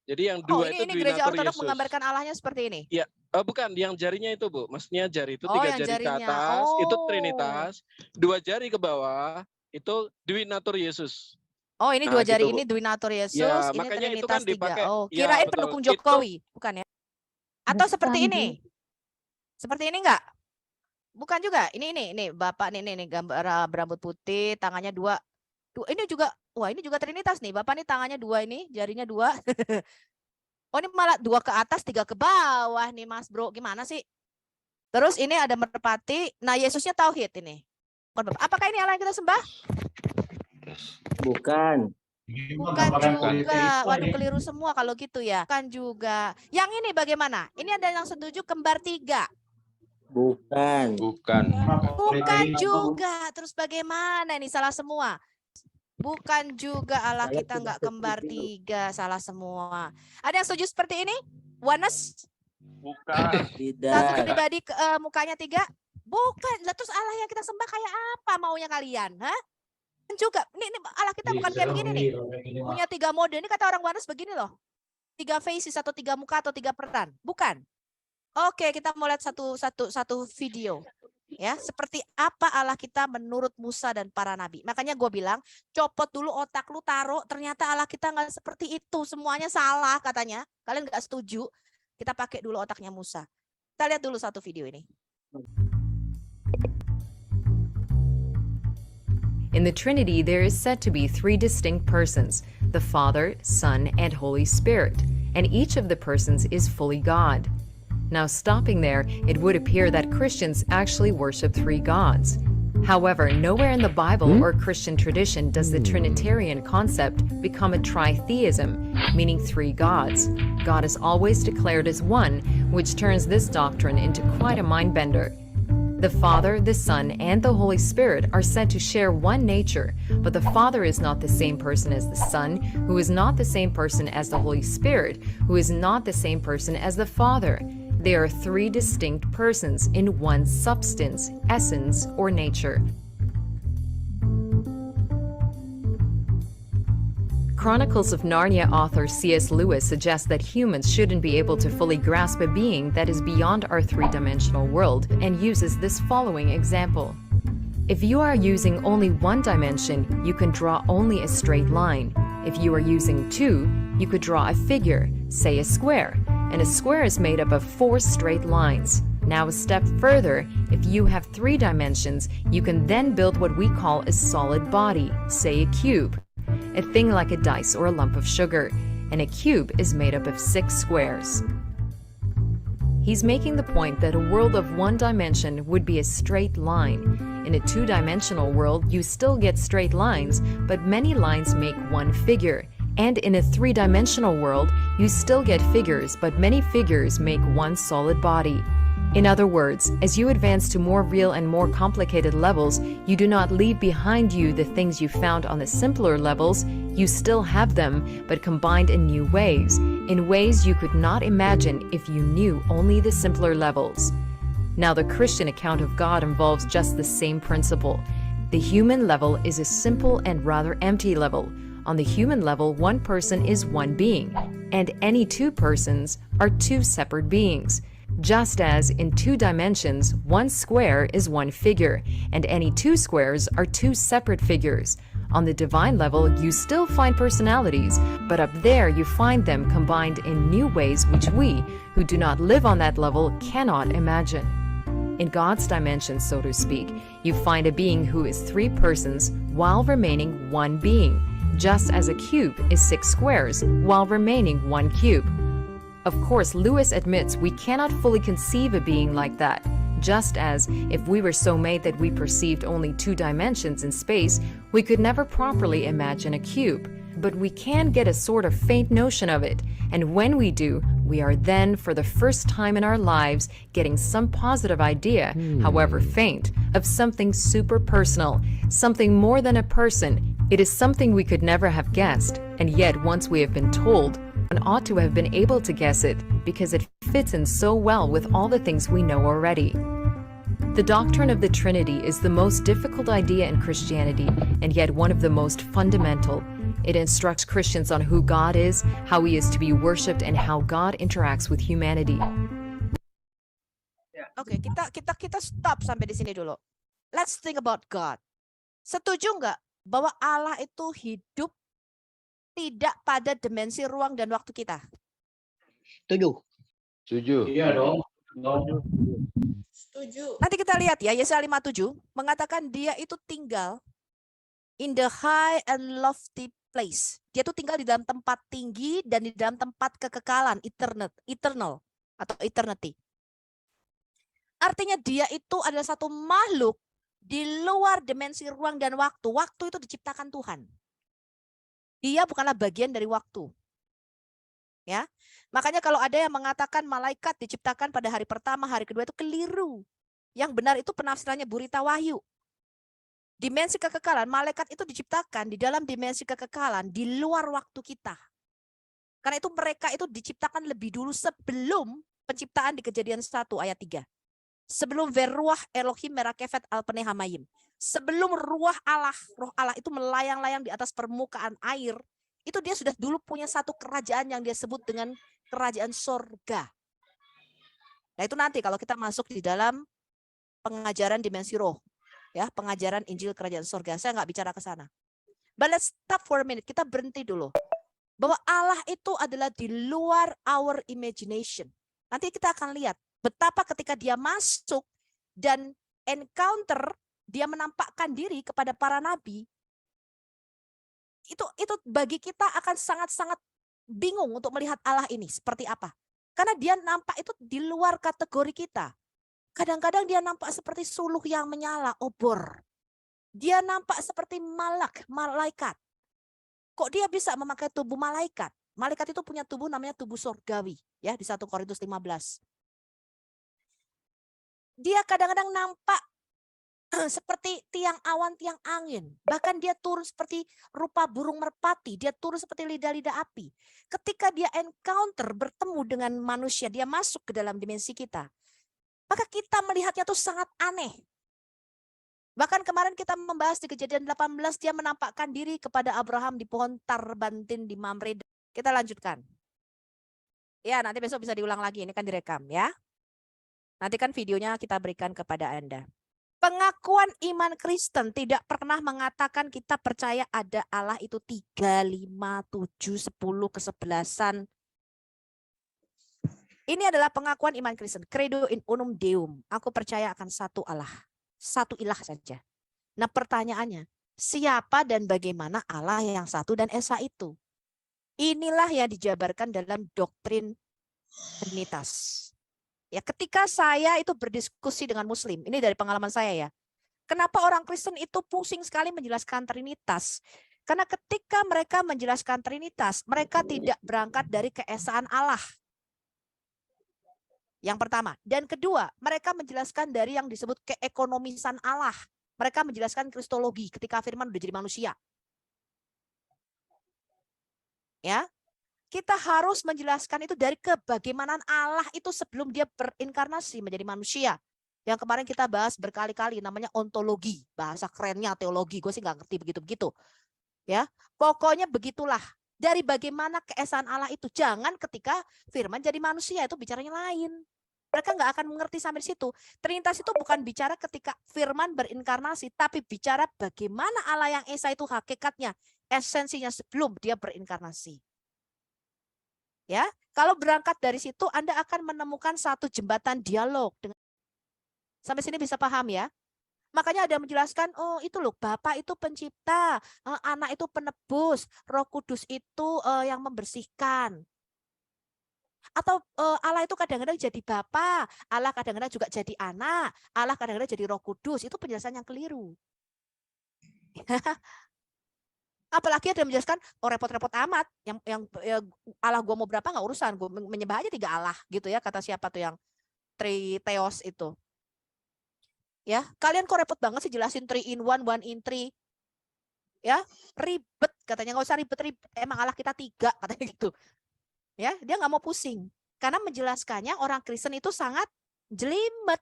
Jadi yang Oh, dua itu ini gereja Duinatur Ortodok Yesus. menggambarkan Allahnya seperti ini? Iya, bukan yang jarinya itu, Bu. Maksudnya jari itu Oh, 3 yang jari ke jarinya. atas, itu Oh. Trinitas, 2 jari ke bawah, itu Duinatur Yesus. Oh, ini 2 Nah, jari gitu, Bu. ini Duinatur Yesus, Ya, ini makanya itu kan Trinitas 3. dipakai Oh, ya kirain betul. pendukung Itu Jokowi, bukan ya? Atau seperti ini? Seperti ini enggak? Bukan juga. Ini Bapak nih gambar berambut putih, tangannya 2. Ini juga, wah ini juga Trinitas nih. Bapak nih tangannya 2 ini, jarinya 2. Oh, ini malah 2 ke atas, 3 ke bawah nih, Mas Bro. Gimana sih? Terus ini ada merpati. Nah, Yesusnya tauhid ini. Apakah ini Allah yang kita sembah? Bukan. Bukan juga. Waduh, keliru semua kalau gitu ya. Bukan juga. Yang ini bagaimana? Ini ada yang setuju kembar 3. Bukan. Bukan juga. Terus bagaimana ini? Salah semua. Bukan juga Allah Saya kita tidak nggak kembar setuju. 3. Salah semua. Ada yang setuju seperti ini? Oneness? Bukan. Satu Tidak. pribadi mukanya 3? Bukan. Lah, terus Allah yang kita sembah kayak apa maunya kalian? Hah? Juga. Ini Allah kita bukan kayak begini nih. Punya 3 mode. Ini kata orang Oneness begini loh. 3 faces atau 3 muka atau 3 peran. Bukan. Oke, kita mau lihat satu video. Ya, seperti apa Allah kita menurut Musa dan para nabi. Makanya gue bilang, copot dulu otak lu, taruh. Ternyata Allah kita nggak seperti itu. Semuanya salah katanya. Kalian nggak setuju? Kita pakai dulu otaknya Musa. Kita lihat dulu satu video ini. In the Trinity, there is said to be 3 distinct persons, the Father, Son, and Holy Spirit, and each of the persons is fully God. Now, stopping there, it would appear that Christians actually worship 3 gods. However, nowhere in the Bible or Christian tradition does the Trinitarian concept become a tritheism, meaning 3 gods. God is always declared as one, which turns this doctrine into quite a mind bender. The Father, the Son, and the Holy Spirit are said to share one nature, but the Father is not the same person as the Son, who is not the same person as the Holy Spirit, who is not the same person as the Father. They are 3 distinct persons in one substance, essence, or nature. Chronicles of Narnia author C.S. Lewis suggests that humans shouldn't be able to fully grasp a being that is beyond our 3-dimensional world and uses this following example. If you are using only 1 dimension, you can draw only a straight line. If you are using 2, you could draw a figure, say a square, and a square is made up of 4 straight lines. Now a step further, if you have 3 dimensions, you can then build what we call a solid body, say a cube. A thing like a dice or a lump of sugar, and a cube is made up of 6 squares. He's making the point that a world of 1 dimension would be a straight line. In a 2-dimensional world, you still get straight lines, but many lines make 1 figure. And in a 3-dimensional world, you still get figures, but many figures make 1 solid body. In other words, as you advance to more real and more complicated levels, you do not leave behind you the things you found on the simpler levels. You still have them, but combined in new ways, in ways you could not imagine if you knew only the simpler levels. Now, the Christian account of God involves just the same principle. The human level is a simple and rather empty level. On the human level, 1 person is 1 being, and any 2 persons are 2 separate beings. Just as in 2 dimensions, 1 square is 1 figure, and any 2 squares are 2 separate figures. On the divine level, you still find personalities, but up there you find them combined in new ways which we, who do not live on that level, cannot imagine. In God's dimension, so to speak, you find a being who is 3 persons while remaining 1 being, just as a cube is 6 squares while remaining 1 cube. Of course, Lewis admits we cannot fully conceive a being like that, just as if we were so made that we perceived only 2 dimensions in space, we could never properly imagine a cube. But we can get a sort of faint notion of it, and when we do, we are then, for the first time in our lives, getting some positive idea, however faint, of something super personal, something more than a person. It is something we could never have guessed, and yet once we have been told, one ought to have been able to guess it, because it fits in so well with all the things we know already. The doctrine of the Trinity is the most difficult idea in Christianity, and yet one of the most fundamental. It instructs Christians on who God is, how he is to be worshipped, and how God interacts with humanity. Oke, kita stop sampai di sini dulu. Let's think about God. Setuju nggak bahwa Allah itu hidup tidak pada dimensi ruang dan waktu kita? Setuju. Setuju. Iya dong. Setuju. Nanti kita lihat ya, Yesaya 57 mengatakan dia itu tinggal in the high and lofty place. Dia itu tinggal di dalam tempat tinggi dan di dalam tempat kekekalan, eternal atau eternity. Artinya dia itu adalah satu makhluk di luar dimensi ruang dan waktu. Waktu itu diciptakan Tuhan. Dia bukanlah bagian dari waktu. Ya, makanya kalau ada yang mengatakan malaikat diciptakan pada hari pertama, hari kedua itu keliru. Yang benar itu penafsirannya Burita Wahyu. Dimensi kekekalan, malaikat itu diciptakan di dalam dimensi kekekalan di luar waktu kita. Karena itu mereka itu diciptakan lebih dulu sebelum penciptaan di Kejadian 1 ayat 3. Sebelum Veruah Elohim Merakefet Alpenehamayim. Sebelum roh Allah itu melayang-layang di atas permukaan air, itu dia sudah dulu punya satu kerajaan yang dia sebut dengan kerajaan sorga. Nah itu nanti kalau kita masuk di dalam pengajaran dimensi roh, ya pengajaran Injil kerajaan sorga, saya nggak bicara ke sana. But let's stop for a minute, kita berhenti dulu. Bahwa Allah itu adalah di luar our imagination. Nanti kita akan lihat betapa ketika dia masuk dan encounter, dia menampakkan diri kepada para nabi, itu bagi kita akan sangat-sangat bingung untuk melihat Allah ini seperti apa. Karena dia nampak itu di luar kategori kita. Kadang-kadang dia nampak seperti suluh yang menyala, obor. Dia nampak seperti malaikat. Kok dia bisa memakai tubuh malaikat? Malaikat itu punya tubuh namanya tubuh surgawi, ya di 1 Korintus 15. Dia kadang-kadang nampak seperti tiang awan, tiang angin. Bahkan dia turun seperti rupa burung merpati. Dia turun seperti lidah-lidah api. Ketika dia encounter, bertemu dengan manusia, dia masuk ke dalam dimensi kita. Maka kita melihatnya tuh sangat aneh. Bahkan kemarin kita membahas di Kejadian 18, dia menampakkan diri kepada Abraham di pohon tarbantin di Mamre. Kita lanjutkan. Ya, nanti besok bisa diulang lagi. Ini kan direkam ya. Nanti kan videonya kita berikan kepada Anda. Pengakuan iman Kristen tidak pernah mengatakan kita percaya ada Allah itu 3, 5, 7, 10, kesebelasan. Ini adalah pengakuan iman Kristen. Credo in unum Deum. Aku percaya akan satu Allah. Satu ilah saja. Nah pertanyaannya, siapa dan bagaimana Allah yang satu dan esa itu? Inilah yang dijabarkan dalam doktrin Trinitas. Ya, ketika saya itu berdiskusi dengan Muslim, ini dari pengalaman saya ya. Kenapa orang Kristen itu pusing sekali menjelaskan Trinitas? Karena ketika mereka menjelaskan Trinitas, mereka tidak berangkat dari keesaan Allah. Yang pertama. Dan kedua, mereka menjelaskan dari yang disebut keekonomisan Allah. Mereka menjelaskan kristologi ketika firman sudah jadi manusia. Ya. Kita harus menjelaskan itu dari kebagaimanaan Allah itu sebelum dia berinkarnasi menjadi manusia. Yang kemarin kita bahas berkali-kali namanya ontologi. Bahasa kerennya teologi, gue sih nggak ngerti begitu-begitu. Ya, pokoknya begitulah. Dari bagaimana keesaan Allah itu. Jangan ketika firman jadi manusia itu bicaranya lain. Mereka nggak akan mengerti sampai di situ. Trinitas itu bukan bicara ketika firman berinkarnasi, tapi bicara bagaimana Allah yang esa itu hakikatnya, esensinya sebelum dia berinkarnasi. Ya, kalau berangkat dari situ Anda akan menemukan satu jembatan dialog dengan. Sampai sini bisa paham ya? Makanya ada yang menjelaskan, oh itu loh Bapa itu pencipta, Anak itu penebus, Roh Kudus itu yang membersihkan. Atau Allah itu kadang-kadang jadi Bapa, Allah kadang-kadang juga jadi Anak, Allah kadang-kadang jadi Roh Kudus. Itu penjelasan yang keliru. Apalagi ada yang menjelaskan, oh repot-repot amat, yang Allah gua mau berapa nggak urusan, gua menyembah aja 3 Allah gitu ya, kata siapa tuh yang Theos itu. Ya, kalian kok repot banget sih jelasin 3 in 1, 1 in 3. Ya, ribet katanya, nggak usah ribet-ribet, emang Allah kita 3 katanya gitu. Ya, dia nggak mau pusing. Karena menjelaskannya orang Kristen itu sangat jelimet.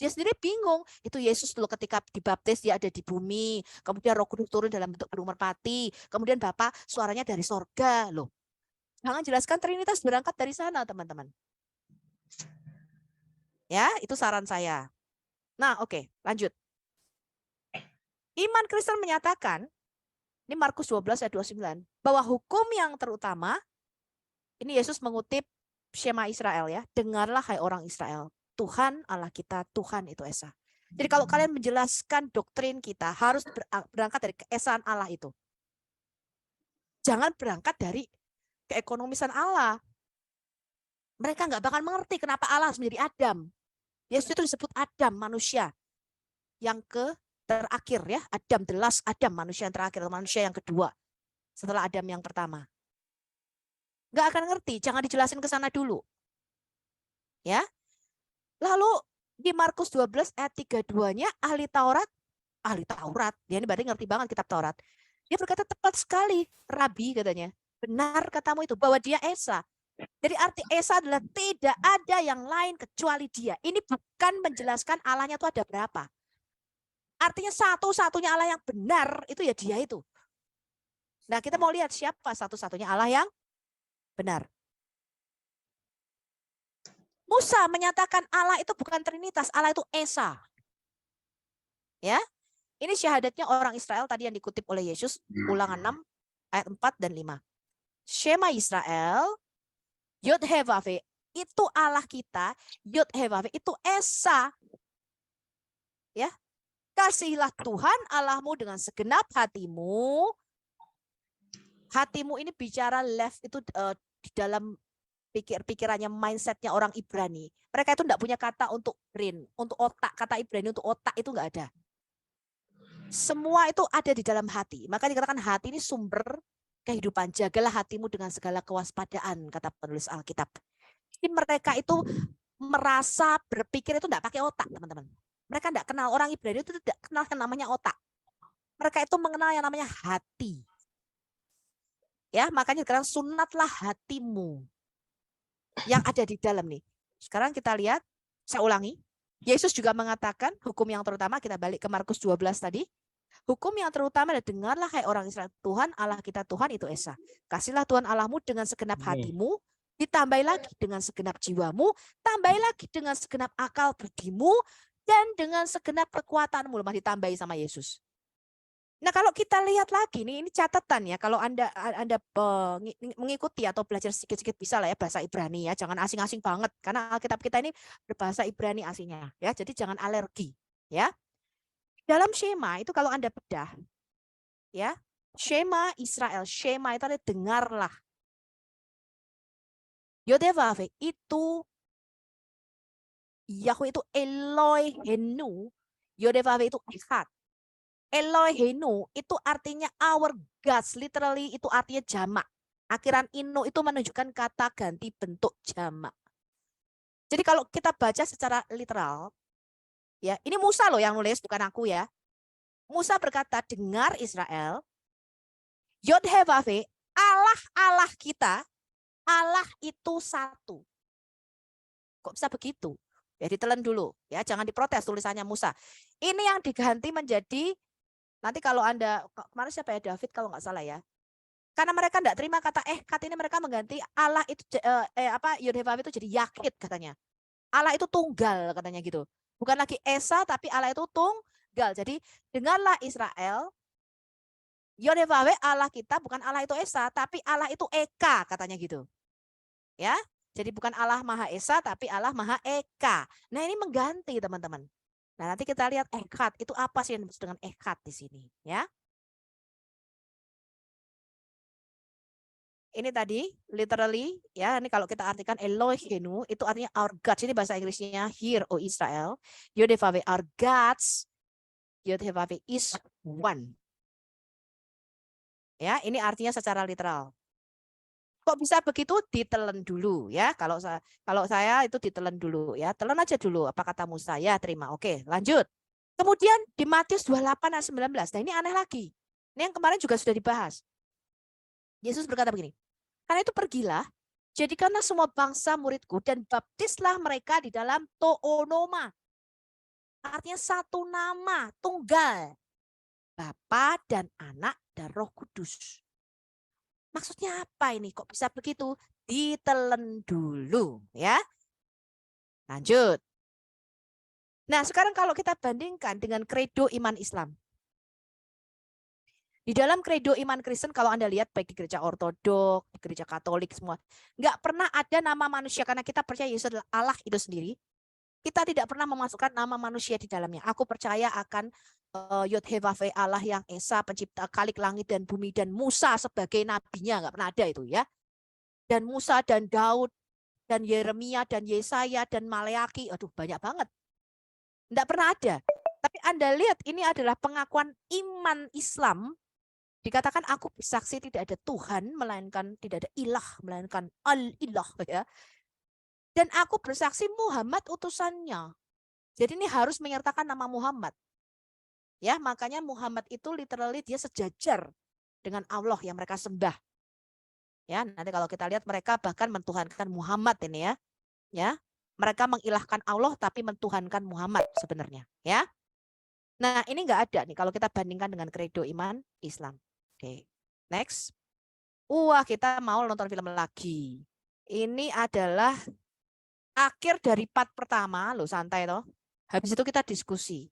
Dia sendiri bingung. Itu Yesus dulu ketika dibaptis dia ada di bumi. Kemudian Roh Kudus turun dalam bentuk burung merpati. Kemudian Bapa suaranya dari sorga. Loh, jangan jelaskan Trinitas berangkat dari sana, teman-teman. Ya, itu saran saya. Nah, oke, lanjut. Iman Kristen menyatakan, ini Markus 12 ayat 29, bahwa hukum yang terutama, ini Yesus mengutip Shema Israel ya, dengarlah hai orang Israel, Tuhan Allah kita, Tuhan itu Esa. Jadi kalau kalian menjelaskan doktrin kita, harus berangkat dari keesaan Allah itu. Jangan berangkat dari keekonomisan Allah. Mereka nggak bakal mengerti kenapa Allah harus menjadi Adam. Yesus itu disebut Adam, manusia yang terakhir ya, Adam, the last Adam, manusia yang terakhir, manusia yang kedua setelah Adam yang pertama. Nggak akan ngerti, jangan dijelasin ke sana dulu. Ya. Lalu di Markus 12 ayat 32-nya ahli Taurat, dia ini berarti ngerti banget kitab Taurat. Dia berkata tepat sekali, Rabi katanya. Benar katamu itu bahwa dia Esa. Jadi arti Esa adalah tidak ada yang lain kecuali dia. Ini bukan menjelaskan Allahnya itu ada berapa. Artinya satu-satunya Allah yang benar itu ya dia itu. Nah, kita mau lihat siapa satu-satunya Allah yang benar. Musa menyatakan Allah itu bukan Trinitas, Allah itu Esa. Ya. Ini syahadatnya orang Israel tadi yang dikutip oleh Yesus, Ulangan 6 ayat 4 dan 5. Shema Israel, Yod He Vav He, itu Allah kita, Yod He Vav He itu Esa. Ya. Kasihilah Tuhan Allahmu dengan segenap hatimu. Hatimu ini bicara left itu di dalam pikirannya, mindsetnya orang Ibrani. Mereka itu tidak punya kata untuk brain, untuk otak. Kata Ibrani untuk otak itu enggak ada. Semua itu ada di dalam hati. Maka dikatakan hati ini sumber kehidupan. Jagalah hatimu dengan segala kewaspadaan, kata penulis Alkitab. Jadi mereka itu merasa berpikir itu tidak pakai otak, teman-teman. Mereka tidak kenal, orang Ibrani itu tidak kenal yang namanya otak. Mereka itu mengenal yang namanya hati. Ya, makanya sekarang sunatlah hatimu yang ada di dalam nih. Sekarang kita lihat, saya ulangi. Yesus juga mengatakan hukum yang terutama, kita balik ke Markus 12 tadi. Hukum yang terutama adalah dengarlah hai orang Israel, Tuhan Allah kita, Tuhan itu Esa. Kasihlah Tuhan Allahmu dengan segenap hatimu, ditambah lagi dengan segenap jiwamu, tambah lagi dengan segenap akal budimu, dan dengan segenap kekuatanmu. Lemah ditambahi sama Yesus. Nah, kalau kita lihat lagi nih, ini catatan ya, kalau Anda mengikuti atau belajar sedikit-sedikit bisa lah ya bahasa Ibrani ya, jangan asing-asing banget karena Alkitab kita ini berbahasa Ibrani aslinya ya, jadi jangan alergi ya. Dalam Shema itu kalau Anda bedah ya, Shema Israel, Shema itu adalah dengarlah. Yod He Vav He itu Yahweh itu Elohenu, Yod He Vav He itu Echad. Elohenu itu artinya our gods, literally itu artinya jamak. Akhiran inu itu menunjukkan kata ganti bentuk jamak. Jadi kalau kita baca secara literal, ya ini Musa loh yang nulis, bukan aku ya. Musa berkata, dengar Israel, Yod He Vav He, Allah kita, Allah itu satu. Kok bisa begitu? Ya ditelan dulu, ya jangan diprotes tulisannya Musa. Ini yang diganti menjadi nanti kalau Anda, kemarin siapa ya, David kalau nggak salah ya. Karena mereka tidak terima kata ini mereka mengganti Allah itu Yod He Vav He itu jadi Yakid katanya. Allah itu tunggal katanya gitu. Bukan lagi Esa tapi Allah itu tunggal. Jadi dengarlah Israel, Yod He Vav He Allah kita bukan Allah itu Esa tapi Allah itu Eka katanya gitu. Ya. Jadi bukan Allah Maha Esa tapi Allah Maha Eka. Nah, ini mengganti teman-teman. Nah, nanti kita lihat Echad itu apa sih yang disebut dengan Echad di sini, ya. Ini tadi literally ya, ini kalau kita artikan Elohenu itu artinya our gods. Ini bahasa Inggrisnya hear O Israel. Yod He Vav He our gods. Yod He Vav He is one. Ya, ini artinya secara literal. Kok bisa begitu? Ditelan dulu ya. Kalau saya itu ditelan dulu ya. Telan aja dulu apa kata Musa ya, terima. Oke, lanjut. Kemudian di Matius 28 ayat 19. Nah, ini aneh lagi. Ini yang kemarin juga sudah dibahas. Yesus berkata begini. Karena itu pergilah, jadikanlah semua bangsa muridku dan baptislah mereka di dalam toonoma. Artinya satu nama, tunggal. Bapa dan Anak dan Roh Kudus. Maksudnya apa ini? Kok bisa begitu? Ditelen dulu ya. Lanjut. Nah, sekarang kalau kita bandingkan dengan kredo iman Islam. Di dalam kredo iman Kristen, kalau Anda lihat baik di gereja ortodok, di gereja Katolik semua, nggak pernah ada nama manusia karena kita percaya Yesus adalah Allah itu sendiri. Kita tidak pernah memasukkan nama manusia di dalamnya. Aku percaya akan Yod-Heh-Vav-He Allah yang Esa, pencipta Khalik langit dan bumi, dan Musa sebagai nabinya, nggak pernah ada itu ya. Dan Musa dan Daud dan Yeremia dan Yesaya dan Maleaki, aduh banyak banget. Nggak pernah ada. Tapi Anda lihat ini adalah pengakuan iman Islam. Dikatakan aku bersaksi tidak ada Tuhan, melainkan tidak ada ilah, melainkan al-ilah ya. Dan aku bersaksi Muhammad utusannya. Jadi ini harus menyertakan nama Muhammad. Ya, makanya Muhammad itu literally dia sejajar dengan Allah yang mereka sembah. Ya, nanti kalau kita lihat mereka bahkan mentuhankan Muhammad ini ya. Ya, mereka mengilahkan Allah tapi mentuhankan Muhammad sebenarnya, ya. Nah, ini enggak ada nih kalau kita bandingkan dengan kredo iman Islam. Oke. Next. Wah, kita mau nonton film lagi. Ini adalah akhir dari part pertama, loh santai toh. Habis itu kita diskusi.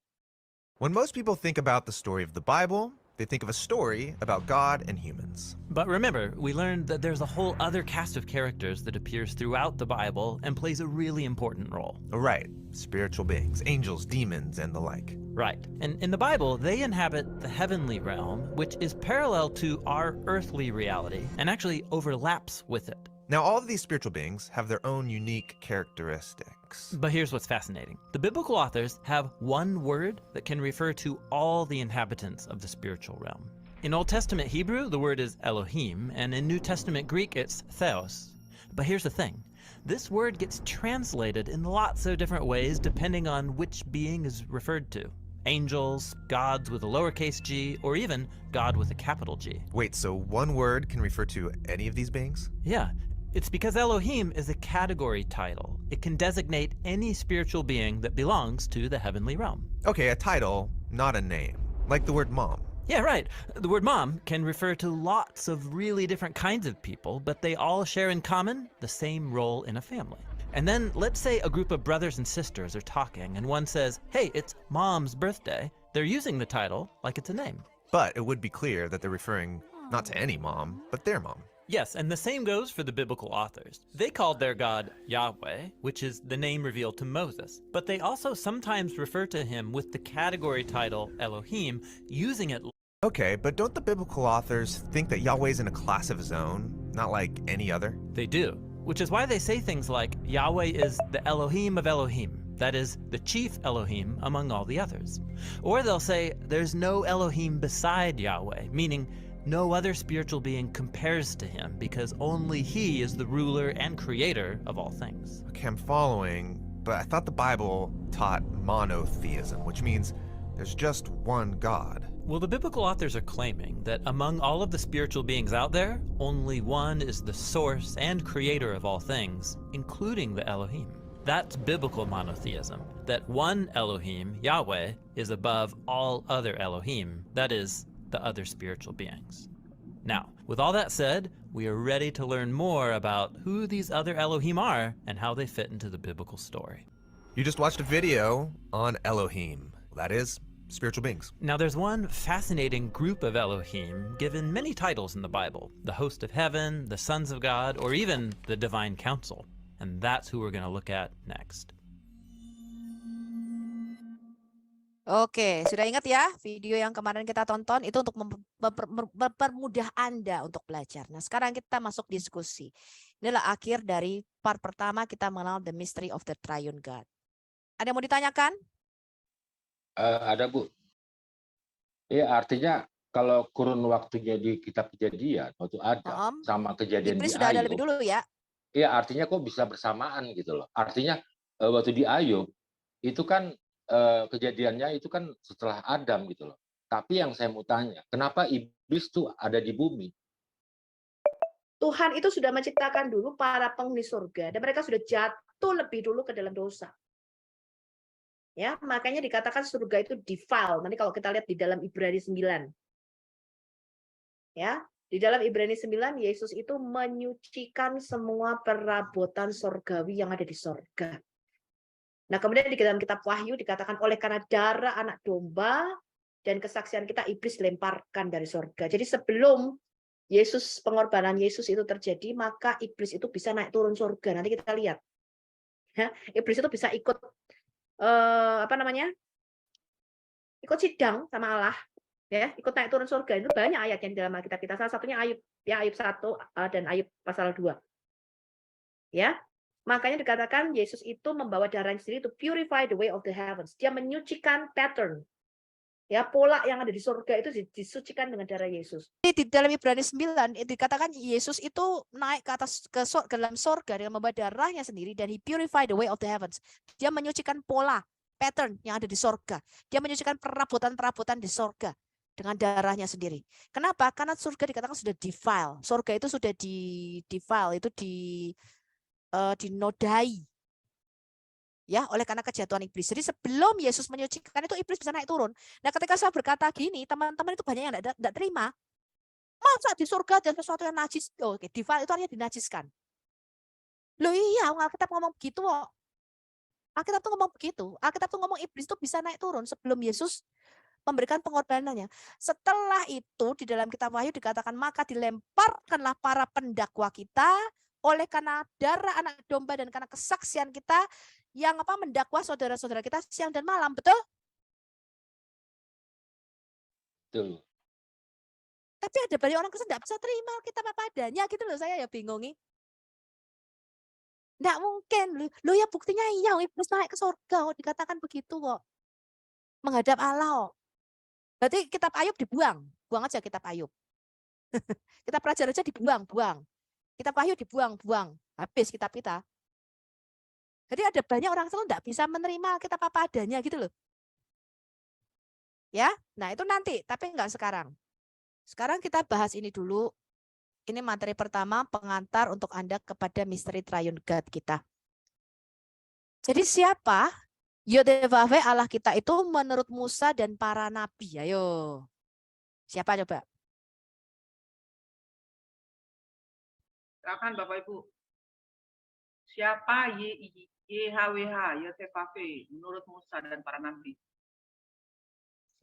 When most people think about the story of the Bible, they think of a story about God and humans. But remember, we learned that there's a whole other cast of characters that appears throughout the Bible and plays a really important role. Right, spiritual beings, angels, demons, and the like. Right. And in the Bible, they inhabit the heavenly realm, which is parallel to our earthly reality and actually overlaps with it. Now, all of these spiritual beings have their own unique characteristics. But here's what's fascinating. The biblical authors have one word that can refer to all the inhabitants of the spiritual realm. In Old Testament Hebrew, the word is Elohim, and in New Testament Greek, it's Theos. But here's the thing. This word gets translated in lots of different ways depending on which being is referred to. Angels, gods with a lowercase g, or even God with a capital G. Wait, so one word can refer to any of these beings? Yeah. It's because Elohim is a category title. It can designate any spiritual being that belongs to the heavenly realm. Okay, a title, not a name. Like the word mom. Yeah, right. The word mom can refer to lots of really different kinds of people, but they all share in common the same role in a family. And then let's say a group of brothers and sisters are talking and one says, hey, it's mom's birthday. They're using the title like it's a name. But it would be clear that they're referring not to any mom, but their mom. Yes, and the same goes for the biblical authors. They called their God Yahweh, which is the name revealed to Moses, but they also sometimes refer to him with the category title Elohim, using it. Okay, but don't the biblical authors think that Yahweh's in a class of his own, not like any other? They do, which is why they say things like Yahweh is the Elohim of Elohim, that is, the chief Elohim among all the others. Or they'll say there's no Elohim beside Yahweh, meaning no other spiritual being compares to him because only he is the ruler and creator of all things. Okay, I'm following, but I thought the Bible taught monotheism, which means there's just one God. Well, the biblical authors are claiming that among all of the spiritual beings out there, only one is the source and creator of all things, including the Elohim. That's biblical monotheism, that one Elohim, Yahweh, is above all other Elohim, that is, the other spiritual beings. Now, with all that said, we are ready to learn more about who these other Elohim are and how they fit into the biblical story. You just watched a video on Elohim, that is, spiritual beings. Now, there's one fascinating group of Elohim given many titles in the Bible: the host of heaven, the sons of God, or even the divine council. And that's who we're going to look at next. Oke, sudah ingat ya video yang kemarin kita tonton itu untuk mempermudah Anda untuk belajar. Nah, sekarang kita masuk diskusi. Inilah akhir dari part pertama kita mengenal the mystery of the triune God. Ada yang mau ditanyakan? Ada, Bu. Ya, artinya kalau kurun waktunya di kitab Kejadian waktu Adam sama kejadian Iblis di sudah ada Ayub. lebih dulu ya. Iya, artinya kok bisa bersamaan gitu loh. Artinya waktu di Ayub itu kan kejadiannya itu kan setelah Adam gitu loh. Tapi yang saya mau tanya, kenapa iblis tuh ada di bumi? Tuhan itu sudah menciptakan dulu para penghuni surga dan mereka sudah jatuh lebih dulu ke dalam dosa. Ya, makanya dikatakan surga itu defile. Nanti kalau kita lihat di dalam Ibrani 9. Ya, di dalam Ibrani 9 Yesus itu menyucikan semua perabotan surgawi yang ada di surga. Nah, kemudian di dalam kitab Wahyu dikatakan oleh karena darah anak domba dan kesaksian kita iblis dilemparkan dari surga. Jadi sebelum pengorbanan Yesus itu terjadi, maka iblis itu bisa naik turun surga. Nanti kita lihat. Ya, iblis itu bisa ikut ikut sidang sama Allah, ya, ikut naik turun surga. Itu banyak ayat yang di dalam Alkitab kita. Salah satunya Ayub, ya, Ayub 1 dan Ayub pasal 2. Ya. Makanya dikatakan Yesus itu membawa darahnya sendiri to purify the way of the heavens. Dia menyucikan pattern. Ya, pola yang ada di surga itu disucikan dengan darah Yesus. Di dalam Ibrani 9 dikatakan Yesus itu naik ke atas ke dalam surga dengan membawa darahnya sendiri dan he purify the way of the heavens. Dia menyucikan pola, pattern yang ada di surga. Dia menyucikan perabotan-perabotan di surga dengan darahnya sendiri. Kenapa? Karena surga dikatakan sudah defile. Surga itu sudah defile, itu dinodai. Ya, oleh karena kejatuhan iblis. Jadi sebelum Yesus menyucikan itu iblis bisa naik turun. Nah, ketika saya berkata gini, teman-teman itu banyak yang tidak terima. Masa di surga ada sesuatu yang najis? Oh, oke, defile itu artinya dinajiskan. Loh iya, Alkitab ngomong begitu kok. Alkitab tuh ngomong begitu. Alkitab tuh ngomong iblis itu bisa naik turun sebelum Yesus memberikan pengorbanannya. Setelah itu di dalam kitab Wahyu dikatakan maka dilemparkanlah para pendakwa kita oleh karena darah anak domba dan karena kesaksian kita yang mendakwa saudara-saudara kita siang dan malam, betul? Betul. Tapi ada banyak orang Kristen tidak bisa terima kita apa adanya gitu loh, saya ya bingung nih. Enggak mungkin. Loh ya buktinya iya, iblis naik ke surga kok dikatakan begitu kok. Menghadap Allah kok. Berarti kitab Ayub dibuang. Buang aja kitab Ayub. Kita pelajari aja dibuang, buang. Kitab Wahyu dibuang, buang. Habis kitab kita. Jadi ada banyak orang Kristen tidak bisa menerima kitab apa adanya gitu loh. Ya, nah itu nanti, tapi enggak sekarang. Sekarang kita bahas ini dulu. Ini materi pertama, pengantar untuk Anda kepada misteri Triune God kita. Jadi siapa Yodevave Allah kita itu menurut Musa dan para nabi? Ayo. Siapa coba? Silakan Bapak Ibu. Siapa YHWH, Yotevave, menurut Musa dan para nabi?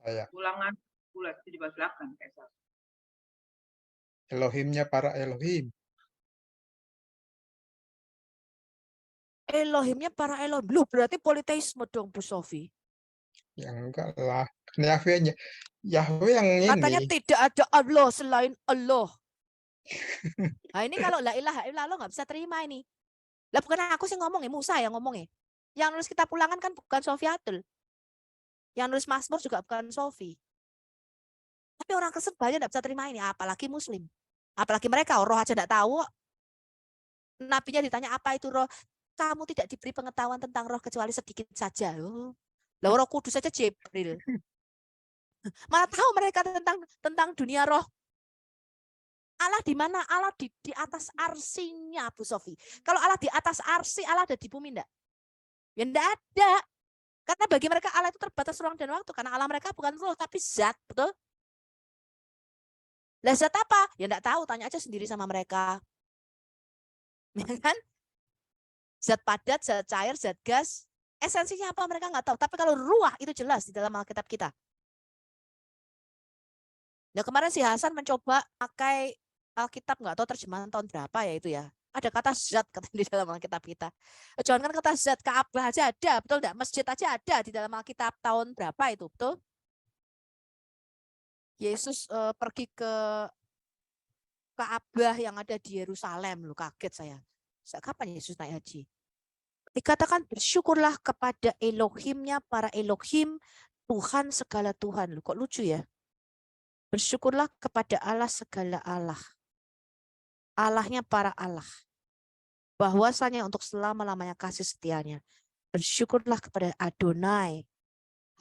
Saya. Ulangan bulat, silakan Kaisar. Elohimnya para Elohim. Elohimnya para Elohim. Loh, berarti politeisme dong Bu Sofi. Ya enggak lah. Yahweh-nya. Yahweh yang ini. Katanya tidak ada Allah selain Allah. Nah ini kalau la ilaha illallah nggak bisa terima ini. Lah bukan aku sih ngomong, Musa yang ngomong. Yang nulis kitab Ulangan kan bukan Sofi Atul. Yang nulis Mazmur juga bukan Sofi. Tapi orang Kristen banyak tidak bisa terima ini, apalagi Muslim. Apalagi mereka, roh aja tidak tahu. Nabinya ditanya apa itu roh. Kamu tidak diberi pengetahuan tentang roh kecuali sedikit saja. Lah Roh Kudus saja Jibril. Malah tahu mereka tentang dunia roh. Allah di mana? Allah di atas arsinya, Bu Sofi. Kalau Allah di atas arsi, Allah ada di bumi enggak? Ya enggak ada. Karena bagi mereka Allah itu terbatas ruang dan waktu. Karena Allah mereka bukan roh, tapi zat. Betul? Lah zat apa? Ya enggak tahu, tanya aja sendiri sama mereka. Ya kan? Zat padat, zat cair, zat gas. Esensinya apa mereka enggak tahu. Tapi kalau ruah itu jelas di dalam Alkitab kita. Nah kemarin si Hasan mencoba pakai Alkitab, nggak tahu terjemahan tahun berapa ya itu ya. Ada kata zat katanya di dalam Alkitab kita. Jangan kan kata zat, Ka'bah aja ada, betul enggak? Masjid aja ada di dalam Alkitab tahun berapa itu, betul? Yesus pergi ke Ka'bah yang ada di Yerusalem, loh kaget saya. Kapan Yesus naik haji? Dikatakan bersyukurlah kepada Elohimnya para Elohim, Tuhan segala Tuhan. Loh, kok lucu ya? Bersyukurlah kepada Allah segala Allah. Allahnya para Allah. Bahwasanya untuk selama-lamanya kasih setianya. Bersyukurlah kepada Adonai,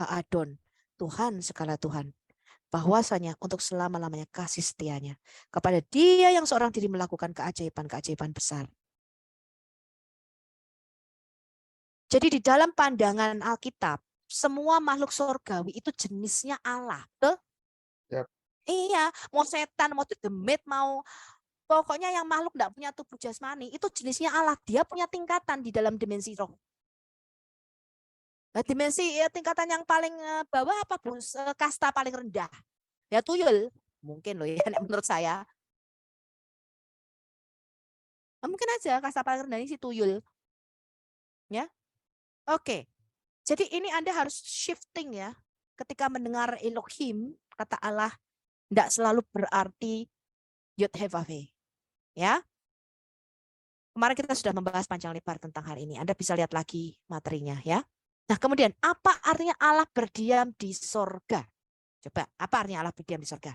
Ha-Adon, Tuhan segala Tuhan. Bahwasanya untuk selama-lamanya kasih setianya. Kepada Dia yang seorang diri melakukan keajaiban-keajaiban besar. Jadi di dalam pandangan Alkitab, semua makhluk surgawi itu jenisnya Allah. Betul? Yap. Iya, mau setan, mau demit, mau pokoknya yang makhluk tidak punya tubuh jasmani itu jenisnya Allah. Dia punya tingkatan di dalam dimensi roh. Nah, dimensi tingkatan yang paling bawah apa, Bu? Kasta paling rendah. Ya tuyul. Mungkin loh ya menurut saya. Nah, mungkin aja kasta paling rendah ini si tuyul. Ya. Oke. Jadi ini Anda harus shifting ya. Ketika mendengar Elohim, kata Allah, tidak selalu berarti Yod He Vav He. Ya. Kemarin kita sudah membahas panjang lebar tentang hal ini. Anda bisa lihat lagi materinya ya. Nah, kemudian apa artinya Allah berdiam di sorga? Coba, apa artinya Allah berdiam di sorga?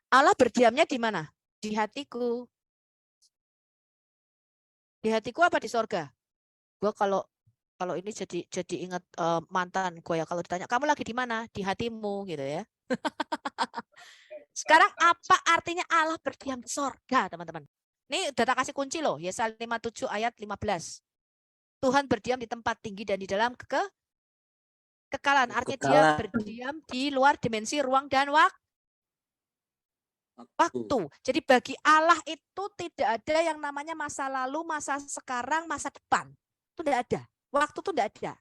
Allah berdiamnya di mana? Di hatiku. Di hatiku apa di sorga? Gue kalau ini jadi ingat mantan gue ya, kalau ditanya kamu lagi di mana? Di hatimu gitu ya. Sekarang apa artinya Allah berdiam di sorga, teman-teman? Ini data kasih kunci loh, Yesaya 57 ayat 15. Tuhan berdiam di tempat tinggi dan di dalam kekekalan. Artinya dia berdiam di luar dimensi ruang dan waktu. Jadi bagi Allah itu tidak ada yang namanya masa lalu, masa sekarang, masa depan. Itu tidak ada. Waktu itu tidak ada.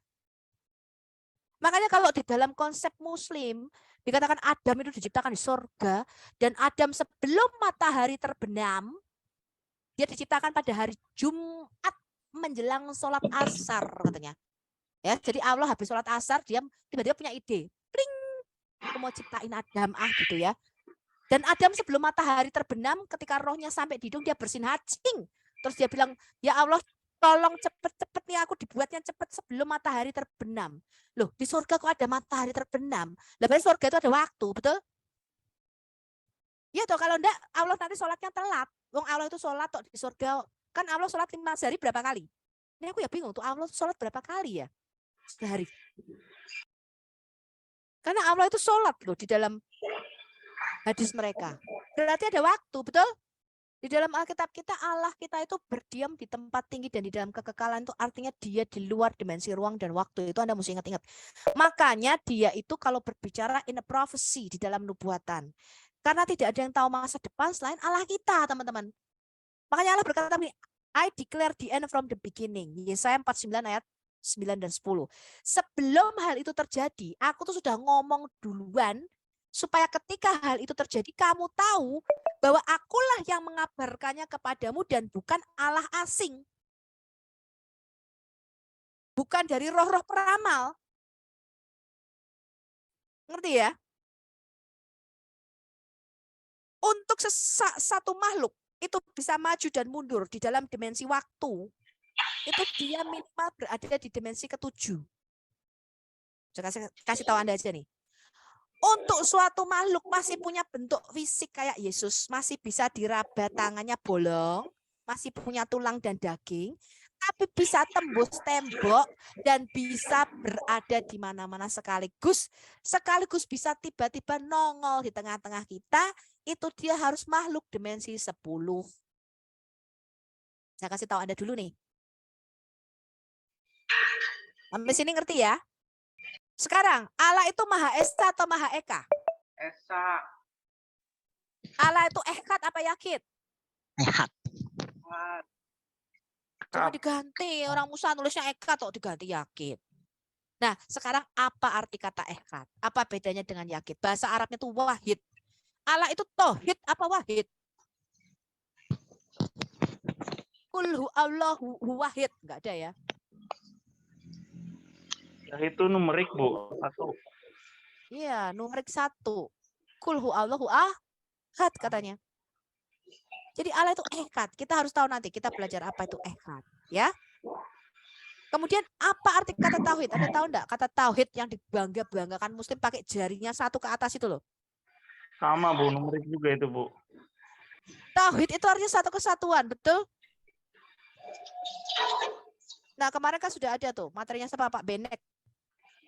Makanya kalau di dalam konsep Muslim dikatakan Adam itu diciptakan di surga, dan Adam sebelum matahari terbenam, dia diciptakan pada hari Jumat menjelang sholat asar katanya. Ya, jadi Allah habis sholat asar dia tiba-tiba punya ide, pling, aku mau ciptain Adam gitu ya. Dan Adam sebelum matahari terbenam, ketika rohnya sampai di hidung dia bersin hacing. Terus dia bilang, ya Allah, tolong cepet-cepet nih aku dibuatnya cepet sebelum matahari terbenam. Loh, di surga kok ada matahari terbenam? Lah berarti surga itu ada waktu, betul? Ya toh, kalau enggak Allah nanti sholatnya telat. Wong Allah itu sholat toh di surga. Kan Allah sholat 5 sehari berapa kali? Ini aku ya bingung tuh, Allah sholat berapa kali ya sehari? Karena Allah itu sholat loh di dalam hadis mereka. Berarti ada waktu, betul? Di dalam Alkitab kita, Allah kita itu berdiam di tempat tinggi dan di dalam kekekalan, itu artinya dia di luar dimensi ruang dan waktu. Itu Anda mesti ingat-ingat. Makanya dia itu kalau berbicara in a prophecy di dalam nubuatan. Karena tidak ada yang tahu masa depan selain Allah kita, teman-teman. Makanya Allah berkata begini, I declare the end from the beginning. Yesaya 49 ayat 9 dan 10. Sebelum hal itu terjadi, aku tuh sudah ngomong duluan, supaya ketika hal itu terjadi, kamu tahu bahwa akulah yang mengabarkannya kepadamu dan bukan Allah asing. Bukan dari roh-roh peramal. Ngerti ya? Untuk satu makhluk itu bisa maju dan mundur di dalam dimensi waktu, itu dia minimal berada di dimensi ke-7. Saya kasih tahu Anda aja nih. Untuk suatu makhluk masih punya bentuk fisik kayak Yesus, masih bisa diraba tangannya bolong, masih punya tulang dan daging, tapi bisa tembus tembok dan bisa berada di mana-mana sekaligus bisa tiba-tiba nongol di tengah-tengah kita, itu dia harus makhluk dimensi 10. Saya kasih tahu Anda dulu nih. Sampai sini ngerti ya? Sekarang, Allah itu Maha Esa atau Maha Eka? Esa. Allah itu Echad apa Yakid? Ehad. Cuma diganti, orang Musa nulisnya Echad kok diganti Yakid. Nah, sekarang apa arti kata Echad? Apa bedanya dengan Yakid? Bahasa Arabnya itu wahid. Allah itu tauhid apa wahid? Kulhu Allahu wahid. Enggak ada ya. Ya itu numerik, Bu. 1. Iya, numerik 1. Kulhu Allahu ahad katanya. Jadi Allah itu echad. Kita harus tahu nanti, kita belajar apa itu echad. Ya. Kemudian apa arti kata tauhid? Anda tahu enggak? Kata tauhid yang dibangga-banggakan Muslim pakai jarinya 1 ke atas itu loh. Sama, Bu. Numerik juga itu, Bu. Tauhid itu artinya satu kesatuan, betul? Nah, kemarin kan sudah ada tuh materinya siapa, Pak Benek.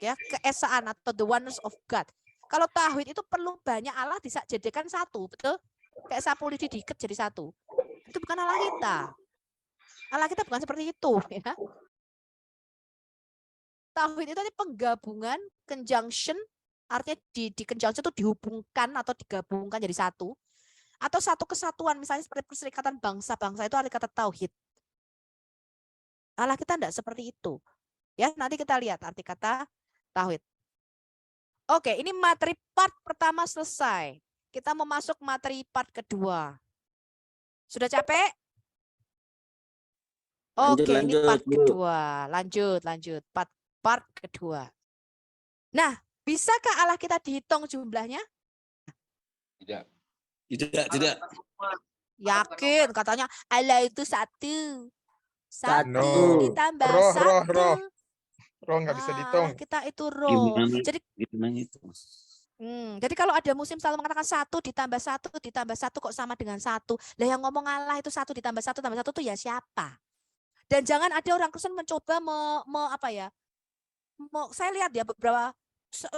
Ya, keesaan atau the oneness of God. Kalau tauhid itu perlu banyak Allah dijadikan 1, betul? Kayak sapu lidi diikat jadi 1. Itu bukan Allah kita. Allah kita bukan seperti itu, ya. Tauhid itu artinya penggabungan, conjunction, artinya di conjunction itu dihubungkan atau digabungkan jadi satu. Atau satu kesatuan, misalnya seperti perserikatan bangsa-bangsa itu arti kata tauhid. Allah kita tidak seperti itu. Ya, nanti kita lihat arti kata tauhid. Oke, ini materi part pertama selesai. Kita mau masuk materi part kedua. Sudah capek? Oke, ini part kedua. Lanjut. Part kedua. Nah, bisakah Allah kita dihitung jumlahnya? Tidak. Tidak. Yakin, katanya Allah itu satu. Satu No. ditambah Roh. satu. Roh nggak bisa dihitung. Allah kita itu roh. Gimana itu? Jadi kalau ada musim selalu mengatakan satu ditambah satu kok sama dengan satu. Lah yang ngomong Allah itu satu ditambah satu itu ya siapa? Dan jangan ada orang Kristen mencoba saya lihat ya beberapa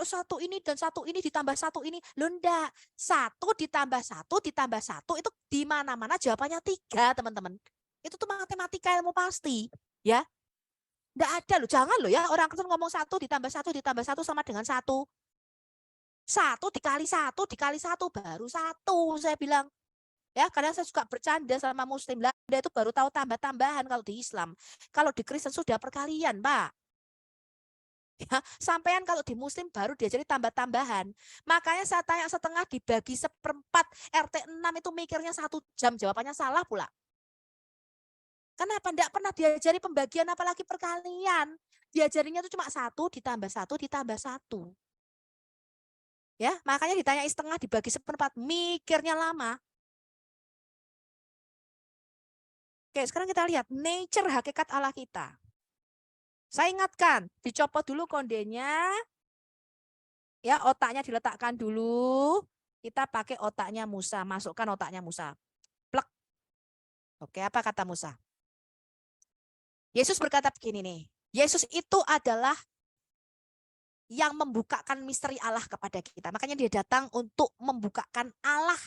satu ini dan satu ini ditambah satu ini. Loh enggak, satu ditambah satu itu di mana-mana jawabannya 3, teman-teman. Itu tuh matematika ilmu pasti, ya. Enggak ada loh, jangan loh ya orang Kristen ngomong satu ditambah satu sama dengan satu. Satu dikali satu baru satu, saya bilang. Ya, kadang saya suka bercanda sama Muslim. Lah, dia itu baru tahu tambah-tambahan kalau di Islam. Kalau di Kristen sudah perkalian, Pak. Ya, sampean kalau di Muslim baru diajari tambah-tambahan. Makanya saya tanya setengah dibagi 1/4 RT 6 itu mikirnya 1 jam. Jawabannya salah pula. Kenapa enggak pernah diajari pembagian apalagi perkalian? Diajarinya itu cuma 1 ditambah 1 ditambah 1. Ya, makanya ditanya setengah dibagi 1/4 mikirnya lama. Oke, sekarang kita lihat nature hakikat Allah kita. Saya ingatkan, dicopot dulu kondenya. Ya, otaknya diletakkan dulu. Kita pakai otaknya Musa, masukkan otaknya Musa. Plek. Oke, apa kata Musa? Yesus berkata begini nih. Yesus itu adalah yang membukakan misteri Allah kepada kita. Makanya dia datang untuk membukakan Allah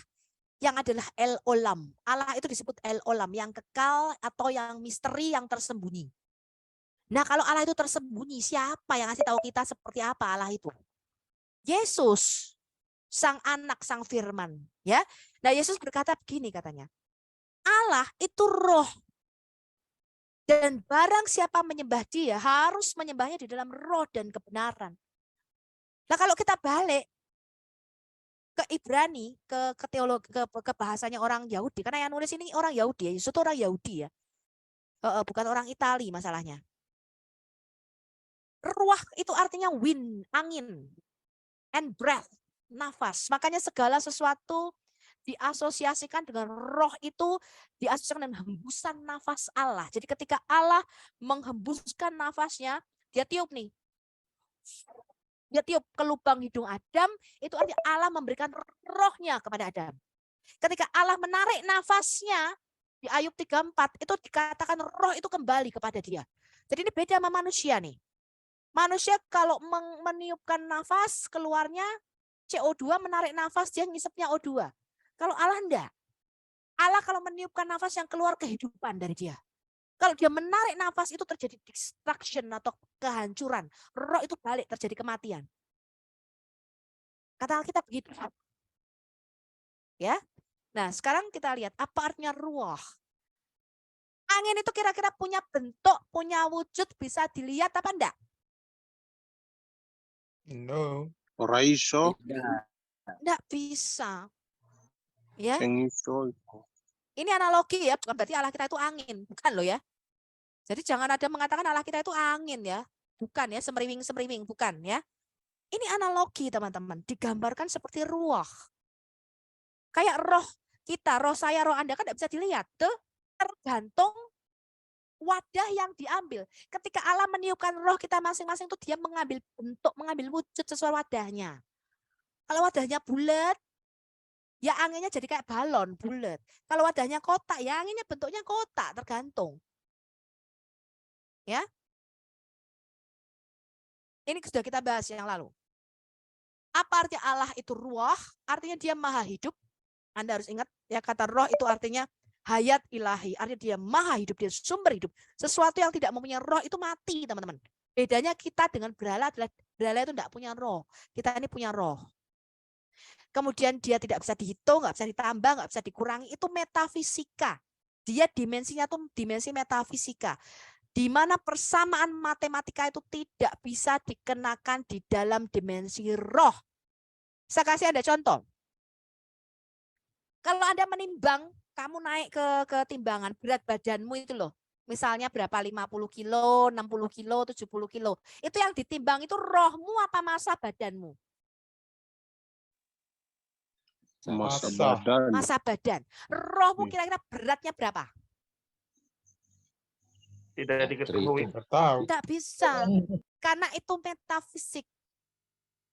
yang adalah El-Olam. Allah itu disebut El-Olam, yang kekal atau yang misteri yang tersembunyi. Nah, kalau Allah itu tersembunyi, siapa yang ngasih tahu kita seperti apa Allah itu? Yesus, sang anak, sang firman. Ya, nah Yesus berkata begini katanya. Allah itu roh. Dan barang siapa menyembah dia, harus menyembahnya di dalam roh dan kebenaran. Nah, kalau kita balik ke Ibrani, ke teologi, ke bahasanya orang Yahudi. Karena yang nulis ini orang Yahudi, Yesus itu orang Yahudi ya. Bukan orang Itali masalahnya. Ruah itu artinya wind, angin. And breath, nafas. Makanya segala sesuatu diasosiasikan dengan roh itu diasosiasikan dengan hembusan nafas Allah. Jadi ketika Allah menghembuskan nafasnya, dia tiup nih. Dia tiup ke lubang hidung Adam, itu artinya Allah memberikan rohnya kepada Adam. Ketika Allah menarik nafasnya, di Ayub 3:4, itu dikatakan roh itu kembali kepada dia. Jadi ini beda sama manusia nih. Manusia kalau meniupkan nafas, keluarnya CO2, menarik nafas, dia ngisepnya O2. Kalau Allah enggak. Allah kalau meniupkan nafas yang keluar kehidupan dari dia. Kalau dia menarik nafas itu terjadi destruction atau kehancuran. Roh itu balik, terjadi kematian. Kata Alkitab begitu. Ya. Nah, sekarang kita lihat apa artinya ruah. Angin itu kira-kira punya bentuk, punya wujud, bisa dilihat apa enggak? No. Ora iso. Enggak bisa. Ya. Sing iso. Ini analogi ya, bukan berarti Allah kita itu angin, bukan loh ya. Jadi jangan ada mengatakan Allah kita itu angin ya, bukan ya, semeriwing-semeriwing, bukan ya. Ini analogi teman-teman, digambarkan seperti ruah. Kayak roh kita, roh saya, roh Anda kan tidak bisa dilihat, tuh tergantung wadah yang diambil. Ketika Allah meniupkan roh kita masing-masing itu dia mengambil bentuk, mengambil wujud sesuai wadahnya. Kalau wadahnya bulat, ya anginnya jadi kayak balon bulat. Kalau wadahnya kotak, ya anginnya bentuknya kotak, tergantung. Ya. Ini sudah kita bahas yang lalu. Apa artinya Allah itu ruah? Artinya dia maha hidup. Anda harus ingat ya, kata roh itu artinya hayat ilahi. Artinya dia maha hidup, dia sumber hidup. Sesuatu yang tidak mempunyai roh itu mati, teman-teman. Bedanya kita dengan berhala adalah berhala itu tidak punya roh. Kita ini punya roh. Kemudian dia tidak bisa dihitung, nggak bisa ditambah, nggak bisa dikurangi. Itu metafisika. Dia dimensinya tuh dimensi metafisika. Di mana persamaan matematika itu tidak bisa dikenakan di dalam dimensi roh. Saya kasih Anda contoh. Kalau Anda menimbang, kamu naik ke timbangan berat badanmu itu loh. Misalnya berapa, 50 kilo, 60 kilo, 70 kilo. Itu yang ditimbang itu rohmu apa massa badanmu? Massa badan. Rohmu kira-kira beratnya berapa? Tidak diketahui. Tidak bisa. Karena itu metafisik.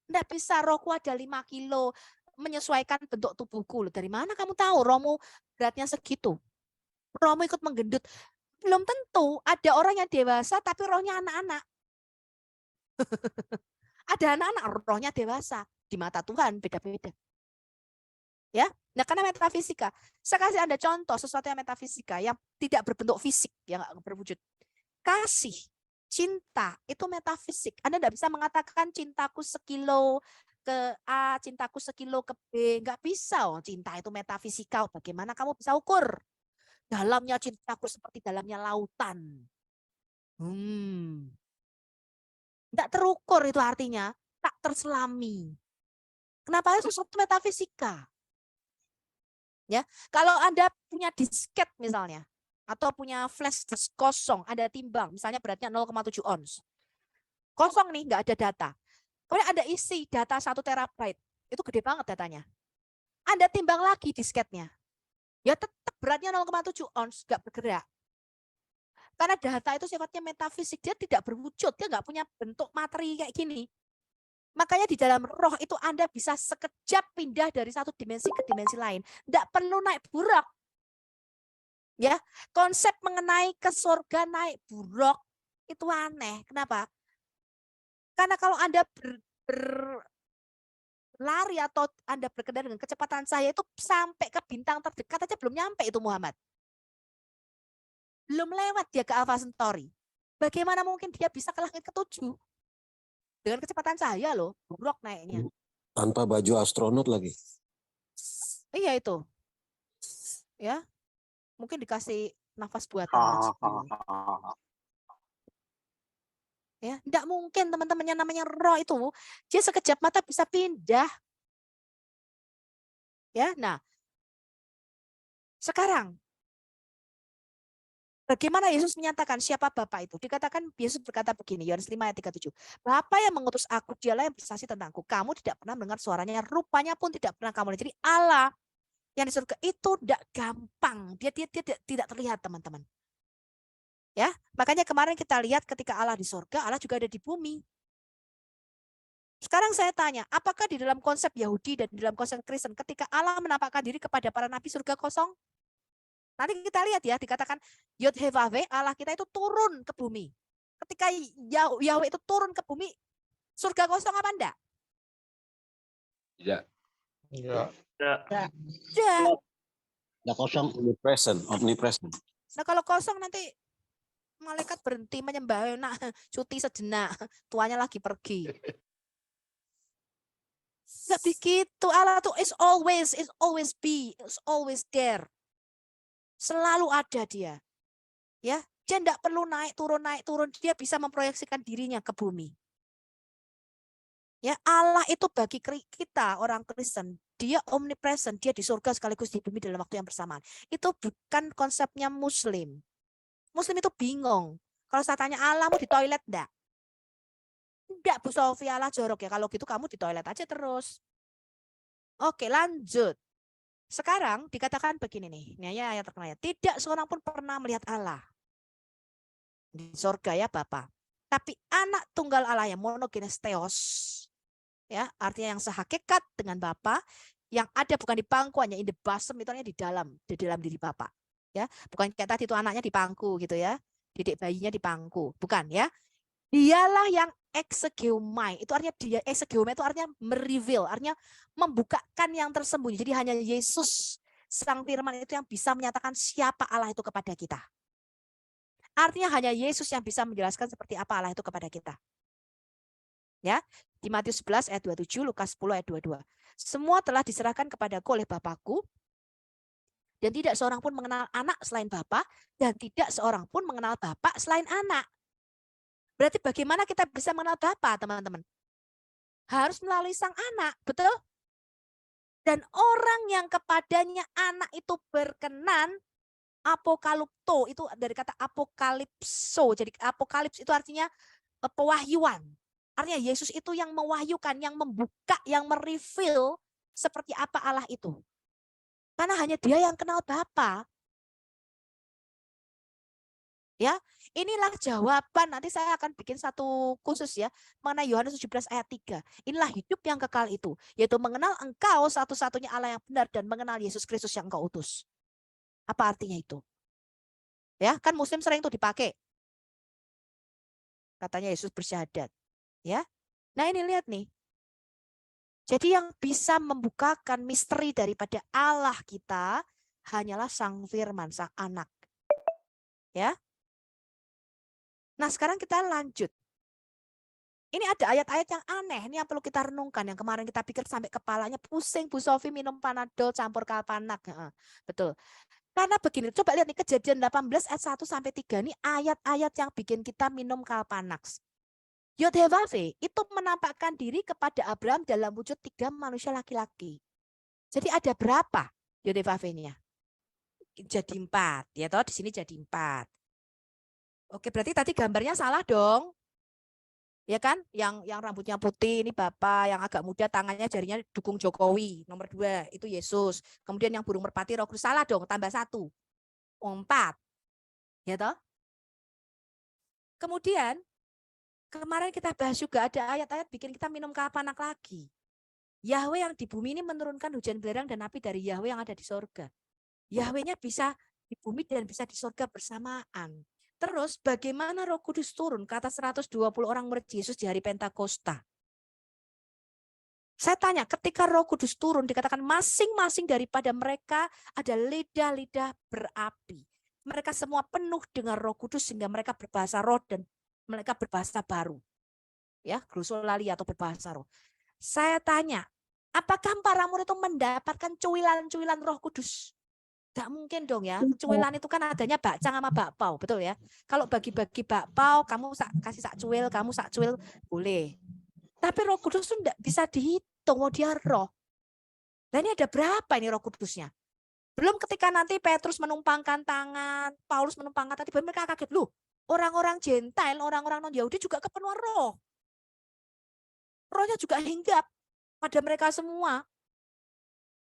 Tidak bisa, rohku ada 5 kilo. Menyesuaikan bentuk tubuhku. Dari mana kamu tahu rohmu beratnya segitu? Rohmu ikut menggendut. Belum tentu. Ada orang yang dewasa tapi rohnya anak-anak. Ada anak-anak rohnya dewasa. Di mata Tuhan beda-beda. Ya, nah karena metafisika. Saya kasih Anda contoh sesuatu yang metafisika yang tidak berbentuk fisik, yang nggak berwujud. Kasih, cinta itu metafisik. Anda tidak bisa mengatakan cintaku sekilo ke A, cintaku sekilo ke B, nggak bisa. Oh, cinta itu metafisika. Bagaimana kamu bisa ukur? Dalamnya cintaku seperti dalamnya lautan. Tidak terukur itu artinya tak terselami. Kenapa itu sesuatu metafisika? Ya, kalau Anda punya disket misalnya, atau punya flash disk kosong, ada timbang, misalnya beratnya 0,7 ons. Kosong nih, nggak ada data. Kemudian Anda isi data 1 terabyte, itu gede banget datanya. Anda timbang lagi disketnya, ya tetap beratnya 0,7 ons, nggak bergerak. Karena data itu sifatnya metafisik, dia tidak berwujud, dia nggak punya bentuk materi kayak gini. Makanya di dalam roh itu Anda bisa sekejap pindah dari satu dimensi ke dimensi lain. Tidak perlu naik buruk. Ya, konsep mengenai ke surga naik buruk itu aneh. Kenapa? Karena kalau Anda berlari atau Anda berkendara dengan kecepatan cahaya itu sampai ke bintang terdekat aja belum nyampe itu Muhammad. Belum lewat dia ke Alpha Centauri. Bagaimana mungkin dia bisa ke langit ke-7? Dengan kecepatan cahaya loh, buruk naiknya. Tanpa baju astronot lagi. Iya itu. Ya. Mungkin dikasih nafas buatan. Ya, enggak mungkin teman-teman yang namanya roh itu dia sekejap mata bisa pindah. Ya, nah. Sekarang bagaimana Yesus menyatakan siapa Bapa itu? Dikatakan Yesus berkata begini, Yohanes 5 ayat 37. Bapa yang mengutus aku, dialah yang bersaksi tentangku. Kamu tidak pernah mendengar suaranya, rupanya pun tidak pernah kamu lihat. Jadi Allah yang di surga itu tidak gampang. Dia tidak terlihat, teman-teman. Ya, makanya kemarin kita lihat ketika Allah di surga, Allah juga ada di bumi. Sekarang saya tanya, apakah di dalam konsep Yahudi dan di dalam konsep Kristen ketika Allah menampakkan diri kepada para nabi surga kosong? Nanti kita lihat ya, dikatakan Yod-Heh-Vah-Veh, Allah kita itu turun ke bumi. Ketika Yahweh itu turun ke bumi, surga kosong apa enggak? Tidak. Enggak. Enggak. Tidak kosong, omnipresent. Nah kalau kosong nanti malaikat berhenti menyembah, nah cuti sejenak, tuanya lagi pergi. Enggak begitu, Allah tuh is always there. Selalu ada dia. Ya, dia enggak perlu naik turun, dia bisa memproyeksikan dirinya ke bumi. Ya, Allah itu bagi kita orang Kristen, dia omnipresent, dia di surga sekaligus di bumi dalam waktu yang bersamaan. Itu bukan konsepnya Muslim. Muslim itu bingung. Kalau saya tanya Allah mau di toilet enggak? Enggak Bu Sofia, Allah jorok ya. Kalau gitu kamu di toilet aja terus. Oke, lanjut. Sekarang dikatakan begini nih, ini ayat terkenal. Tidak seorang pun pernah melihat Allah di surga ya Bapa. Tapi anak tunggal Allah yang monogenes theos, ya artinya yang sehakikat dengan Bapa, yang ada bukan di pangku, hanya in the bosom, itu hanya di dalam diri Bapa. Ya, bukan kayak tadi itu anaknya di pangku gitu ya, didik bayinya di pangku, bukan ya. Dialah yang exegeomai, itu artinya dia exegeomai itu artinya mereveal, artinya membukakan yang tersembunyi. Jadi hanya Yesus Sang Firman itu yang bisa menyatakan siapa Allah itu kepada kita. Artinya hanya Yesus yang bisa menjelaskan seperti apa Allah itu kepada kita. Ya, di Matius 11 ayat 27, Lukas 10 ayat 22. Semua telah diserahkan kepadaku oleh Bapakku, dan tidak seorang pun mengenal anak selain Bapa, dan tidak seorang pun mengenal Bapa selain anak. Berarti bagaimana kita bisa mengenal Bapa, teman-teman? Harus melalui sang anak, betul? Dan orang yang kepadanya anak itu berkenan, apokalipto, itu dari kata apokalipso. Jadi apokalips itu artinya pewahyuan. Artinya Yesus itu yang mewahyukan, yang membuka, yang mereveal seperti apa Allah itu. Karena hanya Dia yang kenal Bapa. Ya, inilah jawaban. Nanti saya akan bikin satu khusus ya mengenai Yohanes 17 ayat 3. Inilah hidup yang kekal itu, yaitu mengenal Engkau satu-satunya Allah yang benar dan mengenal Yesus Kristus yang Engkau utus. Apa artinya itu? Ya, kan Muslim sering itu dipakai. Katanya Yesus bersyahadat. Ya. Nah, ini lihat nih. Jadi yang bisa membukakan misteri daripada Allah kita hanyalah Sang Firman, Sang Anak. Ya. Nah, sekarang kita lanjut. Ini ada ayat-ayat yang aneh, ini yang perlu kita renungkan. Yang kemarin kita pikir sampai kepalanya pusing, Bu Sofi minum Panadol campur Kalpanak. Betul. Karena begini, coba lihat nih Kejadian 18 ayat 1 sampai 3 ini ayat-ayat yang bikin kita minum Kalpanax. Yod-Heh-Vav-He itu menampakkan diri kepada Abraham dalam wujud 3 manusia laki-laki. Jadi ada berapa Yod-Heh-Vav-He-nya? Jadi 4, ya toh, di sini jadi 4. Oke, berarti tadi gambarnya salah dong. Ya kan? Yang rambutnya putih ini Bapak, yang agak muda tangannya jarinya dukung Jokowi, nomor 2 itu Yesus. Kemudian yang burung merpati Roh Kudus, salah dong, tambah 1. 4. Ya toh? Kemudian kemarin kita bahas juga ada ayat-ayat bikin kita minum Kalpanak lagi. Yahweh yang di bumi ini menurunkan hujan belerang dan api dari Yahweh yang ada di sorga. Yahwehnya bisa di bumi dan bisa di sorga bersamaan. Terus bagaimana Roh Kudus turun ke atas 120 orang murid Yesus di hari Pentakosta? Saya tanya, ketika Roh Kudus turun dikatakan masing-masing daripada mereka ada lidah-lidah berapi. Mereka semua penuh dengan Roh Kudus sehingga mereka berbahasa roh dan mereka berbahasa baru. Ya, glosolali atau berbahasa roh. Saya tanya, apakah para murid itu mendapatkan cuilan-cuilan Roh Kudus? Gak mungkin dong ya. Cuilan itu kan adanya bakcang sama bakpao, betul ya? Kalau bagi-bagi bakpao, kamu kasih sak cuil, kamu sak cuil, boleh. Tapi Roh Kudus itu enggak bisa dihitung, mau dia roh. Dan ini ada berapa ini Roh Kudusnya? Belum ketika nanti Petrus menumpangkan tangan, Paulus menumpangkan tangan, tiba-tiba mereka kaget, loh, orang-orang Gentile, orang-orang non-Yahudi juga kepenuhan roh. Rohnya juga hinggap pada mereka semua.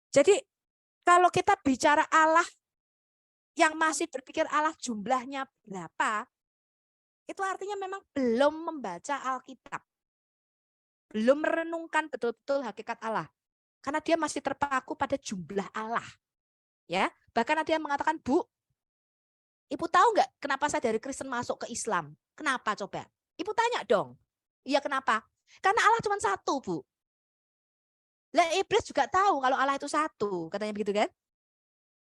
Jadi kalau kita bicara Allah yang masih berpikir Allah jumlahnya berapa, itu artinya memang belum membaca Alkitab. Belum merenungkan betul-betul hakikat Allah. Karena dia masih terpaku pada jumlah Allah. Ya, bahkan ada yang mengatakan, Bu, Ibu tahu nggak kenapa saya dari Kristen masuk ke Islam? Kenapa coba? Ibu tanya dong. Iya kenapa? Karena Allah cuma satu, Bu. Lah iblis juga tahu kalau Allah itu satu, katanya begitu kan?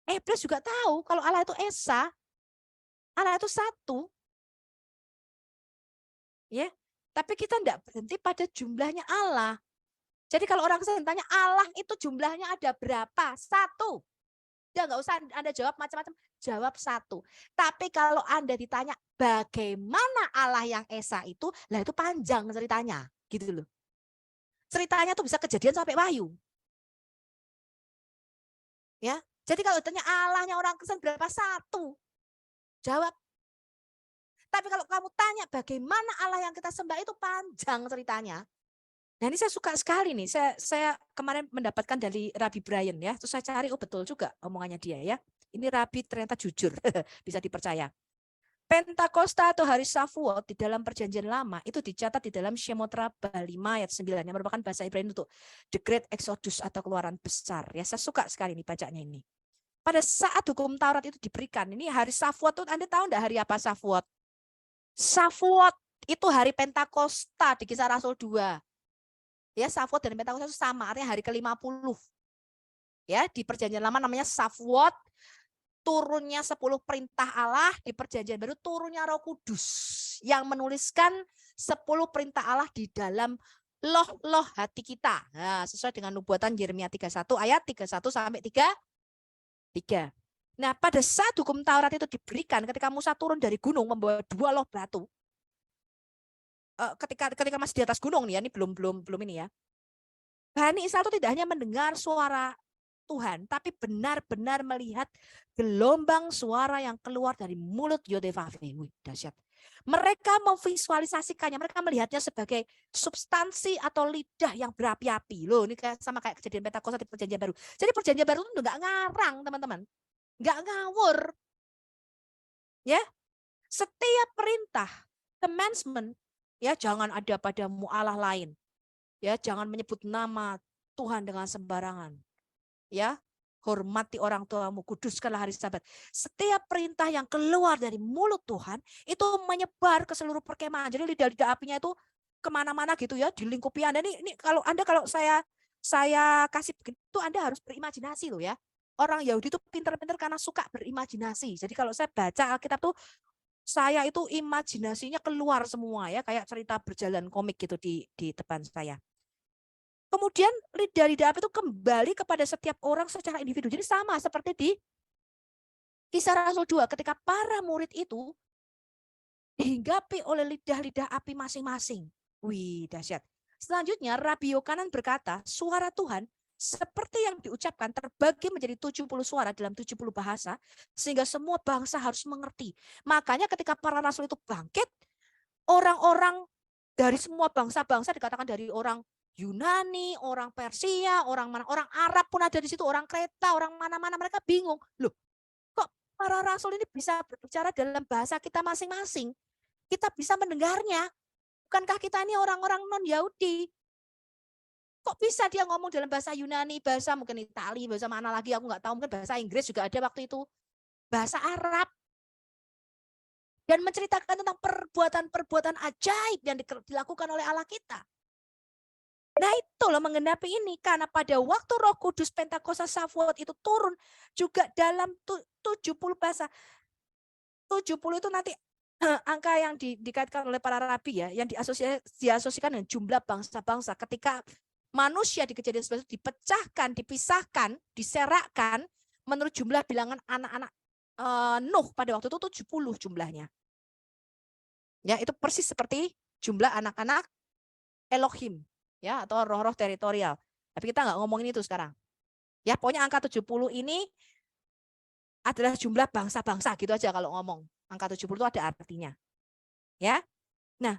Iblis juga tahu kalau Allah itu esa. Allah itu satu. Ya, tapi kita enggak berhenti pada jumlahnya Allah. Jadi kalau orang Kristen tanya Allah itu jumlahnya ada berapa? 1. Udah nggak usah Anda jawab macam-macam, jawab 1. Tapi kalau Anda ditanya bagaimana Allah yang esa itu, lah itu panjang ceritanya, gitu loh. Ceritanya tuh bisa kejadian sampai Wahyu. Ya, jadi kalau ditanya Allahnya orang Kristen berapa? 1. Jawab. Tapi kalau kamu tanya bagaimana Allah yang kita sembah itu panjang ceritanya. Nah ini saya suka sekali nih, saya kemarin mendapatkan dari Rabbi Brian ya, terus saya cari, oh betul juga omongannya dia ya. Ini Rabbi ternyata jujur, bisa dipercaya. Pentakosta atau hari Shavuot di dalam perjanjian lama itu dicatat di dalam Shemot Rabbah 5 ayat 9 yang merupakan bahasa Ibrani untuk the great exodus atau keluaran besar. Ya saya suka sekali nih bacanya ini. Pada saat hukum Taurat itu diberikan, ini hari Shavuot itu Anda tahu enggak hari apa Shavuot? Shavuot itu hari Pentakosta di Kisah Rasul 2. Ya, Shavuot dan Pentakosta itu sama, artinya hari ke-50. Ya, di perjanjian lama namanya Shavuot, turunnya 10 perintah Allah di perjanjian baru, turunnya Roh Kudus yang menuliskan 10 perintah Allah di dalam loh hati kita. Nah, sesuai dengan nubuatan Yeremia 31 ayat 31 sampai 33. Nah, pada saat hukum Taurat itu diberikan ketika Musa turun dari gunung membawa 2 loh batu. Ketika masih di atas gunung nih ya, ini belum ini ya. Bani Israel itu tidak hanya mendengar suara Tuhan, tapi benar-benar melihat gelombang suara yang keluar dari mulut Yodevave. Wih, dahsyat. Mereka memvisualisasikannya, mereka melihatnya sebagai substansi atau lidah yang berapi-api. Loh, ini sama kayak kejadian Pentakosta di Perjanjian Baru. Jadi Perjanjian Baru itu enggak ngarang, teman-teman. Enggak ngawur. Ya. Setiap perintah, commandment, ya jangan ada padamu Allah lain. Ya, jangan menyebut nama Tuhan dengan sembarangan. Ya, hormati orang tuamu, kuduskanlah hari Sabat. Setiap perintah yang keluar dari mulut Tuhan itu menyebar ke seluruh perkemahan. Jadi lidah-lidah apinya itu kemana-mana gitu ya, dilingkupi Anda. Ini kalau saya kasih begitu, Anda harus berimajinasi loh ya. Orang Yahudi itu pintar-pintar karena suka berimajinasi. Jadi kalau saya baca Alkitab tuh, saya itu imajinasinya keluar semua ya, kayak cerita berjalan komik gitu di depan saya. Kemudian lidah-lidah api itu kembali kepada setiap orang secara individu. Jadi sama seperti di Kisah Rasul 2 ketika para murid itu dihinggapi oleh lidah-lidah api masing-masing. Wih, dahsyat. Selanjutnya Rabi Yohanan berkata, suara Tuhan seperti yang diucapkan terbagi menjadi 70 suara dalam 70 bahasa sehingga semua bangsa harus mengerti. Makanya ketika para rasul itu bangkit, orang-orang dari semua bangsa-bangsa dikatakan dari orang Yunani, orang Persia, orang Arab pun ada di situ, orang Kreta, orang mana-mana, mereka bingung. Loh, kok para rasul ini bisa berbicara dalam bahasa kita masing-masing? Kita bisa mendengarnya. Bukankah kita ini orang-orang non-Yahudi? Kok bisa dia ngomong dalam bahasa Yunani, bahasa mungkin Itali, bahasa mana lagi, aku nggak tahu, mungkin bahasa Inggris juga ada waktu itu. Bahasa Arab. Dan menceritakan tentang perbuatan-perbuatan ajaib yang dilakukan oleh Allah kita. Nah itu loh menggenapi ini, karena pada waktu Roh Kudus Pentakosta Shavuot itu turun juga dalam 70 bahasa. 70 itu nanti angka yang dikaitkan oleh para rabi ya, yang diasosiasikan dengan jumlah bangsa-bangsa. Ketika manusia di Kejadian 11 itu dipecahkan, dipisahkan, diserakkan menurut jumlah bilangan anak-anak Nuh pada waktu itu 70 jumlahnya. Ya, itu persis seperti jumlah anak-anak Elohim. Ya, atau roh-roh teritorial. Tapi kita nggak ngomongin itu sekarang. Ya, pokoknya angka 70 ini adalah jumlah bangsa-bangsa gitu aja kalau ngomong. Angka 70 itu ada artinya. Ya. Nah,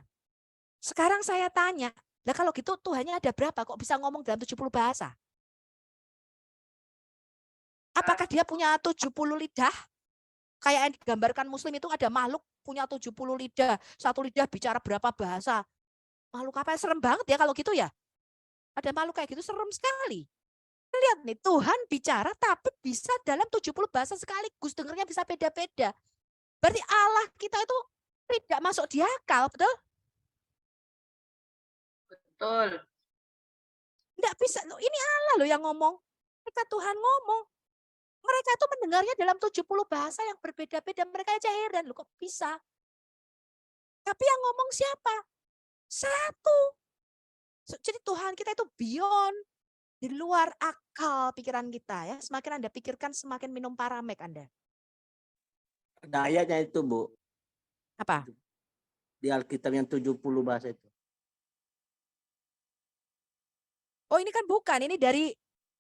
sekarang saya tanya, nah kalau gitu Tuhannya ada berapa kok bisa ngomong dalam 70 bahasa? Apakah dia punya 70 lidah? Kayak yang digambarkan Muslim itu ada makhluk punya 70 lidah. Satu lidah bicara berapa bahasa? Makhluk apa? Serem banget ya kalau gitu ya. Ada makhluk kayak gitu serem sekali. Lihat nih, Tuhan bicara tapi bisa dalam 70 bahasa sekaligus. Dengarnya bisa beda-beda. Berarti Allah kita itu tidak masuk di akal, betul? Betul. Enggak bisa. Loh, ini Allah loh yang ngomong. Ketika Tuhan ngomong, mereka itu mendengarnya dalam 70 bahasa yang berbeda-beda. Mereka aja heran, loh kok bisa. Tapi yang ngomong siapa? Satu. Jadi Tuhan kita itu beyond, di luar akal pikiran kita ya. Semakin Anda pikirkan, semakin minum Paramek Anda. Ada ayatnya itu, Bu. Apa? Di Alkitab yang 70 bahasa itu. Oh ini kan bukan, ini dari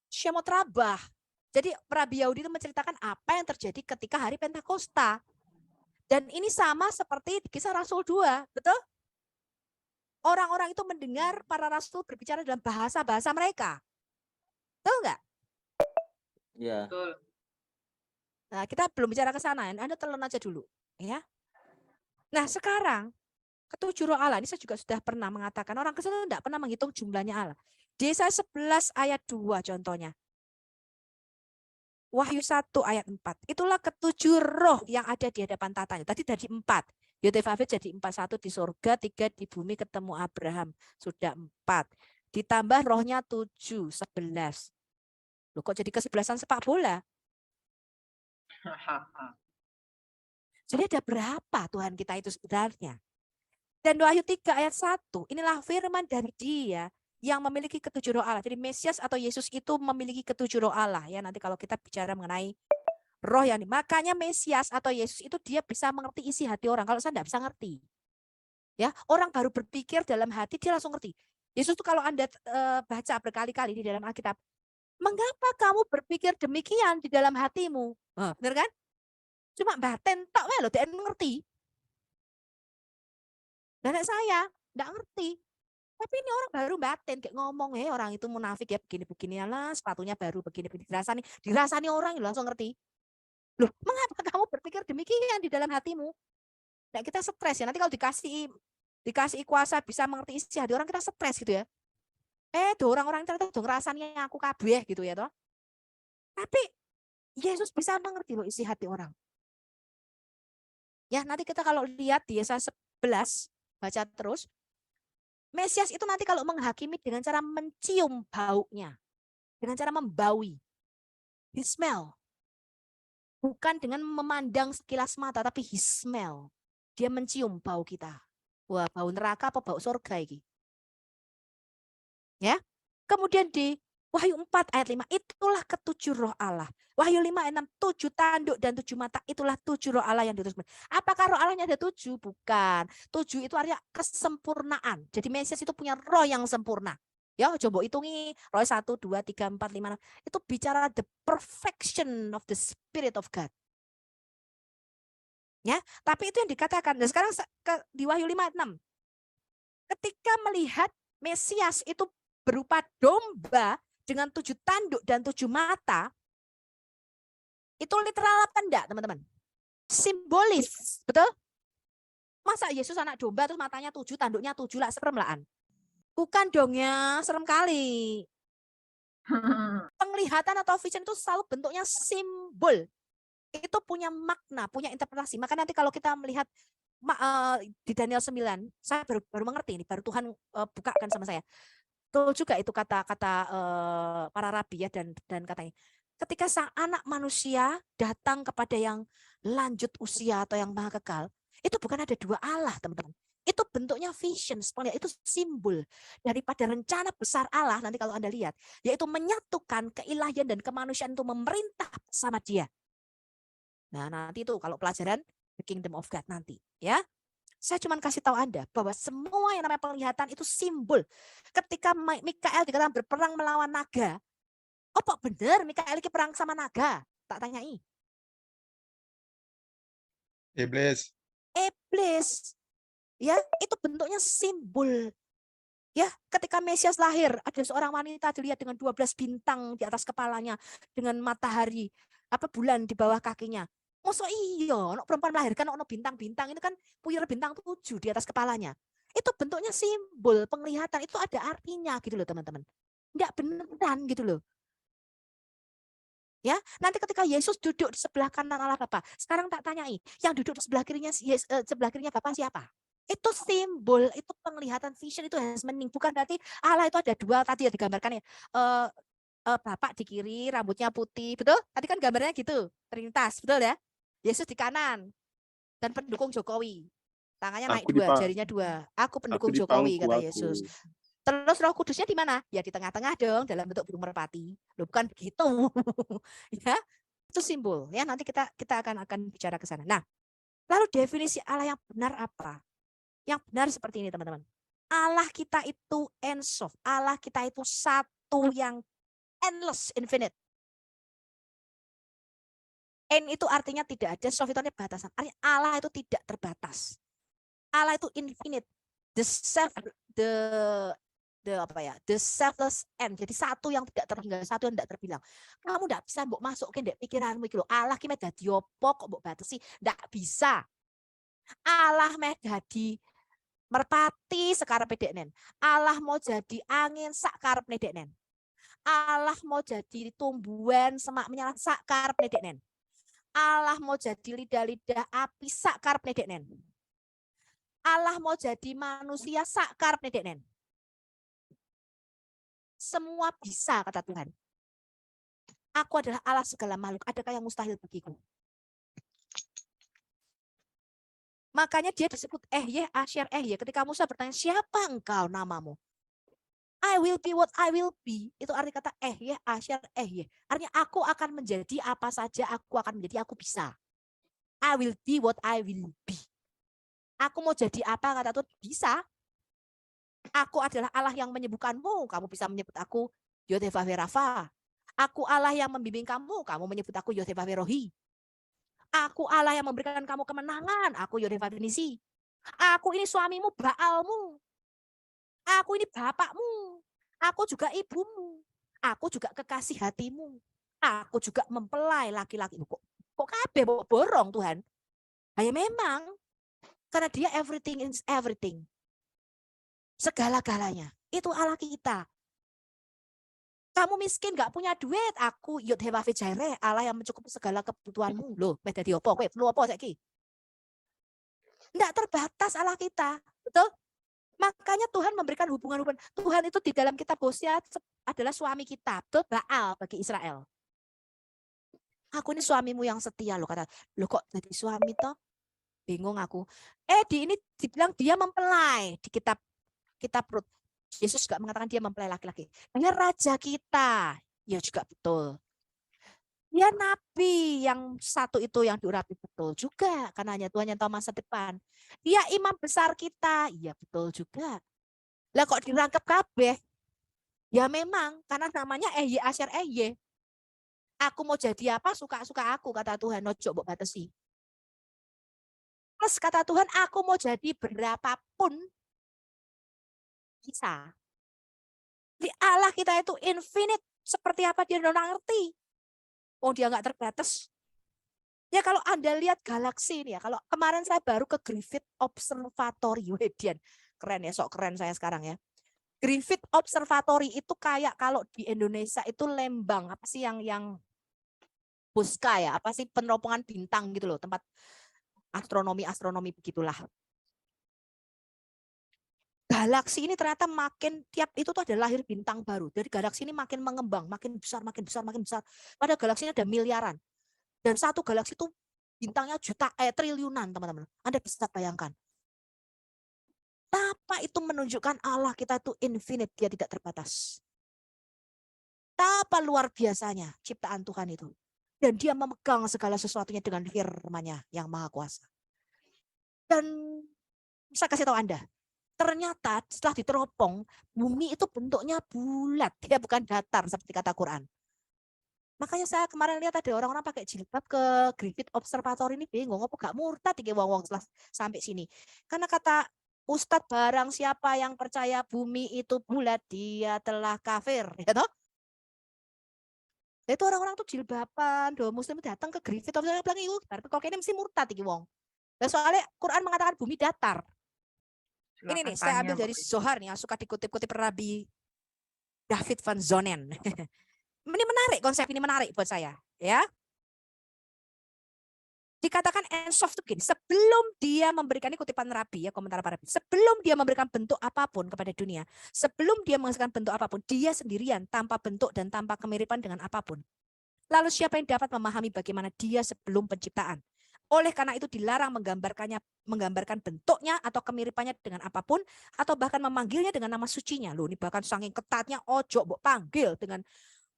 Shemot Rabbah. Jadi Rabi Yahudi itu menceritakan apa yang terjadi ketika hari Pentakosta. Dan ini sama seperti Kisah Rasul 2, betul? Orang-orang itu mendengar para rasul berbicara dalam bahasa-bahasa mereka. Betul nggak? Iya. Betul. Nah, kita belum bicara ke sana, Anda telan aja dulu. Ya. Nah sekarang, ketujuh roh Allah, ini saya juga sudah pernah mengatakan, orang Kristen itu tidak pernah menghitung jumlahnya Allah. Di Yesaya 11 ayat 2 contohnya. Wahyu 1 ayat 4. Itulah ketujuh roh yang ada di hadapan tatanya. Tadi dari 4. Yotevavit jadi 4, 1 di surga, 3 di bumi ketemu Abraham. Sudah 4. Ditambah rohnya 7, 11. Loh kok jadi ke-11-an sepak bola? Jadi ada berapa Tuhan kita itu sebenarnya? Dan Wahyu 3 ayat 1, inilah firman dari Dia yang memiliki ketujuh roh Allah. Jadi Mesias atau Yesus itu memiliki ketujuh roh Allah. Ya, nanti kalau kita bicara mengenai roh yang makanya Mesias atau Yesus itu dia bisa mengerti isi hati orang. Kalau saya tidak bisa ngerti. Ya, orang baru berpikir dalam hati dia langsung ngerti. Yesus itu kalau Anda baca berkali-kali di dalam Alkitab, mengapa kamu berpikir demikian di dalam hatimu? Benar kan? Cuma batin tok wae lho dia ngerti. Dan saya enggak ngerti. Tapi ini orang baru batin kayak ngomong, orang itu munafik ya begini-begini lah, sepatunya baru begini-begini dirasani orang langsung ngerti. Loh, mengapa kamu berpikir demikian di dalam hatimu? Nah, kita stres ya. Nanti kalau dikasih kuasa bisa mengerti isi hati orang, kita stres gitu ya. Orang-orang ternyata ngerasani aku kabeh gitu ya toh. Tapi Yesus bisa mengerti loh isi hati orang. Ya, nanti kita kalau lihat di Yesaya 11, baca terus. Mesias itu nanti kalau menghakimi dengan cara mencium baunya. Dengan cara membaui. He smell. Bukan dengan memandang sekilas mata, tapi he smell. Dia mencium bau kita. Wah, bau neraka apa bau surga ini? Ya. Kemudian di Wahyu 4 ayat 5, itulah ketujuh roh Allah. Wahyu 5 ayat 6, 7 tanduk dan 7 mata, itulah 7 roh Allah yang diutus. Apakah roh Allahnya ada 7? Bukan. 7 itu artinya kesempurnaan. Jadi Mesias itu punya roh yang sempurna. Ya, coba hitungi roh 1, 2, 3, 4, 5, 6. Itu bicara the perfection of the Spirit of God. Ya, tapi itu yang dikatakan. Dan sekarang di Wahyu 5 ayat 6. Ketika melihat Mesias itu berupa domba dengan 7 tanduk dan 7 mata, itu literal apa enggak, teman-teman? Simbolis, betul? Masa Yesus anak domba terus matanya 7, tanduknya 7 lah, serem lah. Bukan dong ya, serem kali. Penglihatan atau vision itu selalu bentuknya simbol. Itu punya makna, punya interpretasi. Maka nanti kalau kita melihat di Daniel 9, saya baru mengerti ini, baru Tuhan bukakan sama saya. Betul juga itu kata-kata para rabi ya dan katanya. Ketika sang anak manusia datang kepada yang lanjut usia atau yang maha kekal, itu bukan ada dua Allah, teman-teman. Itu bentuknya vision, itu simbol daripada rencana besar Allah nanti kalau Anda lihat, yaitu menyatukan keilahian dan kemanusiaan itu memerintah bersama Dia. Nah, nanti itu kalau pelajaran the kingdom of God nanti, ya. Saya cuma kasih tahu Anda bahwa semua yang namanya penglihatan itu simbol. Ketika Mikael dikatakan berperang melawan naga, apa benar Mikael ini perang sama naga? Tak tanyai. Iblis. Iblis. Ya, itu bentuknya simbol. Ya, ketika Mesias lahir, ada seorang wanita dilihat dengan 12 bintang di atas kepalanya, dengan matahari, bulan di bawah kakinya. Masa iya, perempuan melahirkan bintang-bintang, ini kan puyer bintang 7 di atas kepalanya. Itu bentuknya simbol, penglihatan, itu ada artinya gitu loh teman-teman. Enggak beneran gitu loh. Ya, nanti ketika Yesus duduk di sebelah kanan Allah Bapa, sekarang tak tanyai, yang duduk di sebelah kirinya Bapa siapa? Itu simbol, itu penglihatan, vision, itu has meaning. Bukan berarti Allah itu ada dua tadi ya digambarkan ya. Bapak di kiri, rambutnya putih, betul? Tadi kan gambarnya gitu, Trinitas, betul ya? Yesus di kanan dan pendukung Jokowi. Tangannya naik 2, jarinya 2. Aku pendukung Jokowi, kata Yesus. Terus Roh Kudusnya di mana? Ya di tengah-tengah dong, dalam bentuk burung merpati. Loh, bukan begitu. Ya, itu simbol. Ya, nanti kita akan bicara ke sana. Nah, lalu definisi Allah yang benar apa? Yang benar seperti ini, teman-teman. Allah kita itu ensof. Allah kita itu satu yang endless, infinite. N itu artinya tidak ada, sof itu artinya batasan. Artinya Allah itu tidak terbatas. Allah itu infinite. The selfless end. Jadi satu yang tidak terhingga, satu yang tidak terbilang. Kamu tidak bisa mbok masukin ndek pikiranmu iki lho. Allah ki meh dadi opo kok mbok batasi? Ndak bisa. Allah meh dadi merpati sekarepe deknen. Allah mau jadi angin sak karepne deknen. Allah mau jadi tumbuhan semak menyala sak karepne deknen. Allah mau jadi lidah-lidah api sak karepne deknen. Allah mau jadi manusia sak karepne deknen. Semua bisa, kata Tuhan. Aku adalah Allah segala makhluk. Adakah yang mustahil bagiku? Makanya dia disebut Asher ketika Musa bertanya, siapa engkau namamu? I will be what I will be. Itu arti kata Asher Artinya aku akan menjadi apa saja, aku akan menjadi, aku bisa. I will be what I will be. Aku mau jadi apa, kata Tuhan, bisa. Aku adalah Allah yang menyembuhkanmu, kamu bisa menyebut aku Yod-Heh-Vah-Veh Rapha. Aku Allah yang membimbing kamu, kamu menyebut aku Yod-Heh-Vah-Veh Rohi. Aku Allah yang memberikan kamu kemenangan, aku Yod-Heh-Vah-Veh Nisi. Aku ini suamimu, Baalmu. Aku ini bapakmu. Aku juga ibumu. Aku juga kekasih hatimu. Aku juga mempelai laki-laki. Kok kabeh borong Tuhan? Ya memang. Karena dia everything is everything. Segala-galanya. Itu Allah kita. Kamu miskin gak punya duit, aku Yod-Heh-Vah-Veh Jireh, Allah yang mencukupi segala kebutuhanmu. Loh, wis dadi apa kowe? Flu apa saiki? Enggak terbatas Allah kita. Betul? Makanya Tuhan memberikan hubungan-hubungan. Tuhan itu di dalam kitab Hosea adalah suami kita. Betul? Baal bagi Israel. Aku ini suamimu yang setia loh, kata. Loh kok jadi suami toh? Bingung aku. Di ini dibilang dia mempelai di kitab Rut. Yesus juga mengatakan dia mempelai laki-laki. Dia raja kita. Ya juga betul. Dia nabi yang satu itu yang diurapi, betul juga. Karena hanya Tuhan yang tahu masa depan. Dia imam besar kita. Ya betul juga. Lah kok dirangkap kabeh? Ya memang. Karena namanya Asher Aku mau jadi apa, suka-suka aku, kata Tuhan. Nojo mbok batesi. Plus kata Tuhan, aku mau jadi berapapun bisa. Di Allah kita itu infinite. Seperti apa dia udah ngerti. Oh dia nggak terbatas. Ya kalau Anda lihat galaksi ini ya. Kalau kemarin saya baru ke Griffith Observatory. Wedian. Keren ya, sok keren saya sekarang ya. Griffith Observatory itu kayak kalau di Indonesia itu Lembang. Apa sih yang Puska ya? Apa sih peneropongan bintang gitu loh. Tempat astronomi begitulah. Galaksi ini ternyata makin tiap itu tuh ada lahir bintang baru. Dari galaksi ini makin mengembang, makin besar. Pada galaksi ini ada miliaran. Dan satu galaksi itu bintangnya triliunan, teman-teman. Anda bisa bayangkan. Apa itu menunjukkan Allah kita itu infinite, dia tidak terbatas. Apa luar biasanya ciptaan Tuhan itu. Dan dia memegang segala sesuatunya dengan firman-Nya yang maha kuasa. Dan saya kasih tahu Anda, ternyata setelah diteropong, bumi itu bentuknya bulat. Dia bukan datar seperti kata Quran. Makanya saya kemarin lihat ada orang-orang pakai jilbab ke Griffith Observatory ini bingung. Apa gak murtad iki wong-wong setelah sampai sini. Karena kata Ustadz, barang siapa yang percaya bumi itu bulat, dia telah kafir. Ya toh? Itu orang-orang tuh jilbaban, do muslim datang ke Griffith Observatory bilang, "Iku, berarti kok ini mesti murtad iki wong." Nah, soalnya Quran mengatakan bumi datar. Ini nih, saya ambil dari Zohar nih, yang suka dikutip-kutip Rabbi David van Zonen. Ini menarik, konsep ini menarik buat saya. Ya. Dikatakan Ensof itu gini, sebelum dia memberikan, ini kutipan Rabbi, ya komentar para Rabbi, sebelum dia memberikan bentuk apapun kepada dunia, sebelum dia menghasilkan bentuk apapun, dia sendirian, tanpa bentuk dan tanpa kemiripan dengan apapun. Lalu siapa yang dapat memahami bagaimana dia sebelum penciptaan? Oleh karena itu dilarang menggambarkan bentuknya atau kemiripannya dengan apapun, atau bahkan memanggilnya dengan nama sucinya. Loh, ini bahkan saking ketatnya, ojo mbok panggil dengan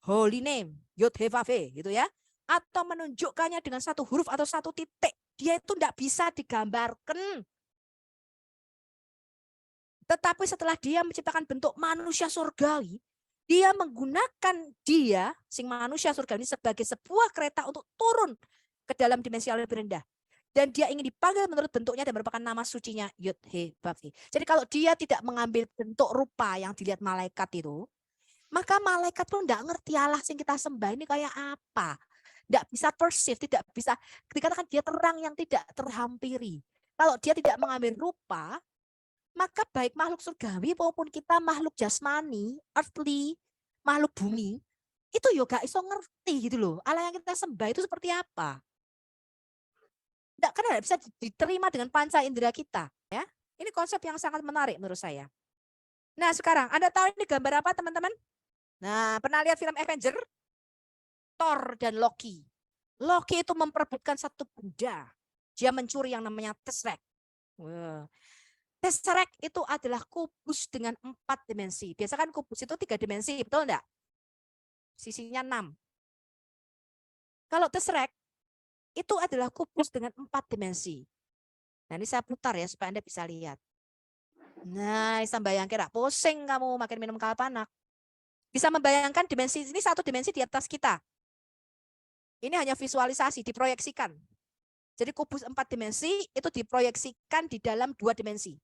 holy name, Yod-Heh-Vah-Veh gitu ya. Atau menunjukkannya dengan satu huruf atau satu titik. Dia itu tidak bisa digambarkan. Tetapi setelah dia menciptakan bentuk manusia surgawi, dia menggunakan sing manusia surgawi ini sebagai sebuah kereta untuk turun ke dalam dimensi yang lebih rendah. Dan dia ingin dipanggil menurut bentuknya dan merupakan nama sucinya Yod-Heh-Vah-Veh. Jadi kalau dia tidak mengambil bentuk rupa yang dilihat malaikat itu, maka malaikat pun tidak ngerti Allah yang kita sembah ini kayak apa. Tidak bisa perceive, tidak bisa, dikatakan dia terang yang tidak terhampiri. Kalau dia tidak mengambil rupa, maka baik makhluk surgawi maupun kita makhluk jasmani, earthly, makhluk bumi, itu juga iso ngerti gitu loh. Allah yang kita sembah itu seperti apa. Karena tidak bisa diterima dengan panca indera kita. Ya, ini konsep yang sangat menarik menurut saya. Nah sekarang, Anda tahu ini gambar apa teman-teman? Nah, pernah lihat film Avenger? Thor dan Loki. Loki itu memperebutkan satu benda. Dia mencuri yang namanya Tesseract. Wah. Tesseract itu adalah kubus dengan 4 dimensi. Biasa kan kubus itu 3 dimensi, betul enggak? Sisinya 6. Kalau tesseract itu adalah kubus dengan 4 dimensi. Nah, ini saya putar ya supaya Anda bisa lihat. Nah, bisa bayangkan, pusing kamu makin minum kalpanak. Bisa membayangkan dimensi, ini 1 dimensi di atas kita. Ini hanya visualisasi, diproyeksikan. Jadi kubus 4 dimensi itu diproyeksikan di dalam 2 dimensi.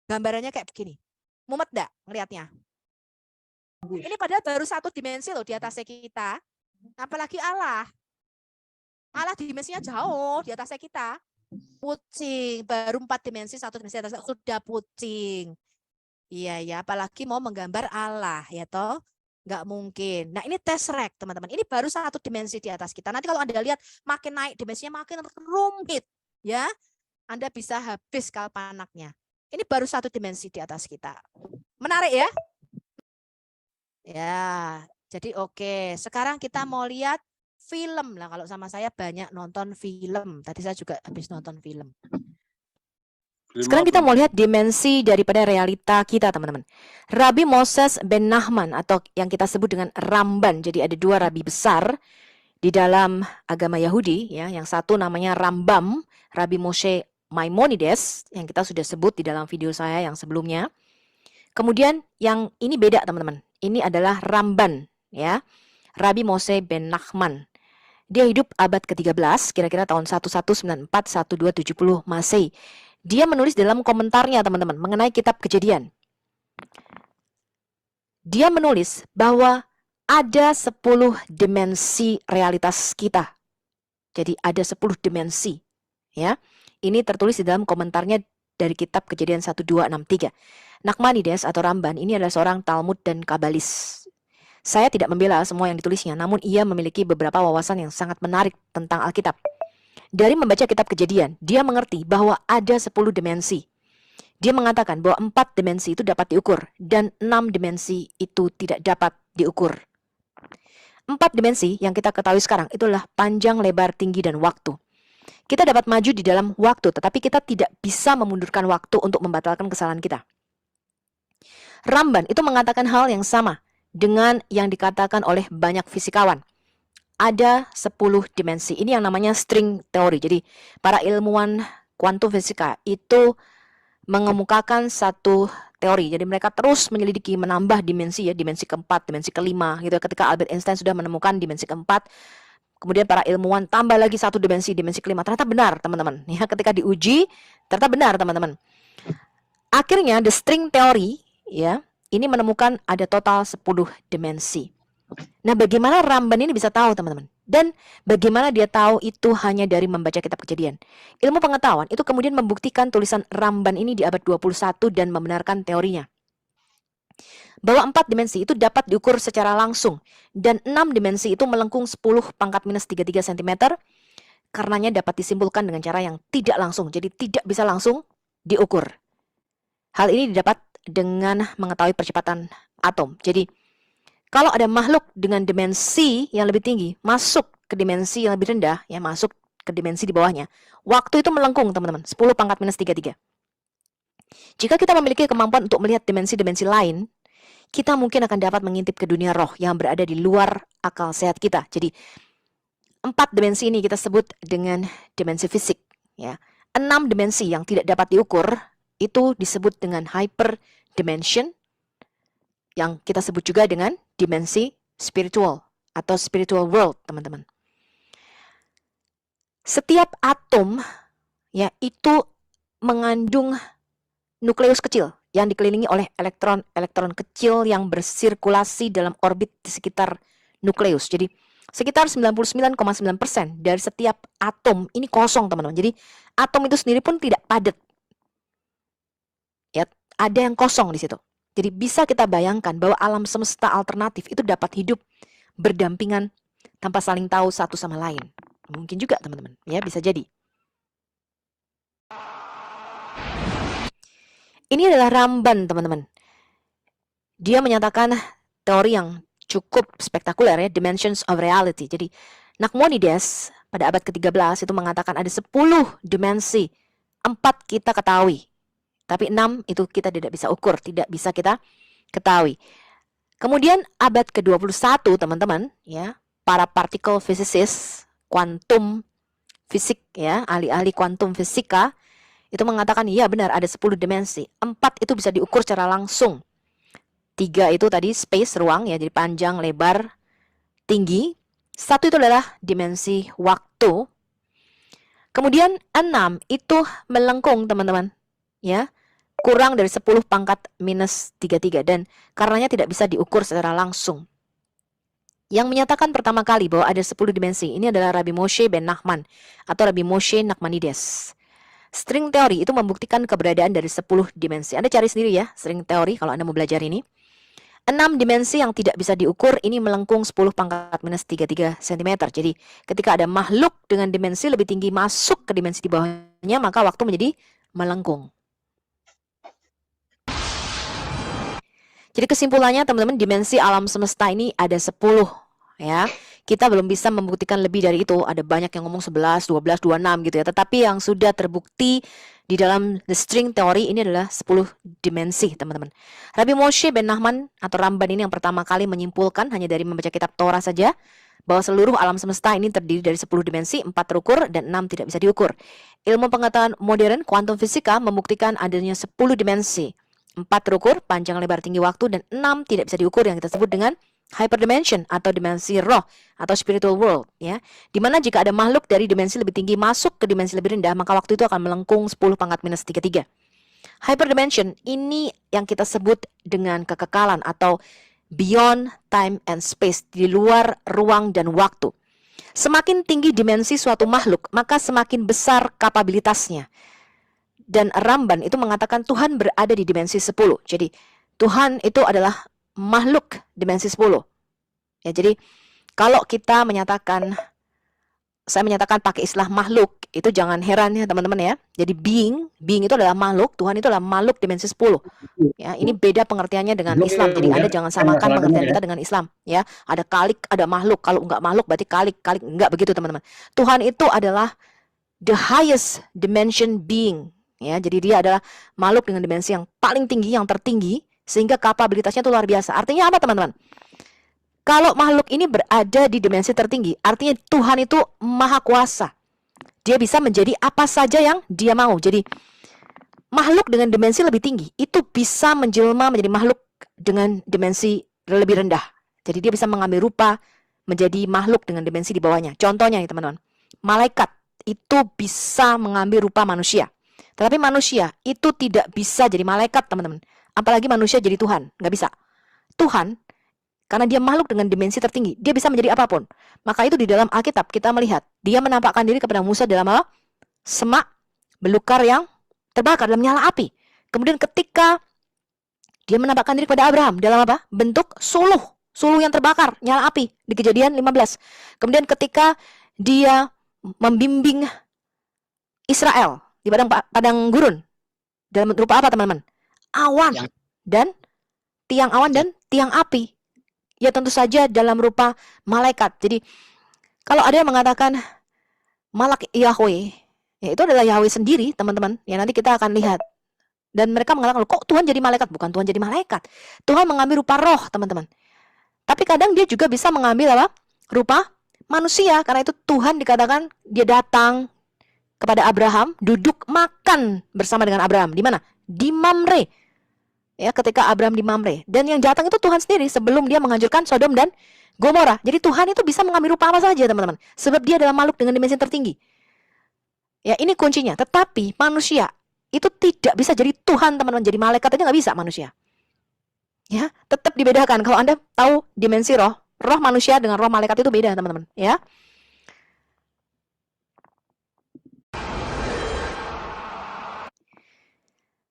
Gambarannya kayak begini. Mumet enggak ngelihatnya? Ini padahal baru 1 dimensi loh di atasnya kita. Apalagi Allah. Allah dimensinya jauh di atasnya kita. Pucing, baru 4 dimensi, 1 dimensi atas sudah pucing. Iya ya, apalagi mau menggambar Allah ya toh. Nggak mungkin. Nah, ini tesseract, teman-teman. Ini baru 1 dimensi di atas kita. Nanti kalau Anda lihat makin naik dimensinya makin rumit, ya. Anda bisa habis kalpanaknya. Ini baru 1 dimensi di atas kita. Menarik ya? Ya, jadi oke. Sekarang kita mau lihat film lah. Kalau sama saya banyak nonton film. Tadi saya juga habis nonton film. Sekarang kita mau lihat dimensi daripada realita kita, teman-teman. Rabbi Moses ben Nahman atau yang kita sebut dengan Ramban. Jadi ada 2 rabi besar di dalam agama Yahudi, ya. Yang satu namanya Rambam, Rabbi Moshe Maimonides yang kita sudah sebut di dalam video saya yang sebelumnya. Kemudian yang ini beda, teman-teman. Ini adalah Ramban, ya. Rabbi Moshe ben Nahman. Dia hidup abad ke-13, kira-kira tahun 1194-1270 Masehi. Dia menulis dalam komentarnya, teman-teman, mengenai kitab Kejadian. Dia menulis bahwa ada 10 dimensi realitas kita. Jadi ada 10 dimensi, ya. Ini tertulis di dalam komentarnya dari kitab Kejadian 1263. Nachmanides atau Ramban ini adalah seorang Talmud dan Kabalis. Saya tidak membela semua yang ditulisnya, namun ia memiliki beberapa wawasan yang sangat menarik tentang Alkitab. Dari membaca kitab Kejadian, dia mengerti bahwa ada 10 dimensi. Dia mengatakan bahwa 4 dimensi itu dapat diukur dan 6 dimensi itu tidak dapat diukur. 4 dimensi yang kita ketahui sekarang itulah panjang, lebar, tinggi, dan waktu. Kita dapat maju di dalam waktu, tetapi kita tidak bisa memundurkan waktu untuk membatalkan kesalahan kita. Ramban itu mengatakan hal yang sama dengan yang dikatakan oleh banyak fisikawan. Ada 10 dimensi. Ini yang namanya string teori. Jadi para ilmuwan kuantum fisika itu mengemukakan satu teori. Jadi mereka terus menyelidiki, menambah dimensi, ya, dimensi keempat, dimensi kelima gitu. Ketika Albert Einstein sudah menemukan dimensi keempat, kemudian para ilmuwan tambah lagi 1 dimensi, dimensi kelima. Ternyata benar, teman-teman. Ya, ketika diuji, ternyata benar, teman-teman. Akhirnya the string teori, ya, ini menemukan ada total 10 dimensi. Nah, bagaimana Ramban ini bisa tahu, teman-teman? Dan bagaimana dia tahu itu hanya dari membaca kitab Kejadian? Ilmu pengetahuan itu kemudian membuktikan tulisan Ramban ini di abad 21 dan membenarkan teorinya. Bahwa 4 dimensi itu dapat diukur secara langsung dan 6 dimensi itu melengkung 10 pangkat minus 33 cm. Karenanya dapat disimpulkan dengan cara yang tidak langsung. Jadi tidak bisa langsung diukur. Hal ini didapat dengan mengetahui percepatan atom. Jadi kalau ada makhluk dengan dimensi yang lebih tinggi masuk ke dimensi yang lebih rendah, ya, masuk ke dimensi di bawahnya, waktu itu melengkung, teman-teman, 10 pangkat minus 33. Jika kita memiliki kemampuan untuk melihat dimensi-dimensi lain, kita mungkin akan dapat mengintip ke dunia roh yang berada di luar akal sehat kita. Jadi 4 dimensi ini kita sebut dengan dimensi fisik, ya. 6 dimensi yang tidak dapat diukur itu disebut dengan hyperdimension, yang kita sebut juga dengan dimensi spiritual atau spiritual world, teman-teman. Setiap atom, ya, itu mengandung nukleus kecil yang dikelilingi oleh elektron-elektron kecil yang bersirkulasi dalam orbit di sekitar nukleus. Jadi sekitar 99,9% dari setiap atom ini kosong, teman-teman. Jadi atom itu sendiri pun tidak padat. Ya, ada yang kosong di situ. Jadi bisa kita bayangkan bahwa alam semesta alternatif itu dapat hidup berdampingan tanpa saling tahu satu sama lain. Mungkin juga, teman-teman, ya, bisa jadi. Ini adalah Ramban, teman-teman. Dia menyatakan teori yang cukup spektakuler, ya, dimensions of reality. Jadi Nachmanides pada abad ke-13 itu mengatakan ada 10 dimensi 4 kita ketahui. Tapi 6 itu kita tidak bisa ukur, tidak bisa kita ketahui. Kemudian abad ke-21 teman-teman, ya, para particle physicist, kuantum fisik, ya, ahli-ahli kuantum fisika itu mengatakan iya benar ada 10 dimensi. 4 itu bisa diukur secara langsung. 3 itu tadi space, ruang, ya, jadi panjang, lebar, tinggi. 1 itu adalah dimensi waktu. Kemudian 6 itu melengkung teman-teman, ya, kurang dari 10 pangkat minus 33 dan karenanya tidak bisa diukur secara langsung. Yang menyatakan pertama kali bahwa ada 10 dimensi ini adalah Rabbi Moshe ben Nachman atau Rabbi Moshe Nachmanides. String teori itu membuktikan keberadaan dari 10 dimensi. Anda cari sendiri ya, string teori kalau Anda mau belajar ini. 6 dimensi yang tidak bisa diukur ini melengkung 10 pangkat minus 33 cm. Jadi ketika ada makhluk dengan dimensi lebih tinggi masuk ke dimensi di bawahnya, maka waktu menjadi melengkung. Jadi kesimpulannya teman-teman, dimensi alam semesta ini ada 10 ya. Kita belum bisa membuktikan lebih dari itu. Ada banyak yang ngomong 11, 12, 26 gitu ya. Tetapi yang sudah terbukti di dalam the string theory ini adalah 10 dimensi teman-teman. Rabbi Moshe ben Nachman atau Ramban ini yang pertama kali menyimpulkan hanya dari membaca kitab Torah saja bahwa seluruh alam semesta ini terdiri dari 10 dimensi, 4 terukur dan 6 tidak bisa diukur. Ilmu pengetahuan modern kuantum fisika membuktikan adanya 10 dimensi, 4 terukur, panjang lebar tinggi waktu, dan 6 tidak bisa diukur yang kita sebut dengan hyperdimension atau dimensi roh atau spiritual world, ya. Dimana jika ada makhluk dari dimensi lebih tinggi masuk ke dimensi lebih rendah, maka waktu itu akan melengkung 10 pangkat minus 33. Hyperdimension ini yang kita sebut dengan kekekalan atau beyond time and space, di luar ruang dan waktu. Semakin tinggi dimensi suatu makhluk, maka semakin besar kapabilitasnya. Dan Ramban itu mengatakan Tuhan berada di dimensi 10. Jadi Tuhan itu adalah makhluk dimensi 10. Ya, jadi kalau kita menyatakan, saya menyatakan pakai istilah makhluk, itu jangan heran ya teman-teman ya. Jadi being itu adalah makhluk, Tuhan itu adalah makhluk dimensi 10. Ya, ini beda pengertiannya dengan Islam. Jadi Anda jangan samakan pengertian kita dengan Islam, ya. Ada kalik, ada makhluk. Kalau enggak makhluk berarti kalik enggak begitu teman-teman. Tuhan itu adalah the highest dimension being. Ya, jadi dia adalah makhluk dengan dimensi yang paling tinggi, yang tertinggi, sehingga kapabilitasnya itu luar biasa. Artinya apa teman-teman? Kalau makhluk ini berada di dimensi tertinggi, artinya Tuhan itu maha kuasa. Dia bisa menjadi apa saja yang dia mau. Jadi makhluk dengan dimensi lebih tinggi itu bisa menjelma menjadi makhluk dengan dimensi lebih rendah. Jadi dia bisa mengambil rupa menjadi makhluk dengan dimensi di bawahnya. Contohnya nih teman-teman, malaikat itu bisa mengambil rupa manusia. Tetapi manusia itu tidak bisa jadi malaikat teman-teman. Apalagi manusia jadi Tuhan, nggak bisa. Tuhan, karena dia makhluk dengan dimensi tertinggi, dia bisa menjadi apapun. Maka itu di dalam Alkitab kita melihat, dia menampakkan diri kepada Musa dalam apa? Semak belukar yang terbakar dalam nyala api. Kemudian ketika dia menampakkan diri kepada Abraham dalam apa? Bentuk suluh yang terbakar, nyala api di Kejadian 15. Kemudian ketika dia membimbing Israel di padang gurun dalam rupa apa teman-teman? Awan dan tiang awan dan tiang api. Ya tentu saja dalam rupa malaikat. Jadi kalau ada yang mengatakan malak Yahweh, ya itu adalah Yahweh sendiri teman-teman. Ya nanti kita akan lihat. Dan mereka mengatakan, kok Tuhan jadi malaikat? Bukan Tuhan jadi malaikat. Tuhan mengambil rupa roh teman-teman. Tapi kadang dia juga bisa mengambil apa? Rupa manusia. Karena itu Tuhan dikatakan dia datang kepada Abraham, duduk makan bersama dengan Abraham. Di mana? Di Mamre. Ya, ketika Abraham di Mamre. Dan yang datang itu Tuhan sendiri sebelum dia menghancurkan Sodom dan Gomora. Jadi Tuhan itu bisa mengambil rupa apa saja teman-teman. Sebab dia adalah makhluk dengan dimensi tertinggi. Ya, ini kuncinya. Tetapi manusia itu tidak bisa jadi Tuhan teman-teman. Jadi malaikat aja nggak bisa manusia. Ya, tetap dibedakan. Kalau Anda tahu dimensi roh manusia dengan roh malaikat itu beda teman-teman. Ya.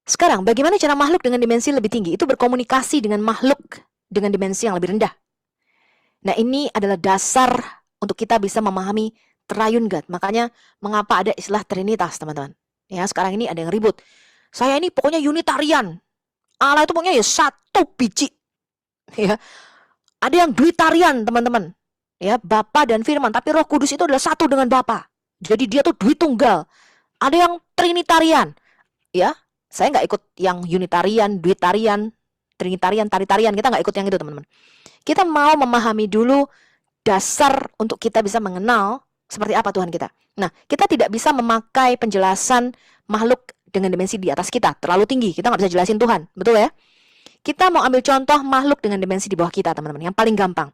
Sekarang, bagaimana cara makhluk dengan dimensi lebih tinggi itu berkomunikasi dengan makhluk dengan dimensi yang lebih rendah? Nah, ini adalah dasar untuk kita bisa memahami triune God. Makanya, mengapa ada istilah Trinitas, teman-teman? Ya, sekarang ini ada yang ribut. Saya ini pokoknya Unitarian. Allah itu pokoknya ya satu biji. Ya. Ada yang Duitarian, teman-teman. Ya, Bapa dan Firman. Tapi Roh Kudus itu adalah satu dengan Bapa. Jadi dia tuh Dwi Tunggal. Ada yang Trinitarian. Ya, saya nggak ikut yang Unitarian, Duitarian, Trinitarian, Taritarian. Kita nggak ikut yang itu, teman-teman. Kita mau memahami dulu dasar untuk kita bisa mengenal seperti apa Tuhan kita. Nah, kita tidak bisa memakai penjelasan makhluk dengan dimensi di atas kita. Terlalu tinggi, kita nggak bisa jelasin Tuhan. Betul ya? Kita mau ambil contoh makhluk dengan dimensi di bawah kita, teman-teman. Yang paling gampang.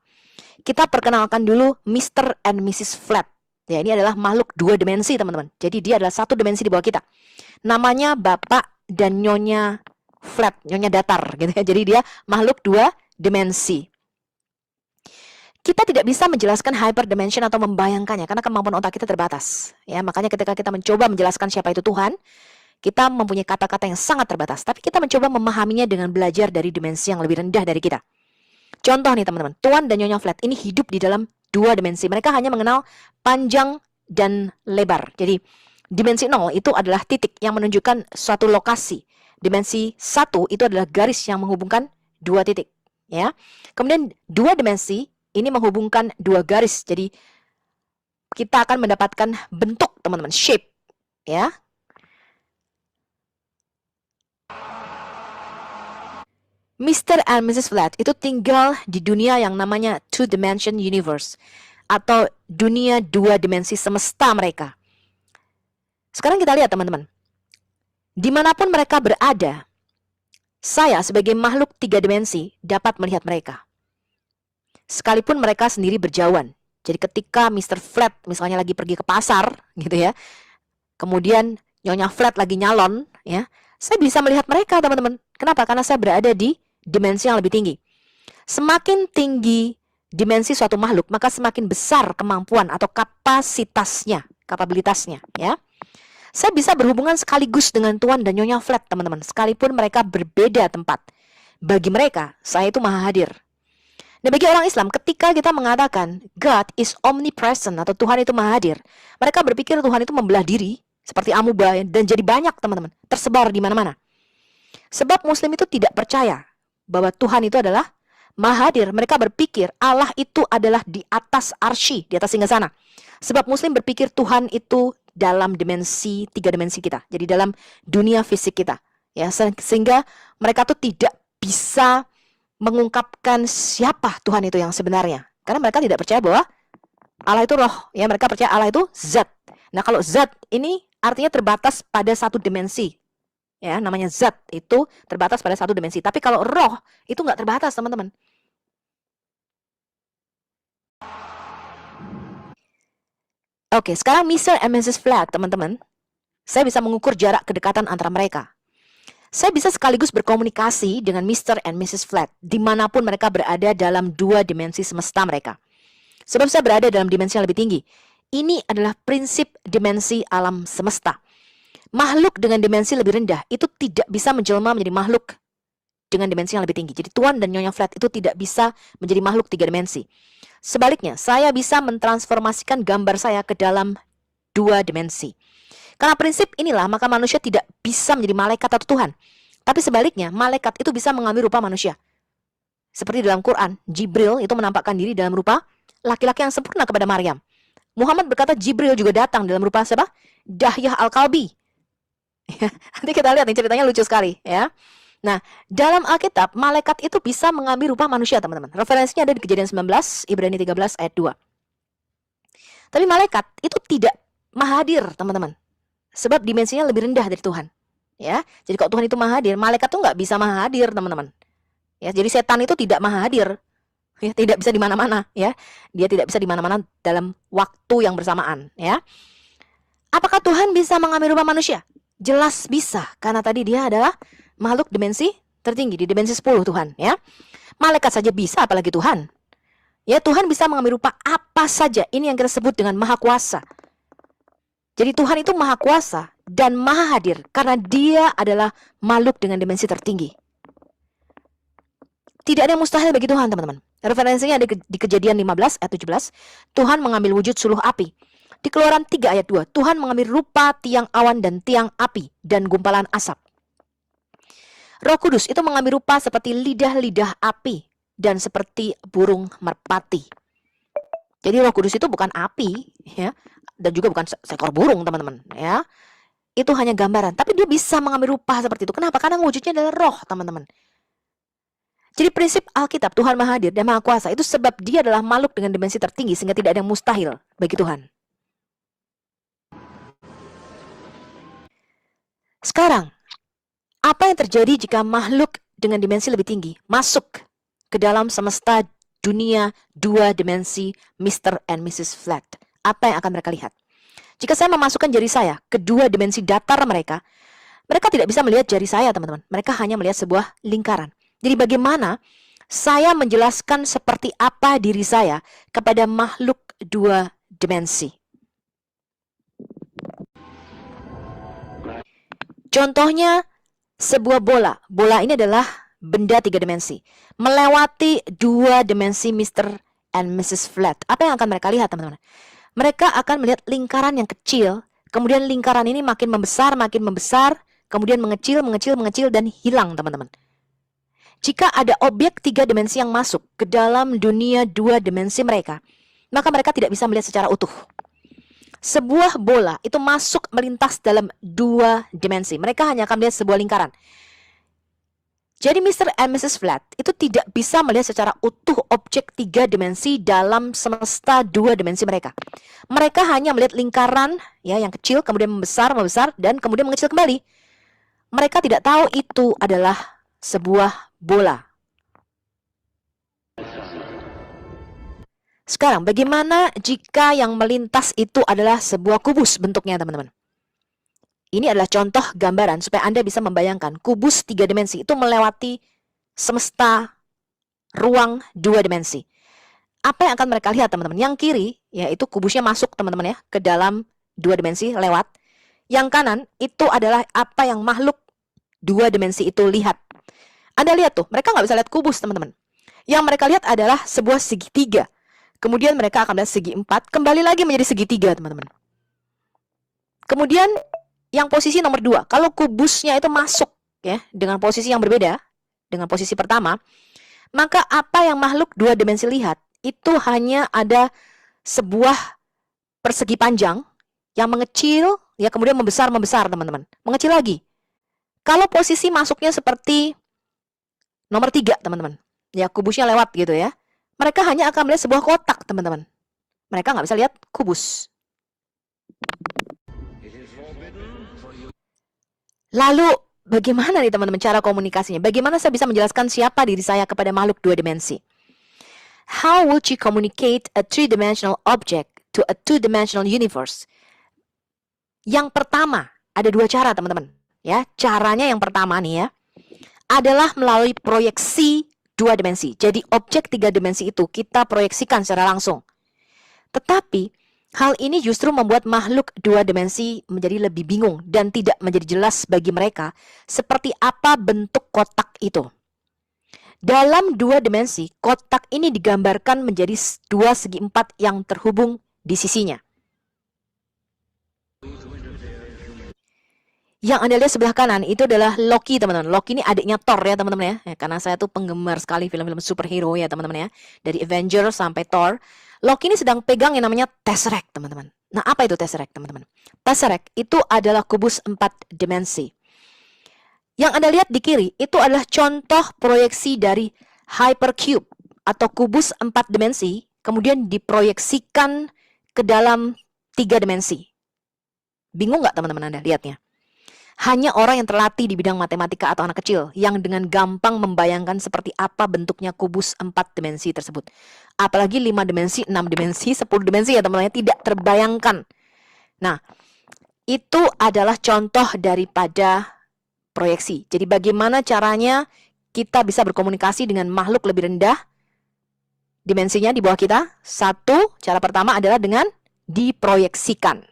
Kita perkenalkan dulu Mr. and Mrs. Flat. Ya, ini adalah makhluk 2 dimensi, teman-teman. Jadi dia adalah 1 dimensi di bawah kita. Namanya Bapak dan Nyonya Flat, Nyonya datar gitu ya. Jadi dia makhluk 2 dimensi. Kita tidak bisa menjelaskan hyperdimension atau membayangkannya karena kemampuan otak kita terbatas. Ya, makanya ketika kita mencoba menjelaskan siapa itu Tuhan, kita mempunyai kata-kata yang sangat terbatas. Tapi kita mencoba memahaminya dengan belajar dari dimensi yang lebih rendah dari kita. Contoh nih teman-teman, Tuan dan Nyonya Flat ini hidup di dalam 2 dimensi. Mereka hanya mengenal panjang dan lebar. Jadi dimensi 0 itu adalah titik yang menunjukkan suatu lokasi. Dimensi 1 itu adalah garis yang menghubungkan 2 titik. Ya. Kemudian 2 dimensi ini menghubungkan 2 garis. Jadi kita akan mendapatkan bentuk, teman-teman, shape. Ya. Mr. and Mrs. Flat itu tinggal di dunia yang namanya 2-dimension universe atau dunia 2 dimensi semesta mereka. Sekarang kita lihat teman-teman, dimanapun mereka berada, saya sebagai makhluk 3 dimensi dapat melihat mereka. Sekalipun mereka sendiri berjauhan. Jadi ketika Mr. Flat misalnya lagi pergi ke pasar gitu ya, kemudian Nyonya Flat lagi nyalon ya, saya bisa melihat mereka teman-teman. Kenapa? Karena saya berada di dimensi yang lebih tinggi. Semakin tinggi dimensi suatu makhluk, maka semakin besar kemampuan atau kapasitasnya, kapabilitasnya, ya. Saya bisa berhubungan sekaligus dengan Tuan dan Nyonya Flat, teman-teman, sekalipun mereka berbeda tempat. Bagi mereka, saya itu maha hadir. Nah, bagi orang Islam, ketika kita mengatakan God is omnipresent atau Tuhan itu maha hadir, mereka berpikir Tuhan itu membelah diri seperti amuba dan jadi banyak, teman-teman, tersebar di mana-mana. Sebab Muslim itu tidak percaya bahwa Tuhan itu adalah maha hadir. Mereka berpikir Allah itu adalah di atas arsy, di atas singgasana. Sebab Muslim berpikir Tuhan itu dalam dimensi 3 dimensi kita. Jadi dalam dunia fisik kita. Ya, sehingga mereka tuh tidak bisa mengungkapkan siapa Tuhan itu yang sebenarnya. Karena mereka tidak percaya bahwa Allah itu roh. Ya, mereka percaya Allah itu zat. Nah, kalau zat ini artinya terbatas pada 1 dimensi. Ya, namanya zat itu terbatas pada 1 dimensi. Tapi kalau roh itu nggak terbatas, teman-teman. Oke, sekarang Mr. and Mrs. Flat, teman-teman. Saya bisa mengukur jarak kedekatan antara mereka. Saya bisa sekaligus berkomunikasi dengan Mr. and Mrs. Flat dimanapun mereka berada dalam 2 dimensi semesta mereka. Sebab saya berada dalam dimensi yang lebih tinggi. Ini adalah prinsip dimensi alam semesta. Makhluk dengan dimensi lebih rendah itu tidak bisa menjelma menjadi makhluk dengan dimensi yang lebih tinggi. Jadi Tuan dan Nyonya Flat itu tidak bisa menjadi makhluk 3 dimensi. Sebaliknya, saya bisa mentransformasikan gambar saya ke dalam 2 dimensi. Karena prinsip inilah, maka manusia tidak bisa menjadi malaikat atau Tuhan. Tapi sebaliknya, malaikat itu bisa mengambil rupa manusia. Seperti dalam Quran, Jibril itu menampakkan diri dalam rupa laki-laki yang sempurna kepada Maryam. Muhammad berkata Jibril juga datang dalam rupa siapa? Dahyah Al-Kalbi. Nanti kita lihat nih, ceritanya lucu sekali ya. Nah, dalam Alkitab malaikat itu bisa mengambil rupa manusia, teman-teman. Referensinya ada di Kejadian 19, Ibrani 13 ayat 2. Tapi malaikat itu tidak maha hadir, teman-teman. Sebab dimensinya lebih rendah dari Tuhan. Ya, jadi kalau Tuhan itu maha hadir, malaikat tuh nggak bisa maha hadir, teman-teman. Ya, jadi setan itu tidak maha hadir. Ya, tidak bisa di mana-mana, ya. Dia tidak bisa di mana-mana dalam waktu yang bersamaan, ya. Apakah Tuhan bisa mengambil rupa manusia? Jelas bisa, karena tadi dia adalah makhluk dimensi tertinggi, di dimensi 10 Tuhan, ya. Malaikat saja bisa, apalagi Tuhan. Ya, Tuhan bisa mengambil rupa apa saja. Ini yang kita sebut dengan maha kuasa. Jadi Tuhan itu maha kuasa dan maha hadir karena dia adalah makhluk dengan dimensi tertinggi. Tidak ada yang mustahil bagi Tuhan, teman-teman. Referensinya ada di Kejadian 15 ayat 17. Tuhan mengambil wujud suluh api. Di Keluaran 3 ayat 2, Tuhan mengambil rupa tiang awan dan tiang api dan gumpalan asap. Roh Kudus itu mengambil rupa seperti lidah-lidah api dan seperti burung merpati. Jadi Roh Kudus itu bukan api, ya, dan juga bukan seekor burung, teman-teman, ya. itu hanya gambaran, tapi dia bisa mengambil rupa seperti itu. Kenapa? Karena wujudnya adalah roh, teman-teman. Jadi prinsip Alkitab, Tuhan Maha Hadir dan Maha Kuasa, itu sebab dia adalah makhluk dengan dimensi tertinggi, sehingga tidak ada yang mustahil bagi Tuhan. Sekarang, apa yang terjadi jika makhluk dengan dimensi lebih tinggi masuk ke dalam semesta dunia 2 dimensi Mr. and Mrs. Flat? Apa yang akan mereka lihat? Jika saya memasukkan jari saya ke 2 dimensi datar mereka, mereka tidak bisa melihat jari saya, teman-teman. Mereka hanya melihat sebuah lingkaran. Jadi bagaimana saya menjelaskan seperti apa diri saya kepada makhluk 2 dimensi? Contohnya, sebuah bola. Bola ini adalah benda 3 dimensi. Melewati 2 dimensi Mr. and Mrs. Flat. Apa yang akan mereka lihat, teman-teman? Mereka akan melihat lingkaran yang kecil, kemudian lingkaran ini makin membesar, kemudian mengecil, dan hilang, teman-teman. Jika ada objek 3 dimensi yang masuk ke dalam dunia 2 dimensi mereka, maka mereka tidak bisa melihat secara utuh. Sebuah bola itu masuk melintas dalam 2 dimensi. Mereka hanya akan melihat sebuah lingkaran. Jadi Mr. and Mrs. Flat itu tidak bisa melihat secara utuh objek 3 dimensi dalam semesta 2 dimensi mereka. Mereka hanya melihat lingkaran ya yang kecil, kemudian membesar, dan kemudian mengecil kembali. Mereka tidak tahu itu adalah sebuah bola. Sekarang, bagaimana jika yang melintas itu adalah sebuah kubus bentuknya, teman-teman? Ini adalah contoh gambaran supaya Anda bisa membayangkan kubus 3 dimensi itu melewati semesta ruang 2 dimensi. Apa yang akan mereka lihat, teman-teman? Yang kiri, yaitu kubusnya masuk, teman-teman ya, ke dalam 2 dimensi lewat. Yang kanan, itu adalah apa yang makhluk 2 dimensi itu lihat. Anda lihat tuh, mereka nggak bisa lihat kubus, teman-teman. Yang mereka lihat adalah sebuah segitiga. Kemudian mereka akan lihat segi 4, kembali lagi menjadi segitiga, teman-teman. Kemudian yang posisi nomor 2, kalau kubusnya itu masuk ya dengan posisi yang berbeda dengan posisi pertama, maka apa yang makhluk 2 dimensi lihat itu hanya ada sebuah persegi panjang yang mengecil ya kemudian membesar, teman-teman. Mengecil lagi. Kalau posisi masuknya seperti nomor 3, teman-teman. Ya kubusnya lewat gitu ya. Mereka hanya akan melihat sebuah kotak, teman-teman. Mereka nggak bisa lihat kubus. Lalu, bagaimana nih teman-teman cara komunikasinya? Bagaimana saya bisa menjelaskan siapa diri saya kepada makhluk 2 dimensi? How would you communicate a 3-dimensional object to a 2-dimensional universe? Yang pertama, ada 2 cara, teman-teman. Ya, caranya yang pertama nih ya, adalah melalui proyeksi 2 dimensi. Jadi objek 3 dimensi itu kita proyeksikan secara langsung. Tetapi hal ini justru membuat makhluk 2 dimensi menjadi lebih bingung dan tidak menjadi jelas bagi mereka seperti apa bentuk kotak itu. Dalam 2 dimensi, kotak ini digambarkan menjadi 2 segi 4 yang terhubung di sisinya. Yang Anda lihat sebelah kanan itu adalah Loki, teman-teman. Loki ini adiknya Thor ya, teman-teman ya. Karena saya tuh penggemar sekali film-film superhero ya, teman-teman ya. Dari Avengers sampai Thor. Loki ini sedang pegang yang namanya Tesseract, teman-teman. Nah, apa itu Tesseract, teman-teman? Tesseract itu adalah kubus 4 dimensi. Yang Anda lihat di kiri itu adalah contoh proyeksi dari hypercube atau kubus 4 dimensi, kemudian diproyeksikan ke dalam 3 dimensi. Bingung nggak teman-teman Anda lihatnya? Hanya orang yang terlatih di bidang matematika atau anak kecil yang dengan gampang membayangkan seperti apa bentuknya kubus 4 dimensi tersebut. Apalagi 5 dimensi, 6 dimensi, 10 dimensi ya teman-teman, tidak terbayangkan. Nah, itu adalah contoh daripada proyeksi. Jadi bagaimana caranya kita bisa berkomunikasi dengan makhluk lebih rendah dimensinya di bawah kita? 1, cara pertama adalah dengan diproyeksikan.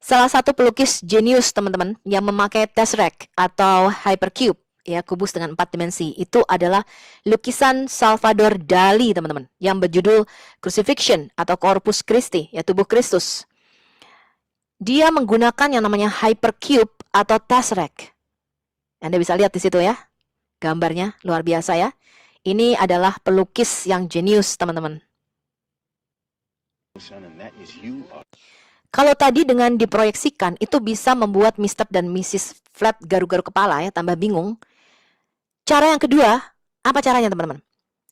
Salah satu pelukis jenius teman-teman yang memakai Tesseract atau hypercube ya kubus dengan 4 dimensi itu adalah lukisan Salvador Dali teman-teman yang berjudul Crucifixion atau Corpus Christi ya tubuh Kristus. Dia menggunakan yang namanya hypercube atau Tesseract. Anda bisa lihat di situ ya gambarnya luar biasa ya. Ini adalah pelukis yang jenius teman-teman. Kalau tadi dengan diproyeksikan itu bisa membuat Mr. dan Mrs. Flat garu-garu kepala ya, tambah bingung. Cara yang kedua, apa caranya teman-teman?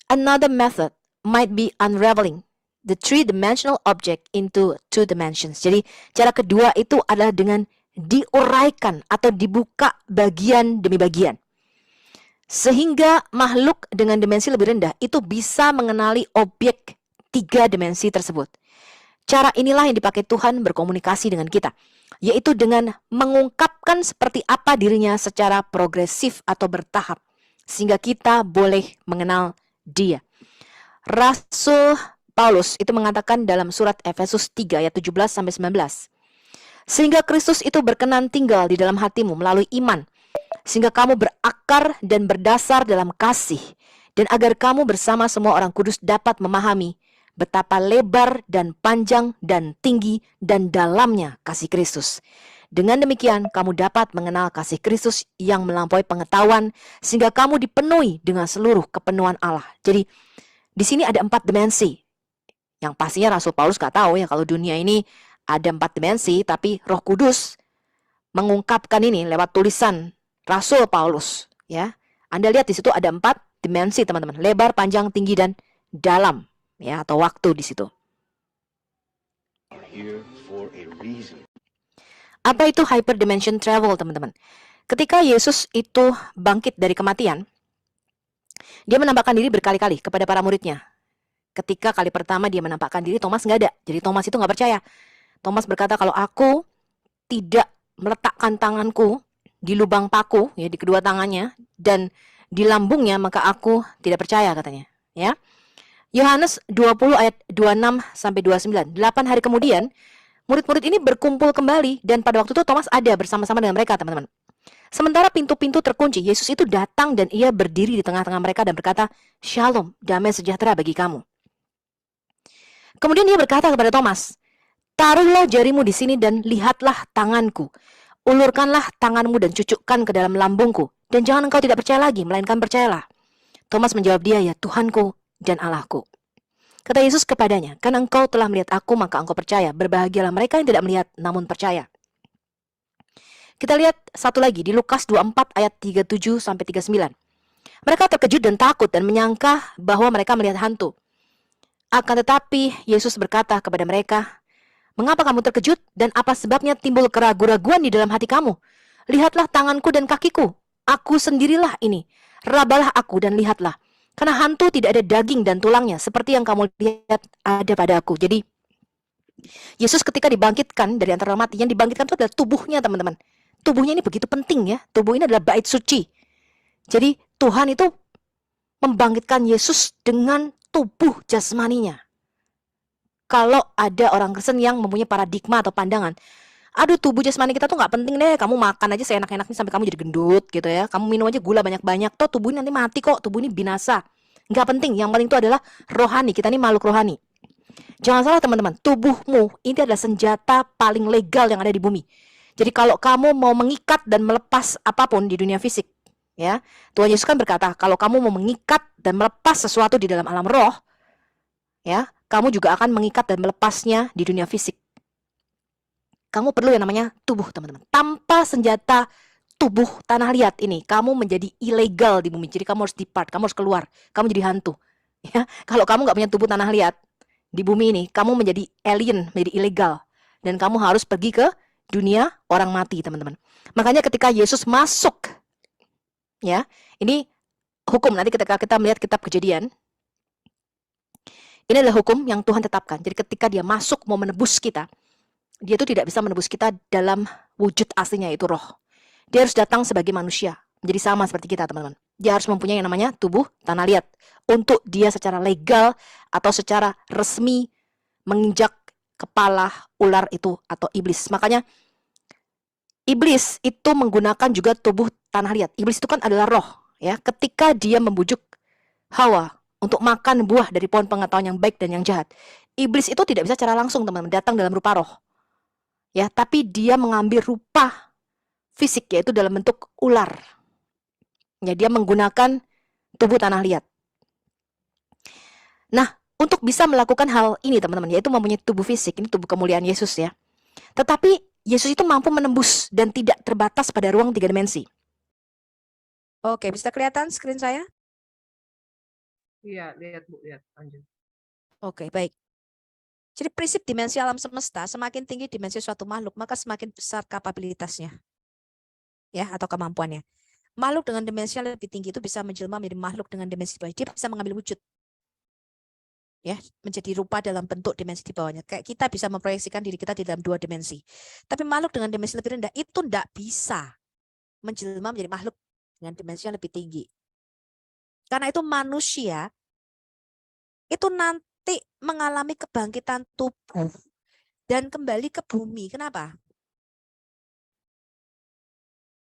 Another method might be unraveling the three-dimensional object into two dimensions. Jadi cara kedua itu adalah dengan diuraikan atau dibuka bagian demi bagian. Sehingga makhluk dengan dimensi lebih rendah itu bisa mengenali objek 3 dimensi tersebut. Cara inilah yang dipakai Tuhan berkomunikasi dengan kita, yaitu dengan mengungkapkan seperti apa dirinya secara progresif atau bertahap, sehingga kita boleh mengenal Dia. Rasul Paulus itu mengatakan dalam surat Efesus 3 ayat 17-19, sehingga Kristus itu berkenan tinggal di dalam hatimu melalui iman, sehingga kamu berakar dan berdasar dalam kasih, dan agar kamu bersama semua orang kudus dapat memahami betapa lebar dan panjang dan tinggi dan dalamnya kasih Kristus. Dengan demikian, kamu dapat mengenal kasih Kristus yang melampaui pengetahuan, sehingga kamu dipenuhi dengan seluruh kepenuhan Allah. Jadi, di sini ada 4 dimensi. Yang pastinya Rasul Paulus gak tahu ya kalau dunia ini ada 4 dimensi, tapi Roh Kudus mengungkapkan ini lewat tulisan Rasul Paulus. Ya, Anda lihat di situ ada 4 dimensi, teman-teman. Lebar, panjang, tinggi, dan dalam. Ya, atau waktu di situ. Apa itu hyperdimension travel, teman-teman? Ketika Yesus itu bangkit dari kematian, dia menampakkan diri berkali-kali kepada para muridnya. Ketika kali pertama dia menampakkan diri, Thomas nggak ada. Jadi Thomas itu nggak percaya. Thomas berkata, kalau aku tidak meletakkan tanganku di lubang paku, ya di kedua tangannya, dan di lambungnya, maka aku tidak percaya, katanya. Ya. Yohanes 20 ayat 26-29. 8 hari kemudian, murid-murid ini berkumpul kembali, dan pada waktu itu Thomas ada bersama-sama dengan mereka, teman-teman. Sementara pintu-pintu terkunci, Yesus itu datang dan ia berdiri di tengah-tengah mereka dan berkata, "Shalom, damai sejahtera bagi kamu." Kemudian dia berkata kepada Thomas, "Taruhlah jarimu di sini dan lihatlah tanganku. Ulurkanlah tanganmu dan cucukkan ke dalam lambungku. Dan jangan engkau tidak percaya lagi, melainkan percayalah." Thomas menjawab dia, "Ya Tuhanku dan Allahku." Kata Yesus kepadanya, "Karena engkau telah melihat aku, maka engkau percaya. Berbahagialah mereka yang tidak melihat, namun percaya." Kita lihat satu lagi di Lukas 24 ayat 37-39. Mereka terkejut dan takut dan menyangka bahwa mereka melihat hantu. Akan tetapi Yesus berkata kepada mereka, "Mengapa kamu terkejut dan apa sebabnya timbul keraguan-raguan di dalam hati kamu? Lihatlah tanganku dan kakiku. Aku sendirilah ini. Rabalah aku dan lihatlah. Karena hantu tidak ada daging dan tulangnya, seperti yang kamu lihat ada pada aku." Jadi, Yesus ketika dibangkitkan dari antara mati, yang dibangkitkan itu adalah tubuhnya, teman-teman. Tubuhnya ini begitu penting ya. Tubuh ini adalah bait suci. Jadi, Tuhan itu membangkitkan Yesus dengan tubuh jasmaninya. Kalau ada orang Kristen yang mempunyai paradigma atau pandangan, aduh tubuh jasmani kita tuh nggak penting deh, kamu makan aja seenak-enaknya sampai kamu jadi gendut gitu ya, kamu minum aja gula banyak-banyak, toh tubuh ini nanti mati kok, tubuh ini binasa. Nggak penting, yang penting itu adalah rohani, kita ini makhluk rohani. Jangan salah teman-teman, tubuhmu ini adalah senjata paling legal yang ada di bumi. Jadi kalau kamu mau mengikat dan melepas apapun di dunia fisik, ya, Tuhan Yesus kan berkata, kalau kamu mau mengikat dan melepas sesuatu di dalam alam roh, ya, kamu juga akan mengikat dan melepasnya di dunia fisik. Kamu perlu yang namanya tubuh, teman-teman. Tanpa senjata tubuh tanah liat ini, kamu menjadi ilegal di bumi. Jadi kamu harus depart, kamu harus keluar, kamu jadi hantu. Ya, kalau kamu nggak punya tubuh tanah liat di bumi ini, kamu menjadi alien, menjadi ilegal, dan kamu harus pergi ke dunia orang mati, teman-teman. Makanya ketika Yesus masuk, ya, ini hukum. Nanti ketika kita melihat kitab Kejadian, ini adalah hukum yang Tuhan tetapkan. Jadi ketika dia masuk mau menebus kita, dia itu tidak bisa menebus kita dalam wujud aslinya, yaitu roh. Dia harus datang sebagai manusia, menjadi sama seperti kita, teman-teman. Dia harus mempunyai yang namanya tubuh tanah liat untuk dia secara legal atau secara resmi menginjak kepala ular itu atau iblis. Makanya iblis itu menggunakan juga tubuh tanah liat. Iblis itu kan adalah roh, ya. Ketika dia membujuk Hawa untuk makan buah dari pohon pengetahuan yang baik dan yang jahat, iblis itu tidak bisa secara langsung, teman-teman, datang dalam rupa roh. Ya, tapi dia mengambil rupa fisik, yaitu dalam bentuk ular. Ya, dia menggunakan tubuh tanah liat. Nah, untuk bisa melakukan hal ini teman-teman, yaitu mempunyai tubuh fisik, ini tubuh kemuliaan Yesus ya. Tetapi Yesus itu mampu menembus dan tidak terbatas pada ruang 3 dimensi. Oke, bisa kelihatan screen saya? Iya, lihat Bu, lihat lanjut. Oke, baik. Jadi prinsip dimensi alam semesta, semakin tinggi dimensi suatu makhluk, maka semakin besar kapabilitasnya. Ya, atau kemampuannya. Makhluk dengan dimensi yang lebih tinggi itu bisa menjelma menjadi makhluk dengan dimensi bawah. Dia bisa mengambil wujud. Ya, menjadi rupa dalam bentuk dimensi di bawahnya. Kayak kita bisa memproyeksikan diri kita di dalam 2 dimensi. Tapi makhluk dengan dimensi lebih rendah itu tidak bisa menjelma menjadi makhluk dengan dimensi yang lebih tinggi. Karena itu manusia itu nanti mengalami kebangkitan tubuh dan kembali ke bumi. Kenapa?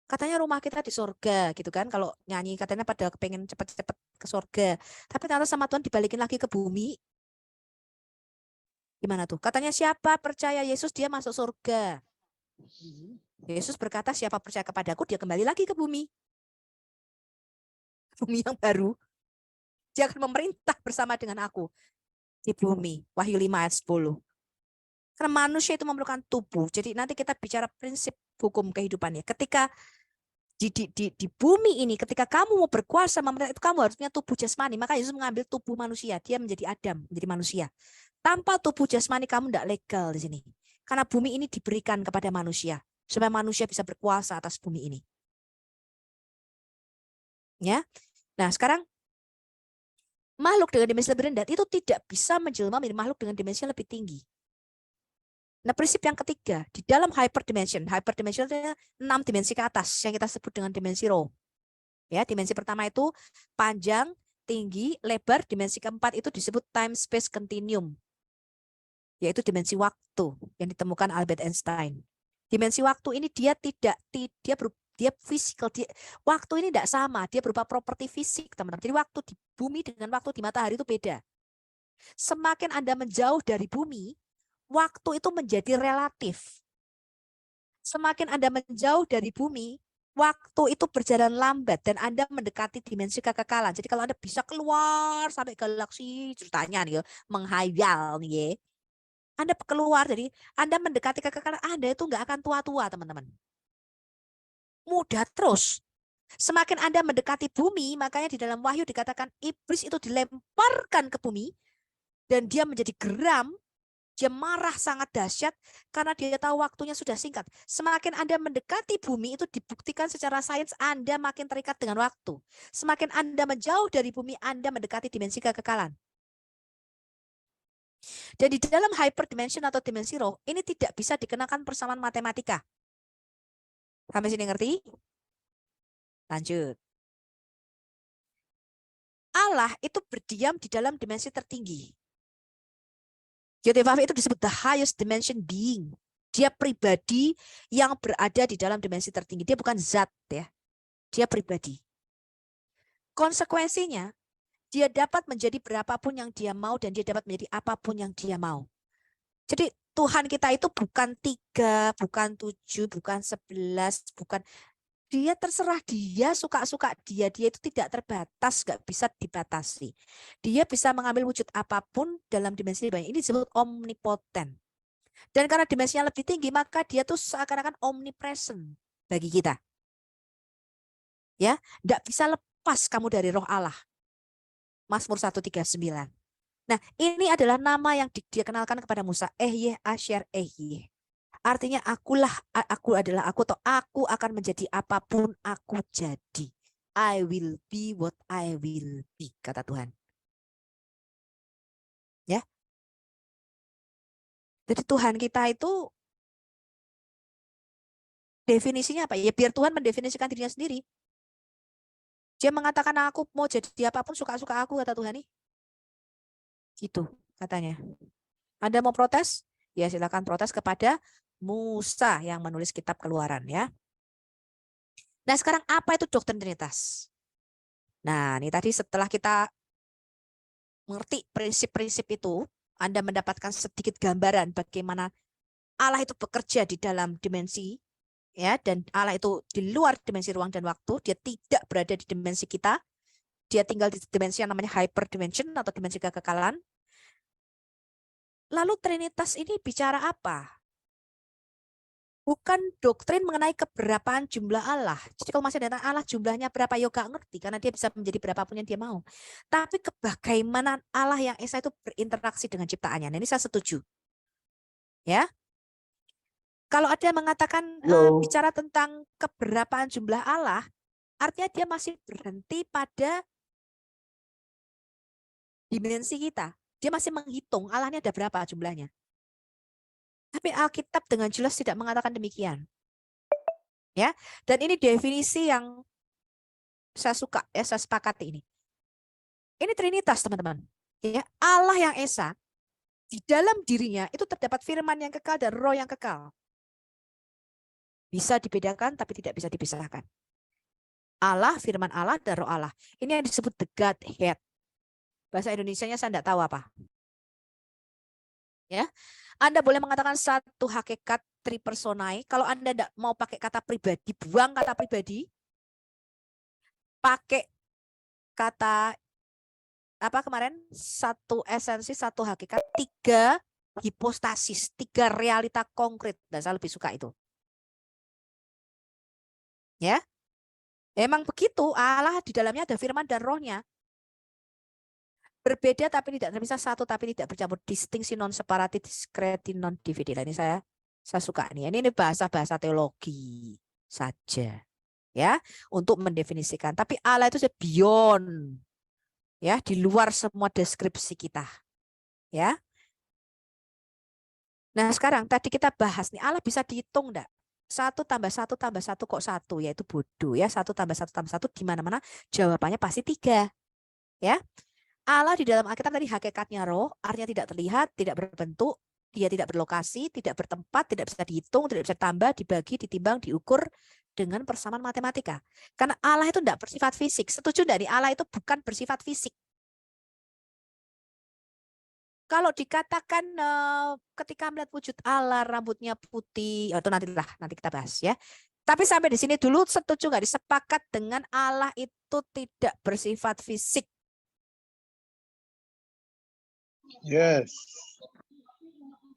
Katanya rumah kita di surga gitu kan. Kalau nyanyi katanya pada pengen cepat-cepat ke surga. Tapi ternyata sama Tuhan dibalikin lagi ke bumi. Gimana tuh? Katanya siapa percaya Yesus dia masuk surga. Yesus berkata siapa percaya kepadaku dia kembali lagi ke bumi. Bumi yang baru. Dia akan memerintah bersama dengan aku di bumi. Wahyu 5 ayat 10. Karena manusia itu memerlukan tubuh. Jadi nanti kita bicara prinsip hukum kehidupannya. Ketika di bumi ini, ketika kamu mau berkuasa memerintah itu kamu harus punya tubuh jasmani. Maka Yesus mengambil tubuh manusia. Dia menjadi Adam, menjadi manusia. Tanpa tubuh jasmani kamu tidak legal di sini. Karena bumi ini diberikan kepada manusia. Supaya manusia bisa berkuasa atas bumi ini. Ya. Nah sekarang makhluk dengan dimensi lebih rendah itu tidak bisa menjelma menjadi makhluk dengan dimensi yang lebih tinggi. Nah prinsip yang ketiga, di dalam hyperdimension itu 6 dimensi ke atas yang kita sebut dengan dimensi roh. Ya, dimensi pertama itu panjang, tinggi, lebar. Dimensi keempat itu disebut time space continuum, yaitu dimensi waktu yang ditemukan Albert Einstein. Dimensi waktu ini dia fisikal, waktu ini tidak sama, dia berupa properti fisik teman-teman. Jadi waktu di bumi dengan waktu di matahari itu beda. Semakin Anda menjauh dari bumi, waktu itu menjadi relatif. Semakin Anda menjauh dari bumi, waktu itu berjalan lambat dan Anda mendekati dimensi kekekalan. Jadi kalau Anda bisa keluar sampai galaksi, ceritanya nih ya, menghayal nih ya. Anda keluar, jadi Anda mendekati kekekalan, Anda itu nggak akan tua-tua teman-teman. Mudah terus. Semakin Anda mendekati bumi, makanya di dalam Wahyu dikatakan iblis itu dilemparkan ke bumi dan dia menjadi geram. Dia marah sangat dahsyat karena dia tahu waktunya sudah singkat. Semakin Anda mendekati bumi itu dibuktikan secara sains Anda makin terikat dengan waktu. Semakin Anda menjauh dari bumi Anda mendekati dimensi kekekalan. Dan di dalam hyperdimension atau dimensi roh ini tidak bisa dikenakan persamaan matematika. Sampai sini ngerti? Lanjut. Allah itu berdiam di dalam dimensi tertinggi. Yotevave itu disebut the highest dimension being. Dia pribadi yang berada di dalam dimensi tertinggi. Dia bukan zat ya. Dia pribadi. Konsekuensinya, dia dapat menjadi berapapun yang dia mau dan dia dapat menjadi apapun yang dia mau. Jadi Tuhan kita itu bukan 3, bukan 7, bukan 11, bukan. Dia terserah, dia suka-suka dia itu tidak terbatas, nggak bisa dibatasi. Dia bisa mengambil wujud apapun dalam dimensi banyak. Ini disebut omnipotent. Dan karena dimensinya lebih tinggi, maka dia tuh seakan-akan omnipresent bagi kita. Ya, nggak bisa lepas kamu dari roh Allah. Mazmur 139. Nah, ini adalah nama yang dia kenalkan kepada Musa. Ehyeh Asher Ehyeh. Artinya aku adalah aku, atau aku akan menjadi apapun aku jadi. I will be what I will be, kata Tuhan. Ya. Jadi Tuhan kita itu definisinya apa? Ya biar Tuhan mendefinisikan dirinya sendiri. Dia mengatakan aku mau jadi apapun suka-suka aku, kata Tuhan nih. Gitu katanya. Anda mau protes? Ya silakan protes kepada Musa yang menulis kitab Keluaran ya. Nah sekarang apa itu doktrin Trinitas? Nah ini tadi setelah kita mengerti prinsip-prinsip itu, Anda mendapatkan sedikit gambaran bagaimana Allah itu bekerja di dalam dimensi ya, dan Allah itu di luar dimensi ruang dan waktu, dia tidak berada di dimensi kita. Dia tinggal di dimensi yang namanya hyperdimension atau dimensi kekekalan. Lalu Trinitas ini bicara apa? Bukan doktrin mengenai keberapaan jumlah Allah. Jadi kalau masih datang Allah jumlahnya berapa, ya gak ngerti karena dia bisa menjadi berapapun yang dia mau. Tapi bagaimana Allah yang Esa itu berinteraksi dengan ciptaannya. Nah, ini saya setuju. Ya. Kalau ada yang mengatakan bicara tentang keberapaan jumlah Allah, artinya dia masih berhenti pada dimensi kita. Dia masih menghitung Allahnya ada berapa jumlahnya. Tapi Alkitab dengan jelas tidak mengatakan demikian. Ya, dan ini definisi yang saya suka, ya, saya sepakati ini. Ini Trinitas, teman-teman. Ya, Allah yang Esa, di dalam dirinya itu terdapat firman yang kekal dan roh yang kekal. Bisa dibedakan tapi tidak bisa dipisahkan. Allah, firman Allah, dan roh Allah. Ini yang disebut the Godhead. Bahasa Indonesianya saya tidak tahu apa. Ya, Anda boleh mengatakan satu hakikat tripersonai. Kalau Anda tidak mau pakai kata pribadi, buang kata pribadi, pakai kata apa kemarin? Satu esensi, satu hakikat, tiga hipostasis, tiga realita konkret. Dan saya lebih suka itu. Ya, emang begitu. Allah di dalamnya ada firman dan rohnya. Berbeda tapi tidak terpisah, satu tapi tidak bercampur, distingsi non separatis, diskreti non dividi. Ini saya suka nih. Ini bahasa-bahasa teologi saja, ya, untuk mendefinisikan. Tapi Allah itu beyond, ya, di luar semua deskripsi kita, ya. Nah sekarang tadi kita bahas nih, Allah bisa dihitung enggak? 1 tambah 1 tambah 1 kok 1, yaitu bodoh, ya. 1 tambah 1 tambah 1 di mana-mana jawabannya pasti 3, ya. Allah di dalam Alkitab tadi hakikatnya roh, artinya tidak terlihat, tidak berbentuk, dia tidak berlokasi, tidak bertempat, tidak bisa dihitung, tidak bisa tambah, dibagi, ditimbang, diukur dengan persamaan matematika. Karena Allah itu tidak bersifat fisik. Setuju tidak nih? Allah itu bukan bersifat fisik. Kalau dikatakan ketika melihat wujud Allah, rambutnya putih, itu nanti kita bahas, ya. Tapi sampai di sini dulu, setuju nggak? Disepakat dengan Allah itu tidak bersifat fisik. Yes.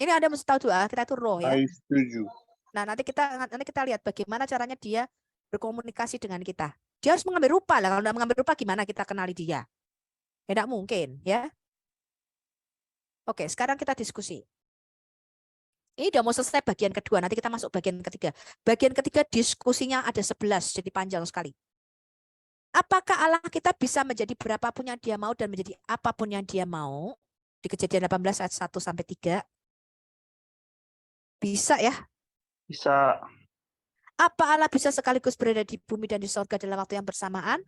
Ini Anda mesti tahu doa kita itu roh, ya. I setuju. Nah, nanti kita lihat bagaimana caranya dia berkomunikasi dengan kita. Dia harus mengambil rupa lah. Kalau tidak mengambil rupa gimana kita kenali dia? Ya tidak mungkin, ya. Oke, sekarang kita diskusi. Ini udah mau selesai bagian kedua, nanti kita masuk bagian ketiga. Bagian ketiga diskusinya ada 11, jadi panjang sekali. Apakah Allah kita bisa menjadi berapapun yang dia mau dan menjadi apapun yang dia mau? Di Kejadian 18 ayat 1 sampai 3. Bisa ya? Bisa. Apa Allah bisa sekaligus berada di bumi dan di surga dalam waktu yang bersamaan?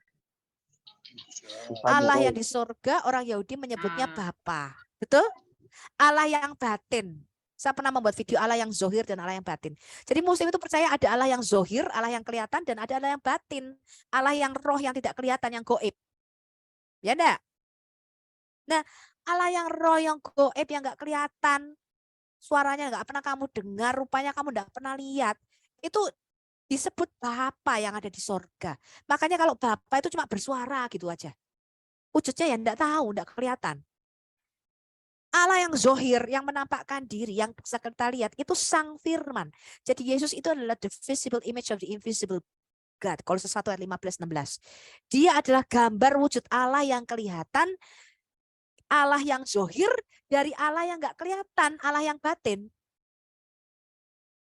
Allah yang di surga, orang Yahudi menyebutnya Bapa. Betul? Allah yang batin. Saya pernah membuat video Allah yang zohir dan Allah yang batin. Jadi Muslim itu percaya ada Allah yang zohir, Allah yang kelihatan, dan ada Allah yang batin. Allah yang roh yang tidak kelihatan, yang goib. Ya enggak? Nah, Allah yang roh, yang goib, yang nggak kelihatan, suaranya nggak pernah kamu dengar, rupanya kamu nggak pernah lihat, itu disebut Bapa yang ada di surga. Makanya kalau Bapa itu cuma bersuara gitu aja. Wujudnya ya enggak tahu, enggak kelihatan. Allah yang zohir, yang menampakkan diri, yang bisa kita lihat, itu Sang Firman. Jadi Yesus itu adalah the visible image of the invisible God. Kolose 1 ayat 15-16. Dia adalah gambar wujud Allah yang kelihatan, Allah yang zohir dari Allah yang enggak kelihatan, Allah yang batin.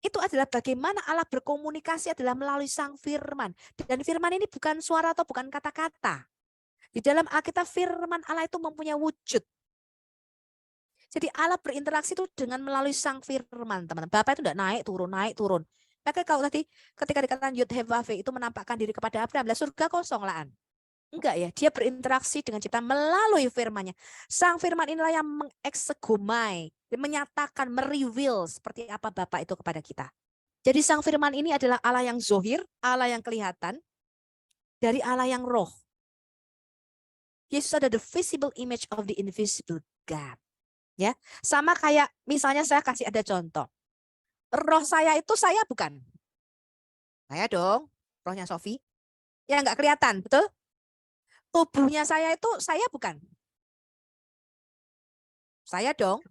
Itu adalah bagaimana Allah berkomunikasi adalah melalui Sang Firman. Dan Firman ini bukan suara atau bukan kata-kata. Di dalam Alkitab Firman Allah itu mempunyai wujud. Jadi Allah berinteraksi itu dengan melalui Sang Firman, teman-teman. Bapa itu tidak naik turun. Maka kalau tadi ketika dikatakan Yud He Vav He itu menampakkan diri kepada Abraham, lah surga kosong lah. Enggak ya, dia berinteraksi dengan cipta melalui firman-Nya. Sang Firman inilah yang mengeksekomai, menyatakan, mereveal seperti apa Bapa itu kepada kita. Jadi Sang Firman ini adalah Allah yang zohir, Allah yang kelihatan, dari Allah yang roh. Yesus ada the visible image of the invisible God. Ya, sama kayak misalnya saya kasih ada contoh. Roh saya itu saya bukan. Saya dong, rohnya Sofi. Ya nggak kelihatan, betul? Tubuhnya saya itu saya bukan. Saya dong.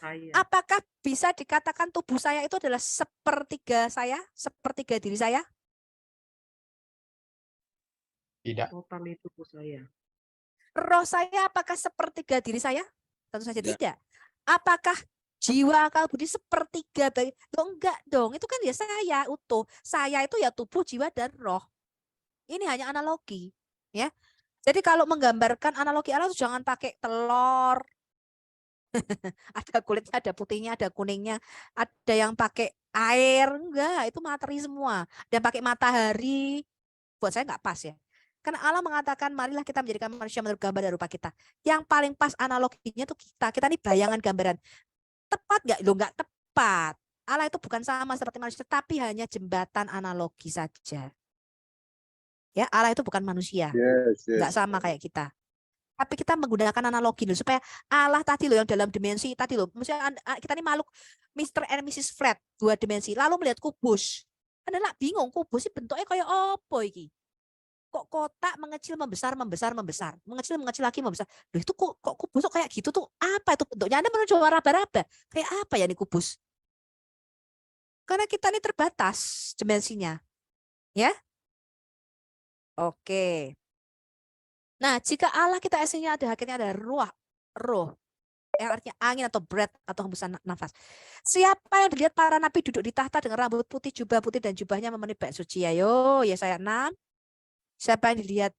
Saya. Apakah bisa dikatakan tubuh saya itu adalah sepertiga saya, sepertiga diri saya? Tidak. Total tubuh saya. Roh saya apakah sepertiga diri saya? Tentu saja Tidak. tidak. Apakah jiwa, akal, budi sepertiga? Loh, enggak dong, itu kan ya saya utuh. Saya itu ya tubuh, jiwa, dan roh. Ini hanya analogi, ya. Jadi kalau menggambarkan analogi Allah itu jangan pakai telur. Ada kulitnya, ada putihnya, ada kuningnya, ada yang pakai air, enggak, itu materi semua. Dan pakai matahari, buat saya enggak pas ya. Karena Allah mengatakan marilah kita menjadikan manusia menurut gambar dan rupa kita. Yang paling pas analoginya tuh kita ini bayangan gambaran. Tepat enggak? Loh, enggak tepat. Allah itu bukan sama seperti manusia, tapi hanya jembatan analogi saja. Ya, Allah itu bukan manusia. Enggak sama kayak kita. Tapi kita menggunakan analogi loh, supaya Allah tadi loh yang dalam dimensi tadi loh. Misalnya kita ini makhluk Mr. and Mrs. Flat, 2 dimensi. Lalu melihat kubus. Anda lah bingung, kubus sih bentuknya kayak apa iki? Kok kotak mengecil membesar membesar membesar, mengecil mengecil lagi membesar. Loh itu kok kubus kok kayak gitu tuh? Apa itu bentuknya? Anda menuju raba-raba. Kayak apa ya ini kubus? Karena kita ini terbatas dimensinya. Ya? Oke. Nah, jika Allah kita esensinya ada, hakikatnya ada roh, yang artinya angin atau breath atau hembusan nafas. Siapa yang dilihat para nabi duduk di tahta dengan rambut putih, jubah putih, dan jubahnya memenuhi bait suci? Ayo, Yesaya 6. Siapa yang dilihat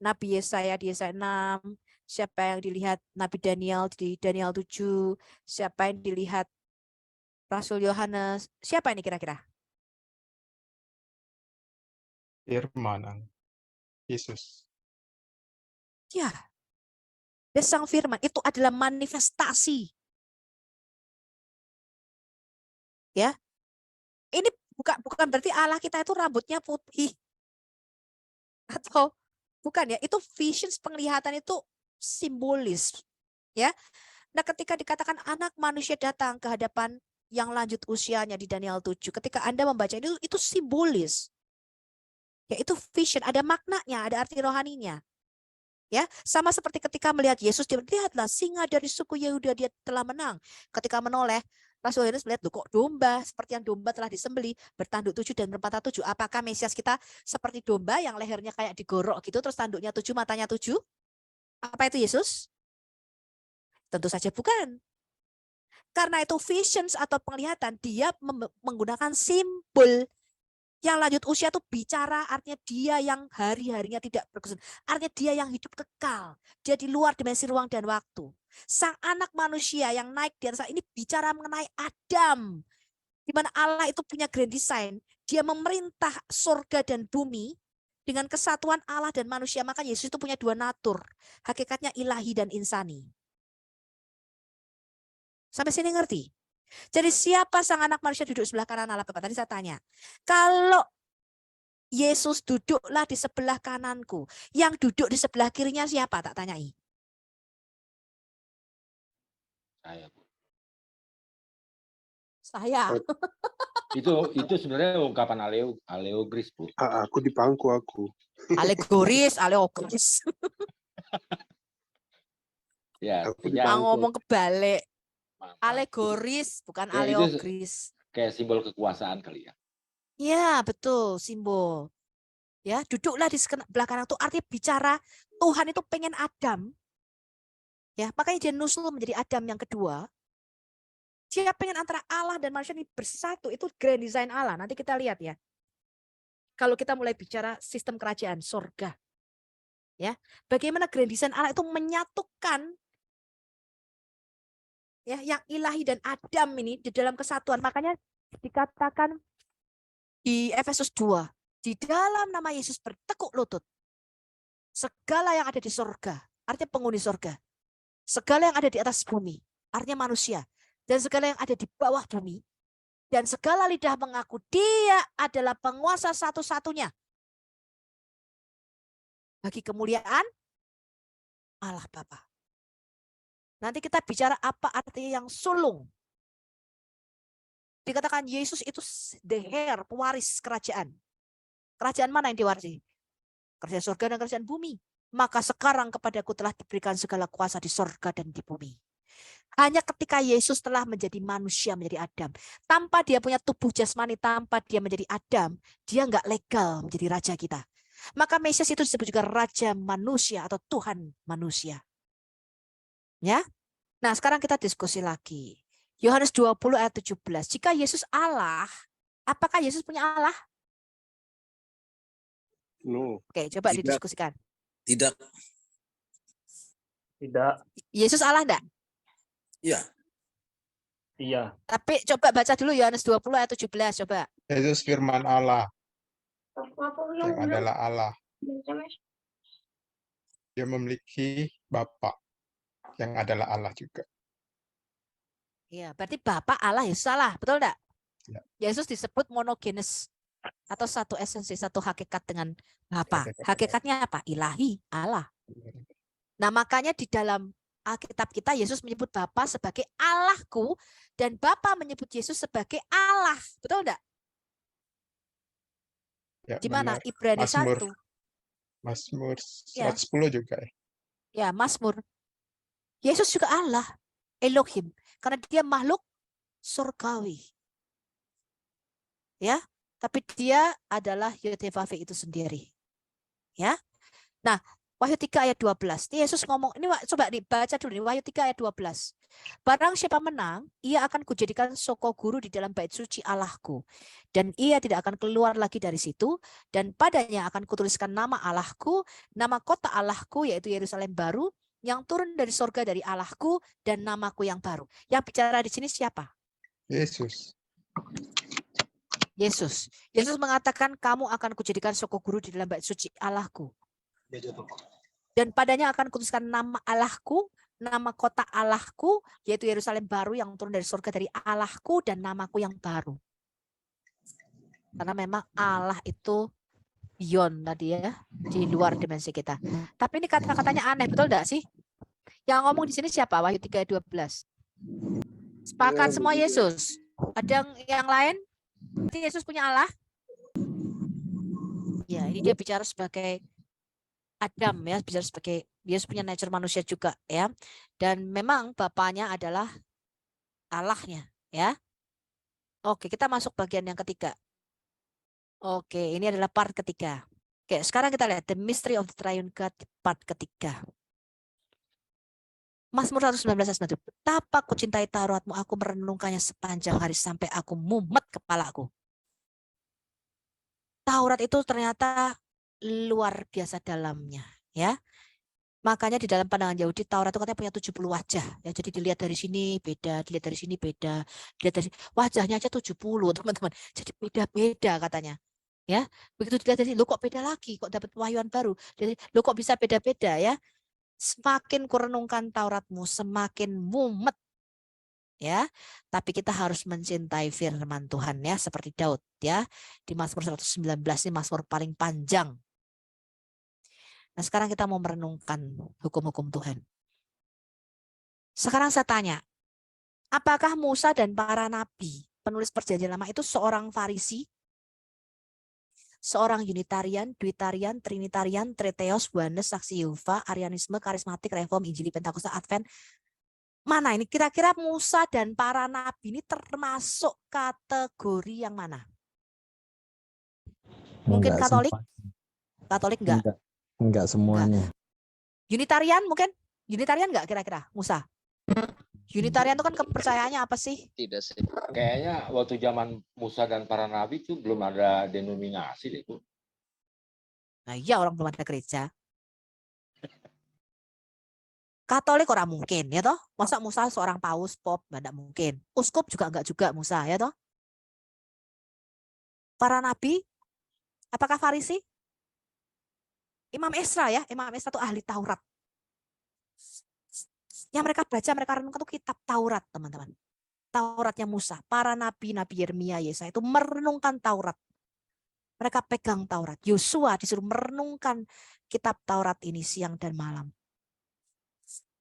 Nabi Yesaya di Yesaya 6? Siapa yang dilihat Nabi Daniel di Daniel 7? Siapa yang dilihat Rasul Yohanes? Siapa ini kira-kira? Firman. Yesus. Ya, dia sang firman itu adalah manifestasi. Ya, ini bukan berarti Allah kita itu rambutnya putih atau bukan ya? Itu visions, penglihatan itu simbolis. Ya, nah ketika dikatakan anak manusia datang ke hadapan yang lanjut usianya di Daniel 7, ketika Anda membaca itu simbolis. Ya, itu vision, ada maknanya, ada arti rohaninya. Ya, sama seperti ketika melihat Yesus, dia lihatlah singa dari suku Yehuda, dia telah menang. Ketika menoleh, Rasul Yohanes melihat, kok domba, seperti yang domba telah disembelih, bertanduk 7 dan bermata 7. Apakah Mesias kita seperti domba yang lehernya kayak digorok gitu, terus tanduknya 7, matanya 7? Apa itu Yesus? Tentu saja bukan. Karena itu visions atau penglihatan, dia menggunakan simbol. Yang lanjut usia itu bicara, artinya dia yang hari-harinya tidak berkesudahan. Artinya dia yang hidup kekal. Dia di luar dimensi ruang dan waktu. Sang anak manusia yang naik di atas ini bicara mengenai Adam. Di mana Allah itu punya grand design. Dia memerintah surga dan bumi dengan kesatuan Allah dan manusia. Maka Yesus itu punya 2 natur. Hakikatnya ilahi dan insani. Sampai sini ngerti? Jadi siapa sang anak manusia duduk sebelah kanan Allah Bapa? Tadi saya tanya. Kalau Yesus duduklah di sebelah kananku, yang duduk di sebelah kirinya siapa? Tak tanyai. Saya, Bu. Saya. Itu sebenarnya ungkapan aleogris, Bu. Aku di pangku aku. Alegoris. Ya, ngomong kebalik. Alegoris, bukan ya, aleogris. Kayak simbol kekuasaan kali ya. Ya, betul, simbol. Ya, duduklah di sebelah kanan itu artinya bicara Tuhan itu pengen Adam. Ya, makanya dia nusul menjadi Adam yang kedua. Dia pengen antara Allah dan manusia ini bersatu. Itu grand design Allah. Nanti kita lihat ya. Kalau kita mulai bicara sistem kerajaan surga. Ya, bagaimana grand design Allah itu menyatukan ya yang ilahi dan Adam ini di dalam kesatuan. Makanya dikatakan di Efesus 2, di dalam nama Yesus bertekuk lutut segala yang ada di surga, artinya penghuni surga, segala yang ada di atas bumi, artinya manusia, dan segala yang ada di bawah bumi, dan segala lidah mengaku dia adalah penguasa satu-satunya bagi kemuliaan Allah Bapa. Nanti kita bicara apa artinya yang sulung. Dikatakan Yesus itu the heir, pewaris kerajaan. Kerajaan mana yang diwarisi? Kerajaan surga dan kerajaan bumi. Maka sekarang kepadaku telah diberikan segala kuasa di surga dan di bumi. Hanya ketika Yesus telah menjadi manusia, menjadi Adam. Tanpa dia punya tubuh jasmani, tanpa dia menjadi Adam, dia nggak legal menjadi raja kita. Maka Mesias itu disebut juga raja manusia atau Tuhan manusia. Ya. Nah, sekarang kita diskusi lagi. Yohanes 20 ayat 17. Jika Yesus Allah, apakah Yesus punya Allah? No. Oke, coba Tidak. didiskusikan. Tidak. Tidak. Yesus Allah enggak? Iya. Iya. Tapi coba baca dulu Yohanes 20 ayat 17, coba. Yesus firman Allah yang adalah Allah. Dia memiliki Bapa yang adalah Allah juga. Iya, berarti Bapa Allah Yesus Allah, betul enggak? Ya. Yesus disebut monogenes atau satu esensi, satu hakikat dengan Bapa. Hakikatnya apa? Ilahi, Allah. Nah, makanya di dalam Alkitab kita Yesus menyebut Bapa sebagai Allahku dan Bapa menyebut Yesus sebagai Allah. Betul enggak? Ya, Di mana? benar. Ibrani 1. Mazmur Ya. 110 juga ya. Ya, Mazmur. Yesus juga Allah, Elohim, karena dia makhluk surgawi. Ya, tapi dia adalah Yotevave itu sendiri. Ya. Nah, Wahyu 3 ayat 12. Ini Yesus ngomong, ini coba dibaca dulu nih, Wahyu 3 ayat 12. Barang siapa menang, ia akan kujadikan soko guru di dalam bait suci Allahku. Dan ia tidak akan keluar lagi dari situ. Dan padanya akan kutuliskan nama Allahku, nama kota Allahku, yaitu Yerusalem baru, yang turun dari sorga dari Allahku, dan namaku yang baru. Yang bicara di sini siapa? Yesus. Yesus. Yesus mengatakan, kamu akan kujadikan soko guru di dalam bait suci Allahku. Dan padanya akan kutuliskan nama Allahku, nama kota Allahku, yaitu Yerusalem baru yang turun dari surga dari Allahku dan namaku yang baru. Karena memang Allah itu beyond tadi ya, di luar dimensi kita. Tapi ini kata-katanya aneh, betul enggak sih? Yang ngomong di sini siapa? Wahyu 3:12. Sepakat semua Yesus. Ada yang lain? Berarti Yesus punya Allah? Ya, ini dia bicara sebagai Adam ya, bicara sebagai Yesus punya nature manusia juga ya. Dan memang bapaknya adalah Allahnya ya. Oke, kita masuk bagian yang ketiga. Oke, ini adalah part ketiga. Oke, sekarang kita lihat the mystery of the triune God part ketiga. Mazmur 119 ayat 1. Betapa ku cintai Tauratmu, aku merenungkannya sepanjang hari sampai aku mumet kepalaku. Taurat itu ternyata luar biasa dalamnya ya. Makanya di dalam pandangan Yahudi Taurat itu katanya punya 70 wajah ya. Jadi dilihat dari sini beda, dilihat dari sini beda, dilihat dari wajahnya aja 70 teman-teman. Jadi beda-beda katanya. Ya, begitu dilihat dari sini, lo kok beda lagi, kok dapat wahyuan baru. Jadi lo kok bisa beda-beda ya. Semakin kurenungkan Tauratmu, semakin mumet. Ya, tapi kita harus mencintai firman Tuhan ya, seperti Daud ya. Di Mazmur 119 ini Mazmur paling panjang. Nah, sekarang kita mau merenungkan hukum-hukum Tuhan. Sekarang saya tanya, apakah Musa dan para nabi, penulis perjanjian lama itu seorang Farisi, seorang Unitarian, Duitarian, Trinitarian, Treteos, Oneness, Saksi Yehova, Arianisme, Karismatik, Reform, Injili, Pentakosta, Advent? Mana ini? Kira-kira Musa dan para nabi ini termasuk kategori yang mana? Mungkin Katolik? Katolik enggak? Enggak semuanya. Unitarian mungkin? Unitarian enggak kira-kira Musa? Unitarian itu kan kepercayaannya apa sih? Tidak sih. Kayaknya waktu zaman Musa dan para nabi itu belum ada denominasi deh, Bu. Nah iya, orang belum ada gereja. Katolik orang mungkin ya toh. Masa Musa seorang paus, pop, enggak mungkin. Uskup juga enggak juga Musa ya toh. Para nabi, apakah Farisi? Imam Esra ya, Imam Esra itu ahli Taurat. Yang mereka baca, mereka renungkan itu kitab Taurat, teman-teman. Tauratnya Musa, para nabi, Nabi Yeremia, Yesaya itu merenungkan Taurat. Mereka pegang Taurat. Yosua disuruh merenungkan kitab Taurat ini siang dan malam.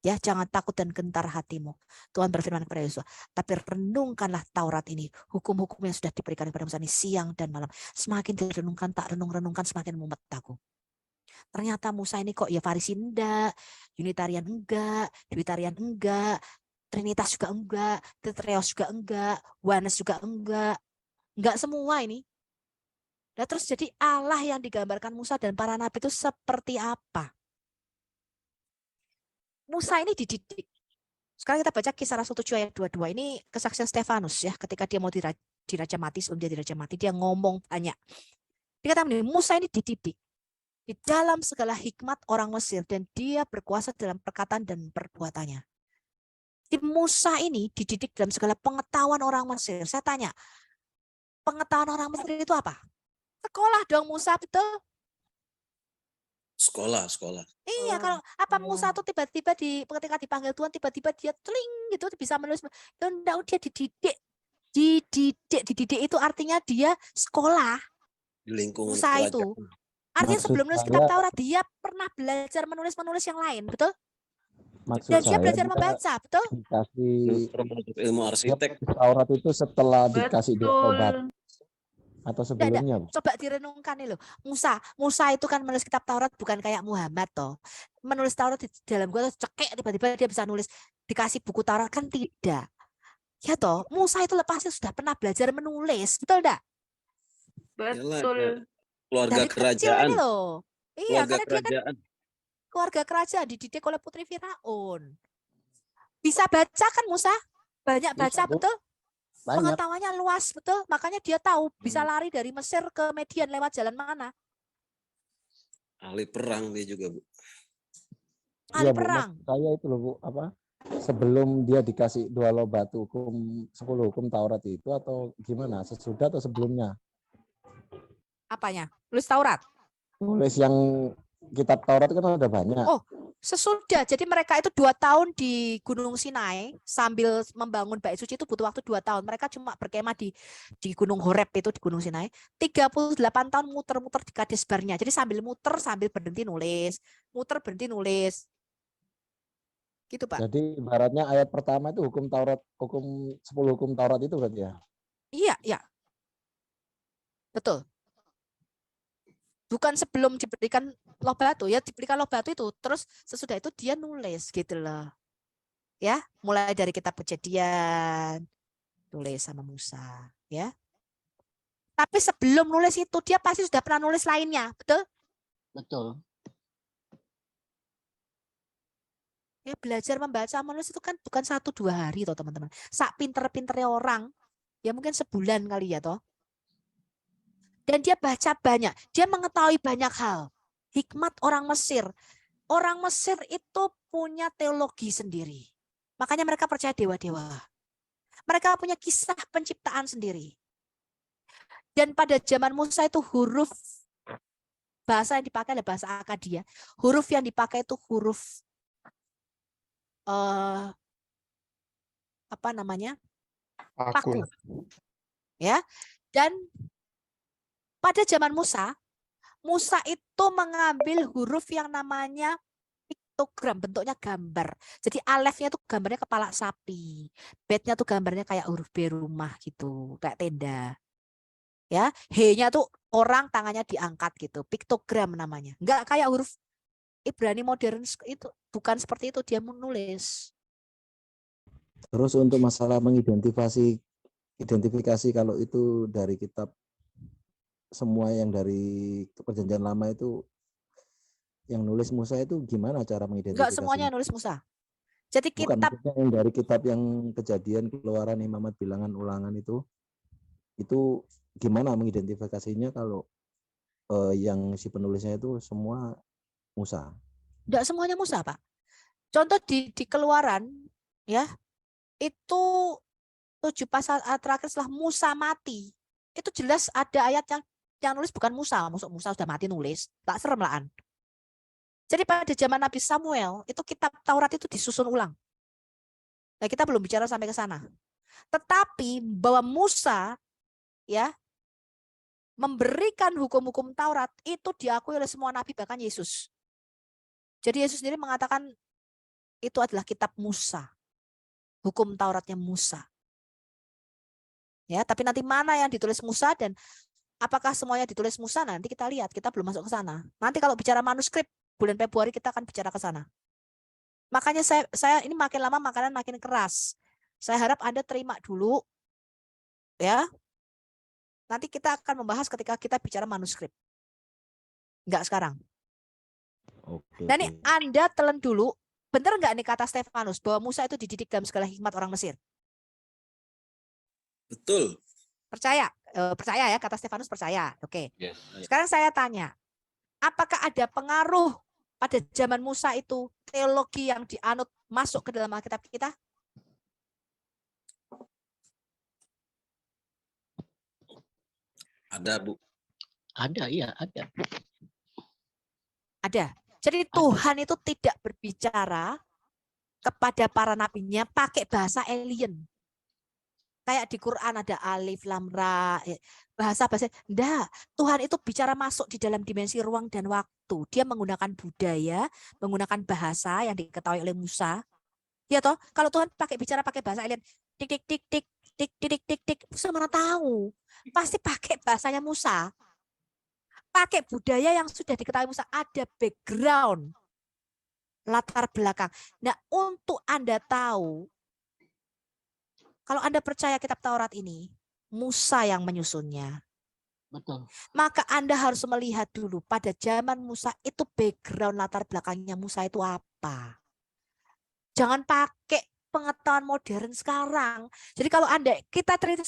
Ya, jangan takut dan gentar hatimu. Tuhan berfirman kepada Yosua, tapi renungkanlah Taurat ini, hukum-hukum yang sudah diberikan kepada Musa ini siang dan malam. Semakin direnungkan, tak renungkan, semakin mumet aku. Ternyata Musa ini kok ya Farisi enggak, Unitarian enggak, Duitarian enggak, Trinitas juga enggak, Tetraios juga enggak, Oneness juga enggak semua ini. Nah, terus jadi Allah yang digambarkan Musa dan para nabi itu seperti apa? Musa ini dididik. Sekarang kita baca Kisah Rasul 7 ayat 22. Ini kesaksian Stefanus ya, ketika dia mau dirajam mati, sebelum dia dirajam mati, dia ngomong banyak. Dia kata begini, Musa ini dididik di dalam segala hikmat orang Mesir dan dia berkuasa dalam perkataan dan perbuatannya. Di Musa ini dididik dalam segala pengetahuan orang Mesir. Saya tanya, pengetahuan orang Mesir itu apa? Sekolah dong Musa, betul? Sekolah. Iya, kalau apa Musa tuh tiba-tiba ketika dipanggil Tuhan tiba-tiba dia teling gitu bisa menulis. Ya enggak, dia dididik. Dididik itu artinya dia sekolah. Di lingkungan Musa itu. Artinya Maksud sebelum nulis saya- kitab Taurat dia pernah belajar menulis yang lain, betul? Maksud Dan dia saya belajar dia membaca, betul? dikasih ilmu arsitek. Taurat itu setelah dikasih dua Betul. obat atau sebelumnya, Bu? Coba direnungkan nih loh. Musa itu kan menulis kitab Taurat bukan kayak Muhammad toh. Menulis Taurat di dalam gua tuh cekek tiba-tiba dia bisa nulis, dikasih buku Taurat kan tidak. Ya toh, Musa itu lepasnya sudah pernah belajar menulis, betul enggak? Betul. Keluarga Dari kecil kerajaan. ini loh. Iya, Keluarga karena dia kan kerajaan. keluarga kerajaan dididik oleh putri Firaun. Bisa baca kan Musa? Banyak baca, Bisa, Bu. betul? Banyak. Pengetahuannya luas, betul? Makanya dia tahu bisa lari dari Mesir ke Median lewat jalan mana. Ahli perang dia juga, Bu. Ahli Iya, Bu. perang. Maksud saya itu loh, Bu, apa? Sebelum dia dikasih 2 lobat hukum 10 hukum Taurat itu atau gimana? Sesudah atau sebelumnya? Apanya? Tulis Taurat. Nulis yang kitab Taurat kan ada banyak. Oh, sesudah. Jadi mereka itu 2 tahun di Gunung Sinai sambil membangun bait suci itu butuh waktu 2 tahun. Mereka cuma berkemah di Gunung Horeb itu di Gunung Sinai. 38 tahun muter-muter di Kades Barnea. Jadi sambil muter sambil berhenti nulis, muter berhenti nulis. Gitu, Pak. Jadi ibaratnya ayat pertama itu hukum Taurat, hukum 10 hukum Taurat itu berarti ya. Iya, iya. Betul. Bukan sebelum diberikan loh batu ya, diberikan loh batu itu terus sesudah itu dia nulis gitu loh. Ya, mulai dari kitab Kejadian tulis sama Musa, ya. Tapi sebelum nulis itu dia pasti sudah pernah nulis lainnya, betul? Betul. Ya, belajar membaca menulis itu kan bukan 1-2 hari toh teman-teman. Sak pinter-pinternya orang ya mungkin sebulan kali ya toh. Dan dia baca banyak, dia mengetahui banyak hal. Hikmat orang Mesir. Orang Mesir itu punya teologi sendiri. Makanya mereka percaya dewa-dewa. Mereka punya kisah penciptaan sendiri. Dan pada zaman Musa itu huruf bahasa yang dipakai adalah bahasa Akadia. Huruf yang dipakai itu huruf apa namanya? Paku. Ya. Dan pada zaman Musa itu mengambil huruf yang namanya piktogram, bentuknya gambar. Jadi alefnya itu gambarnya kepala sapi, betnya tuh gambarnya kayak huruf B rumah gitu, kayak tenda. Ya, H-nya tuh orang tangannya diangkat gitu, piktogram namanya. Enggak kayak huruf Ibrani modern itu, bukan seperti itu dia menulis. Terus untuk masalah identifikasi kalau itu dari kitab semua yang dari perjanjian lama itu yang nulis Musa itu gimana cara mengidentifikasi? Enggak semuanya nulis Musa. Jadi Bukan, kitab yang dari kitab yang Kejadian, Keluaran, Imamat, Bilangan, Ulangan itu gimana mengidentifikasinya kalau yang si penulisnya itu semua Musa? Enggak semuanya Musa, Pak. Contoh di Keluaran ya. Itu 7 pasal terakhir setelah Musa mati. Itu jelas ada ayat yang nulis bukan Musa. Musa sudah mati nulis. Tak serem lah. Jadi pada zaman Nabi Samuel, itu kitab Taurat itu disusun ulang. Nah, kita belum bicara sampai ke sana. Tetapi bahwa Musa ya memberikan hukum-hukum Taurat itu diakui oleh semua nabi bahkan Yesus. Jadi Yesus sendiri mengatakan itu adalah kitab Musa. Hukum Tauratnya Musa. Ya, tapi nanti mana yang ditulis Musa dan apakah semuanya ditulis Musa nanti kita lihat, kita belum masuk ke sana. Nanti kalau bicara manuskrip bulan Februari kita akan bicara ke sana. Makanya saya ini makin lama makanan makin keras. Saya harap Anda terima dulu, ya. Nanti kita akan membahas ketika kita bicara manuskrip. Enggak sekarang. Oke. Dan ini Anda telan dulu, benar nggak nih kata Stefanus bahwa Musa itu dididik dalam segala hikmat orang Mesir? Betul. Percaya? Percaya ya, kata Stefanus percaya. Oke. Yes. Sekarang saya tanya, apakah ada pengaruh pada zaman Musa itu teologi yang dianut masuk ke dalam Alkitab kita? Ada, Bu. Ada, iya ada. Ada. Jadi Tuhan itu tidak berbicara kepada para nabinya pakai bahasa alien. Kayak di Quran ada alif, lam, ra, bahasa-bahasa. Enggak, Tuhan itu bicara masuk di dalam dimensi ruang dan waktu. Dia menggunakan budaya, menggunakan bahasa yang diketahui oleh Musa. Ya toh, kalau Tuhan bicara pakai bahasa alien, tik tik tik tik tik tik tik tik, Musa mana tahu? Pasti pakai bahasanya Musa. Pakai budaya yang sudah diketahui Musa, ada background, latar belakang. Nah, untuk Anda tahu, kalau Anda percaya kitab Taurat ini, Musa yang menyusunnya. Betul. Maka Anda harus melihat dulu pada zaman Musa itu background latar belakangnya Musa itu apa. Jangan pakai pengetahuan modern sekarang. Jadi kalau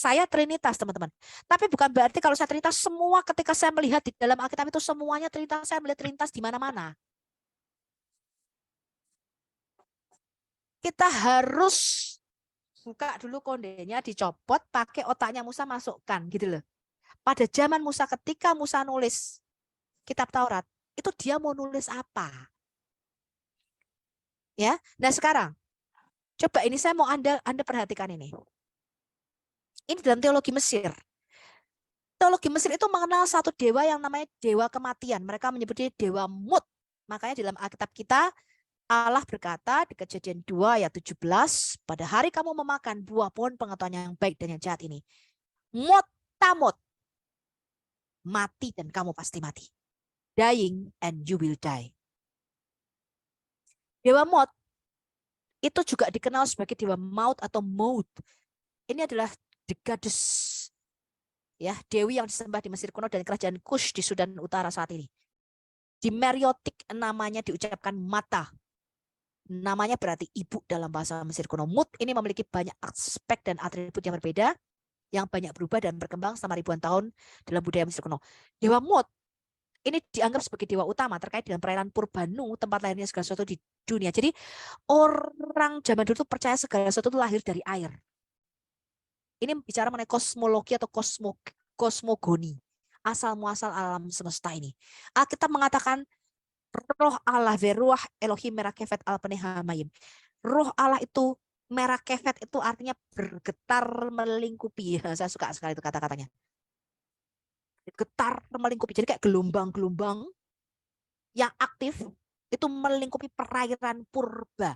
saya Trinitas teman-teman. Tapi bukan berarti kalau saya Trinitas semua ketika saya melihat di dalam Alkitab itu semuanya Trinitas, saya melihat Trinitas di mana-mana. Kita harus buka dulu kondenya, dicopot, pakai otaknya Musa masukkan gitu loh. Pada zaman Musa ketika Musa nulis kitab Taurat, itu dia mau nulis apa? Ya. Nah, sekarang coba ini saya mau Anda perhatikan ini. Ini dalam teologi Mesir. Teologi Mesir itu mengenal satu dewa yang namanya dewa kematian. Mereka menyebutnya dewa Mut. Makanya dalam Alkitab kita Allah berkata di Kejadian 2 ayat 17, pada hari kamu memakan buah pohon pengetahuan yang baik dan yang jahat ini, Mut tamut, mati dan kamu pasti mati. Dying and you will die. Dewa Mut itu juga dikenal sebagai dewa maut atau maut. Ini adalah the goddess, ya, dewi yang disembah di Mesir kuno dan kerajaan Kush di Sudan Utara saat ini. Di Meriotik namanya diucapkan mata. Namanya berarti ibu dalam bahasa Mesir kuno. Mut ini memiliki banyak aspek dan atribut yang berbeda, yang banyak berubah dan berkembang selama ribuan tahun dalam budaya Mesir kuno. Dewa Mut ini dianggap sebagai dewa utama terkait dengan perairan Purbanu, tempat lahirnya segala sesuatu di dunia. Jadi orang zaman dulu percaya segala sesuatu itu lahir dari air. Ini bicara mengenai kosmologi atau kosmogoni, asal muasal alam semesta ini. Alkitab mengatakan Roh Allah veruah Elohim merakefet al penehamayim. Roh Allah itu merakefet itu artinya bergetar melingkupi. Saya suka sekali itu kata-katanya. Getar melingkupi. Jadi kayak gelombang-gelombang yang aktif itu melingkupi perairan purba.